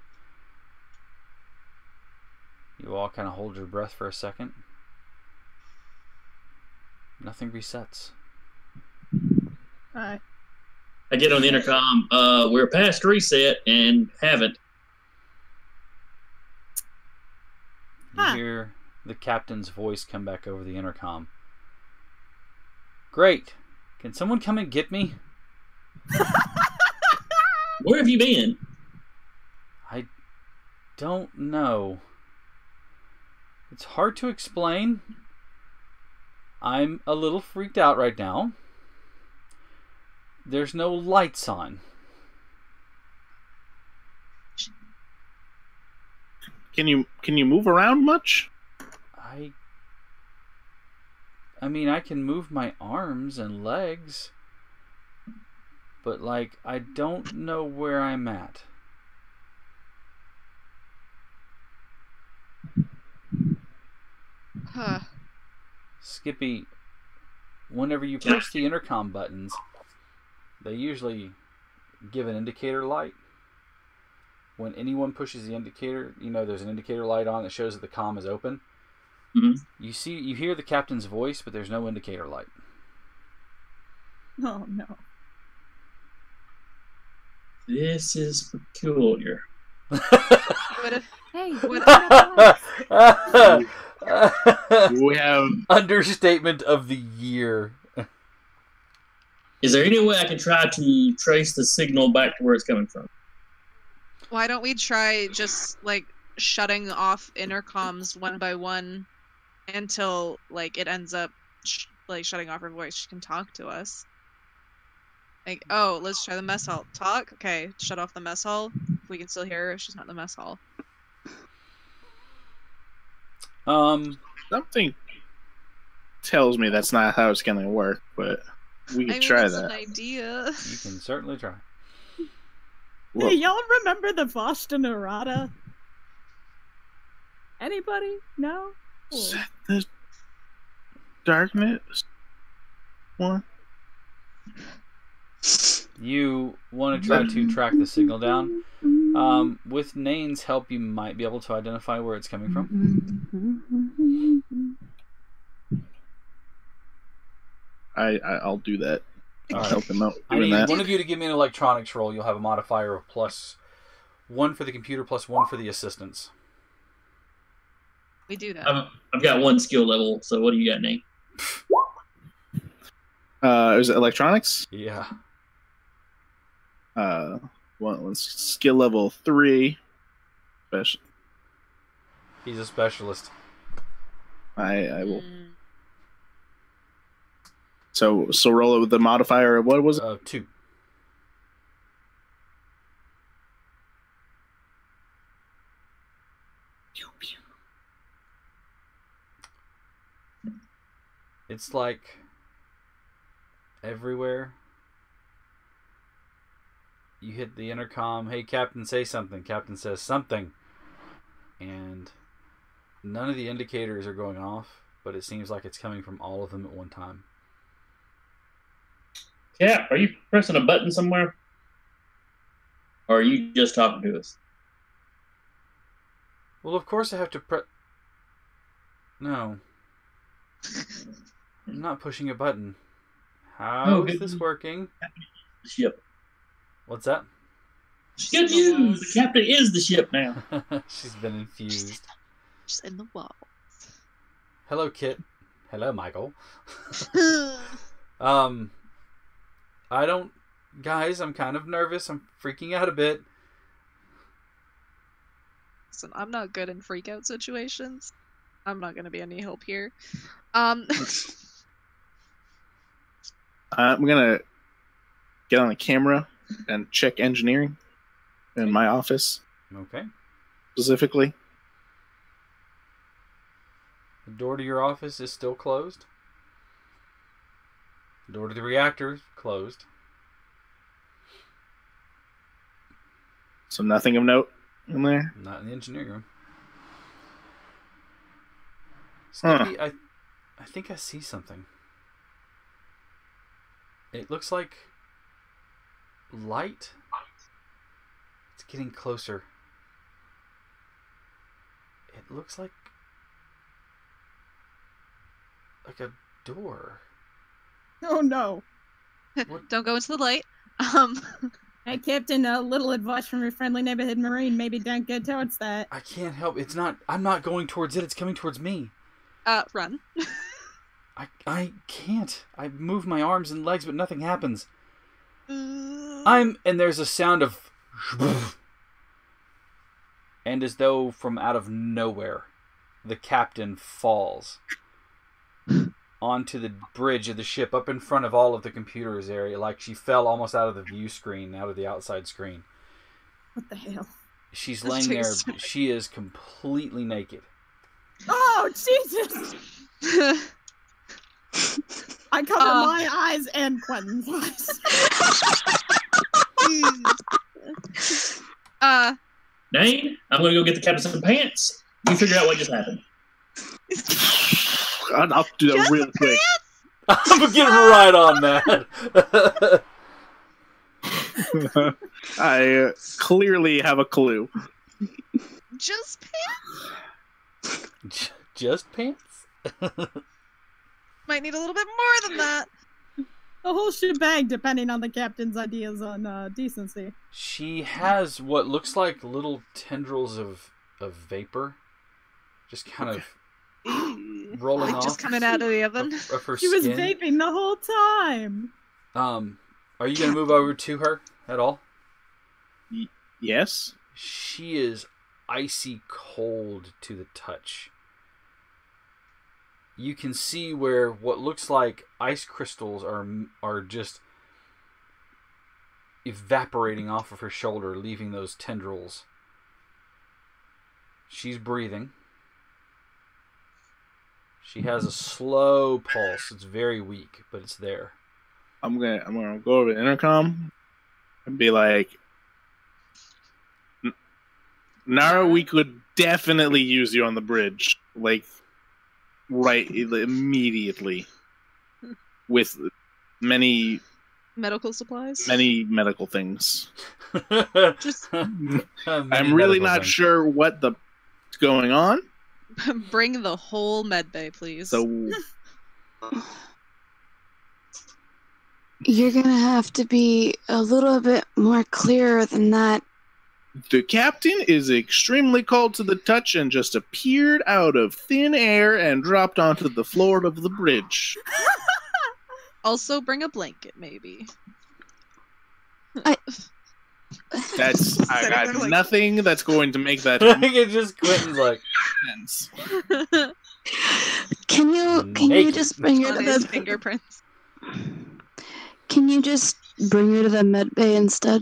B: You all kind of hold your breath for a second. Nothing resets.
D: Alright.
F: I get on the intercom. We're past reset and haven't.
B: You hear the captain's voice come back over the intercom. Great. Can someone come and get me?
F: Where have you been?
B: I don't know. It's hard to explain. I'm a little freaked out right now. There's no lights on.
C: Can you move around much?
B: I mean, I can move my arms and legs, but like I don't know where I'm at.
A: Huh.
B: Skippy, whenever you push the intercom buttons, they usually give an indicator light. When anyone pushes the indicator, you know there's an indicator light on that shows that the comm is open.
F: Mm-hmm.
B: You hear the captain's voice, but there's no indicator light.
D: Oh no.
F: This is peculiar.
D: Hey,
C: We have
B: Understatement of the year.
F: Is there any way I can try to trace the signal back to where it's coming from?
A: Why don't we try just like shutting off intercoms one by one until like it ends up like shutting off her voice? She can talk to us. Like, oh, let's try the mess hall. Talk? Okay, shut off the mess hall. If we can still hear her, she's not in the mess hall.
C: something tells me that's not how it's gonna work, but we can try
A: it's
C: that.
A: an idea.
B: You can certainly try.
C: Well,
D: Hey, y'all remember the Boston Errata? Anybody? No?
C: is
D: Cool.
C: that the darkness one?
B: You want to try to track the signal down. With Nain's help, you might be able to identify where it's coming from.
C: I'll do that. I'll
B: All right.
C: help him out
B: I
C: doing
B: need
C: that.
B: one of you to give me an electronics roll. You'll have a modifier of +1 for the computer, +1 for the assistants.
A: We do that.
F: I've got one skill level, so what do you got, Nate?
C: Is it electronics?
B: Yeah.
C: Well, it's skill level 3. Special.
B: He's a specialist.
C: I will.
A: Mm.
C: So roll it with the modifier of what was it?
B: 2. It's like everywhere You hit the intercom. Hey, Captain, say something. Captain says something. And none of the indicators are going off, but it seems like it's coming from all of them at one time.
F: Cap, are you pressing a button somewhere? Or are you just talking to us?
B: Well, of course I have to press... No. I'm not pushing a button. How is this working?
F: The ship.
B: What's that?
F: Good news! The captain is the ship now.
B: She's been infused.
A: Just in the walls.
B: Hello, Kit. Hello, Michael. I don't... Guys, I'm kind of nervous. I'm freaking out a bit.
A: Listen, I'm not good in freak out situations. I'm not going to be any help here. I'm
C: gonna get on the camera and check engineering in my office
B: Okay.
C: specifically.
B: The door to your office is still closed. The door to the reactor is closed.
C: So nothing of note in there.
B: Not in the engineering room.
C: Huh.
B: Skippy, I think I see something. It looks like light. It's getting closer. It looks like a door.
D: Oh no.
A: Don't go into the light.
D: Hey, Captain, a little advice from your friendly neighborhood Marine. Maybe don't go towards that.
B: I can't help. It's not. I'm not going towards it. It's coming towards me.
A: Run.
B: I can't. I move my arms and legs, but nothing happens.
A: Mm.
B: And there's a sound of, and as though from out of nowhere, the captain falls onto the bridge of the ship up in front of all of the computers area, like she fell almost out of the view screen, out of the outside screen.
D: What the hell?
B: She's
A: That's
B: laying there.
A: too
B: She is completely naked.
D: Oh, Jesus! I cover my eyes and Quentin's eyes.
F: Dane, I'm going to go get the captain some pants. You figure out what just happened.
C: I'll do that
A: Just
C: real quick.
B: I'm gonna get right on that.
C: I clearly have a clue.
A: Just pants?
B: Just pants?
A: Might need a little bit more than that.
D: The whole shebang, depending on the captain's ideas on decency.
B: She has what looks like little tendrils of vapor, just kind of rolling off.
A: Just coming out of the oven.
B: Of her
D: She was
B: skin.
D: vaping the whole time.
B: Are you gonna move over to her at all?
C: Yes.
B: She is icy cold to the touch. You can see where what looks like ice crystals are just evaporating off of her shoulder, leaving those tendrils. She's breathing. She has a slow pulse. It's very weak, but it's there.
C: I'm gonna go over to intercom and be like, Nara, we could definitely use you on the bridge, like right immediately, with many
A: Medical supplies?
C: many medical things.
A: Just
C: I'm really not sure what's going on.
A: bring the whole med bay, please.
C: So
E: You're gonna have to be a little bit more clearer than that.
C: the captain is extremely cold to the touch and just appeared out of thin air and dropped onto the floor of the bridge.
A: Also, bring a blanket, maybe.
C: I got nothing that's going to make that
B: I think it just Quentin's like
C: sense.
E: Can you
B: Naked.
E: just bring her
A: On
E: to
A: his
E: the
A: fingerprints.
E: Can you just bring her to the med bay instead?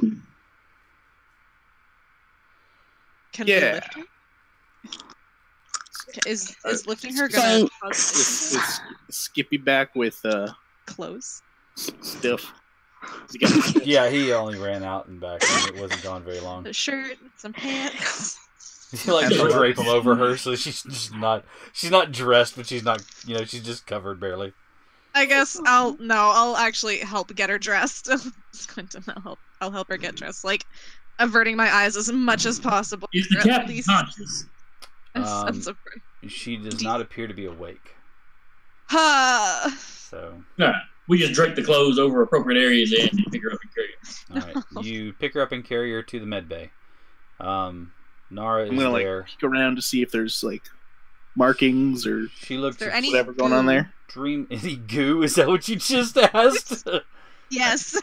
A: Can
C: Yeah.
A: we lift her? Is lifting her gonna cause
C: Is Skippy back with
A: clothes?
C: stuff?
B: Yeah, he only ran out and back, and it wasn't gone very long.
A: A shirt, some pants.
B: He like to drape them over her, so she's not dressed, but she's not, she's just covered barely.
A: I guess I'll actually help get her dressed. I'll help her get dressed, like averting my eyes as much as possible.
F: Is the captain conscious?
A: I'm so afraid.
B: She does not appear to be awake. So.
F: No, we just drape the clothes over appropriate areas and pick her up and carry her.
B: All right, you pick her up and carry her to the med bay. Nara is
C: I'm gonna
B: there.
C: peek around to see if there's markings or
B: She looks
C: whatever going on there.
B: Any goo? Is that what you just asked?
A: Yes. Is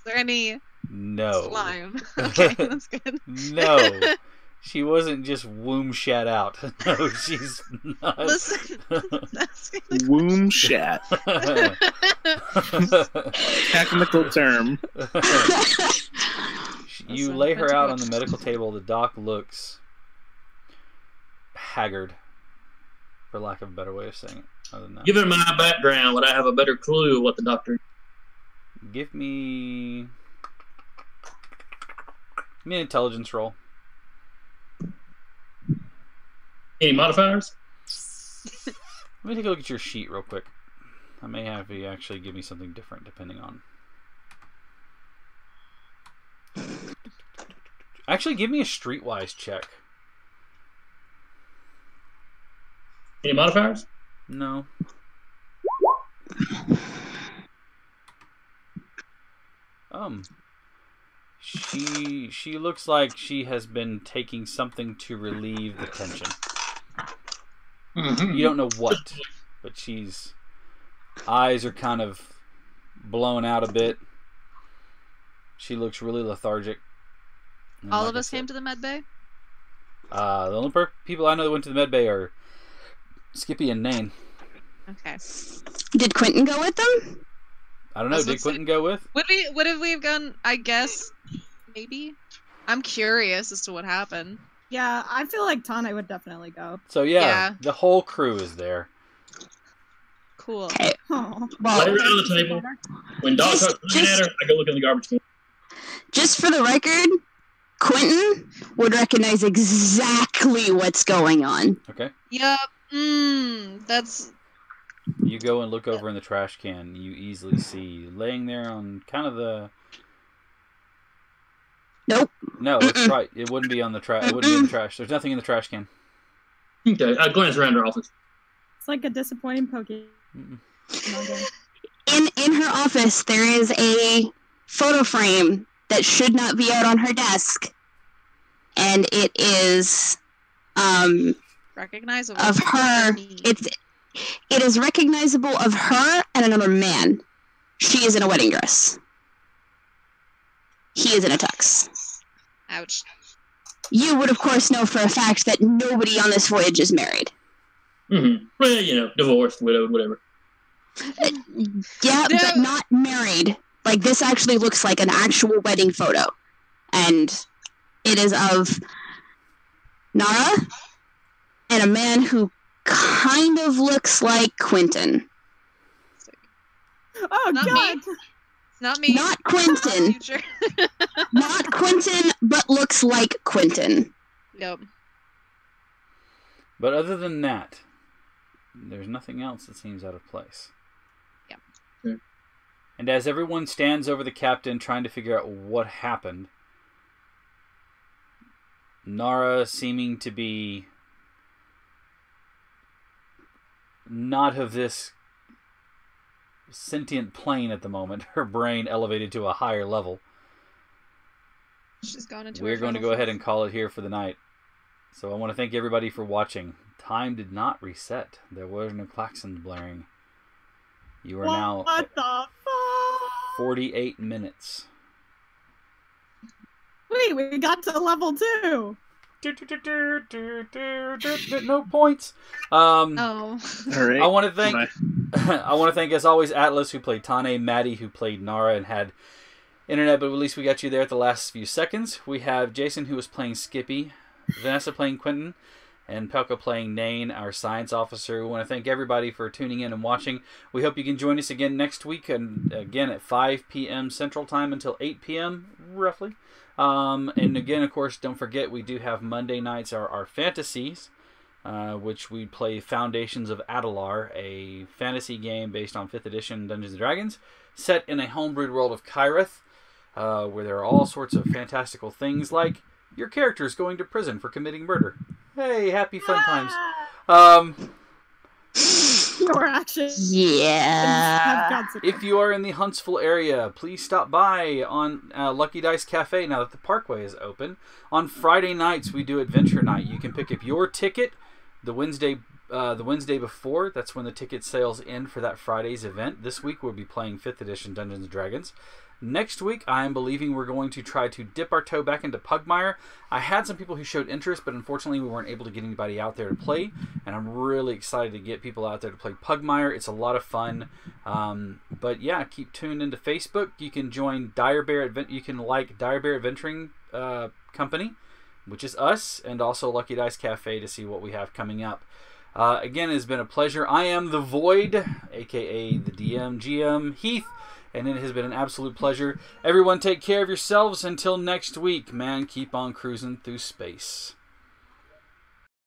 A: there any
B: No.
A: slime? Okay, that's good.
B: No. She wasn't just womb shat out. No, she's not.
A: Listen.
C: Womb shat. Technical term.
B: You lay her out on the medical table. The doc looks haggard, for lack of a better way of saying it. Other than that.
F: Given my background, would I have a better clue of what the doctor...
B: Give me an intelligence roll.
F: Any modifiers?
B: Let me take a look at your sheet real quick. I may have you actually give me something different depending on... Actually, give me a streetwise check.
F: Any modifiers?
B: No. She looks like she has been taking something to relieve the tension.
F: Mm-hmm.
B: You don't know what, but she's eyes are kind of blown out a bit. She looks really lethargic. And
A: All
B: like
A: of us came to the med bay?
B: The only people I know that went to the med bay are Skippy and Nain.
A: Okay.
E: Did Quentin go with them?
B: I don't know. Did Quentin go with?
A: Would have we gone? I guess maybe. I'm curious as to what happened.
D: Yeah, I feel like Tane would definitely go.
B: So yeah, the whole crew is there.
A: Cool.
E: Okay.
D: Oh.
E: Well,
F: Lay her on the table. When Doc starts looking at her, I go look in the garbage can.
E: just for the record, Quentin would recognize exactly what's going on.
B: Okay.
A: Yup. That's.
B: You go and look over in the trash can. You easily see laying there on kind of the.
E: Nope.
B: No, it's right. It wouldn't be on the trash. It wouldn't be in the trash. There's nothing in the trash can.
F: Okay, I glance around her office.
D: It's like a disappointing Pokemon.
E: In her office, there is a photo frame that should not be out on her desk, and it is
A: recognizable
E: of her. It is recognizable of her and another man. She is in a wedding dress. He is in a tux.
A: Ouch.
E: You would, of course, know for a fact that nobody on this voyage is married.
F: Mm-hmm. Well, divorced, widowed, whatever.
E: Yeah, but not married. Like, this actually looks like an actual wedding photo. And it is of Nara and a man who kind of looks like Quentin.
D: Oh,
A: Not
D: God.
A: me. It's not me.
E: Not Quentin.
A: Future.
E: Not Quentin, but looks like Quentin.
A: Yep.
B: But other than that, there's nothing else that seems out of place.
A: Yeah.
F: Okay.
B: And as everyone stands over the captain trying to figure out what happened, Nara seeming to be not of this sentient plane at the moment, her brain elevated to a higher level.
A: She's gone into.
B: We're going to go ahead and call it here for the night. So I want to thank everybody for watching. Time did not reset. There were no klaxons blaring. You are now
D: What
B: at
D: the fuck?
B: 48 minutes.
D: Wait, we got to level 2.
B: No points.
A: Oh.
C: All right.
B: I want to thank I want to thank, as always, Atlas, who played Tane, Maddie, who played Nara and had internet, but at least we got you there at the last few seconds. We have Jason, who was playing Skippy, Vanessa playing Quentin, and Pelka playing Nain, our science officer. We want to thank everybody for tuning in and watching. We hope you can join us again next week, and again at 5 p.m. Central Time until 8 p.m. roughly. And again, of course, don't forget we do have Monday nights our fantasies, which we play Foundations of Adalar, a fantasy game based on 5th edition Dungeons & Dragons, set in a homebrewed world of Kyrith, where there are all sorts of fantastical things, like your character's going to prison for committing murder. Hey, happy fun times.
D: Your actions
E: Yeah.
D: have consequences.
B: If you are in the Huntsville area, please stop by on Lucky Dice Cafe now that the Parkway is open. On Friday nights, we do Adventure Night. You can pick up your ticket the Wednesday before. That's when the ticket sales end for that Friday's event. This week, we'll be playing 5th edition Dungeons & Dragons. Next week, I am believing we're going to try to dip our toe back into Pugmire. I had some people who showed interest, but unfortunately we weren't able to get anybody out there to play, and I'm really excited to get people out there to play Pugmire. It's a lot of fun. But yeah, keep tuned into Facebook. You can join Dire Bear you can like Dire Bear Adventuring Company, which is us, and also Lucky Dice Cafe to see what we have coming up. Again, it has been a pleasure. I am the Void, aka the DM GM Heath, and it has been an absolute pleasure. Everyone take care of yourselves until next week. Man, keep on cruising through space.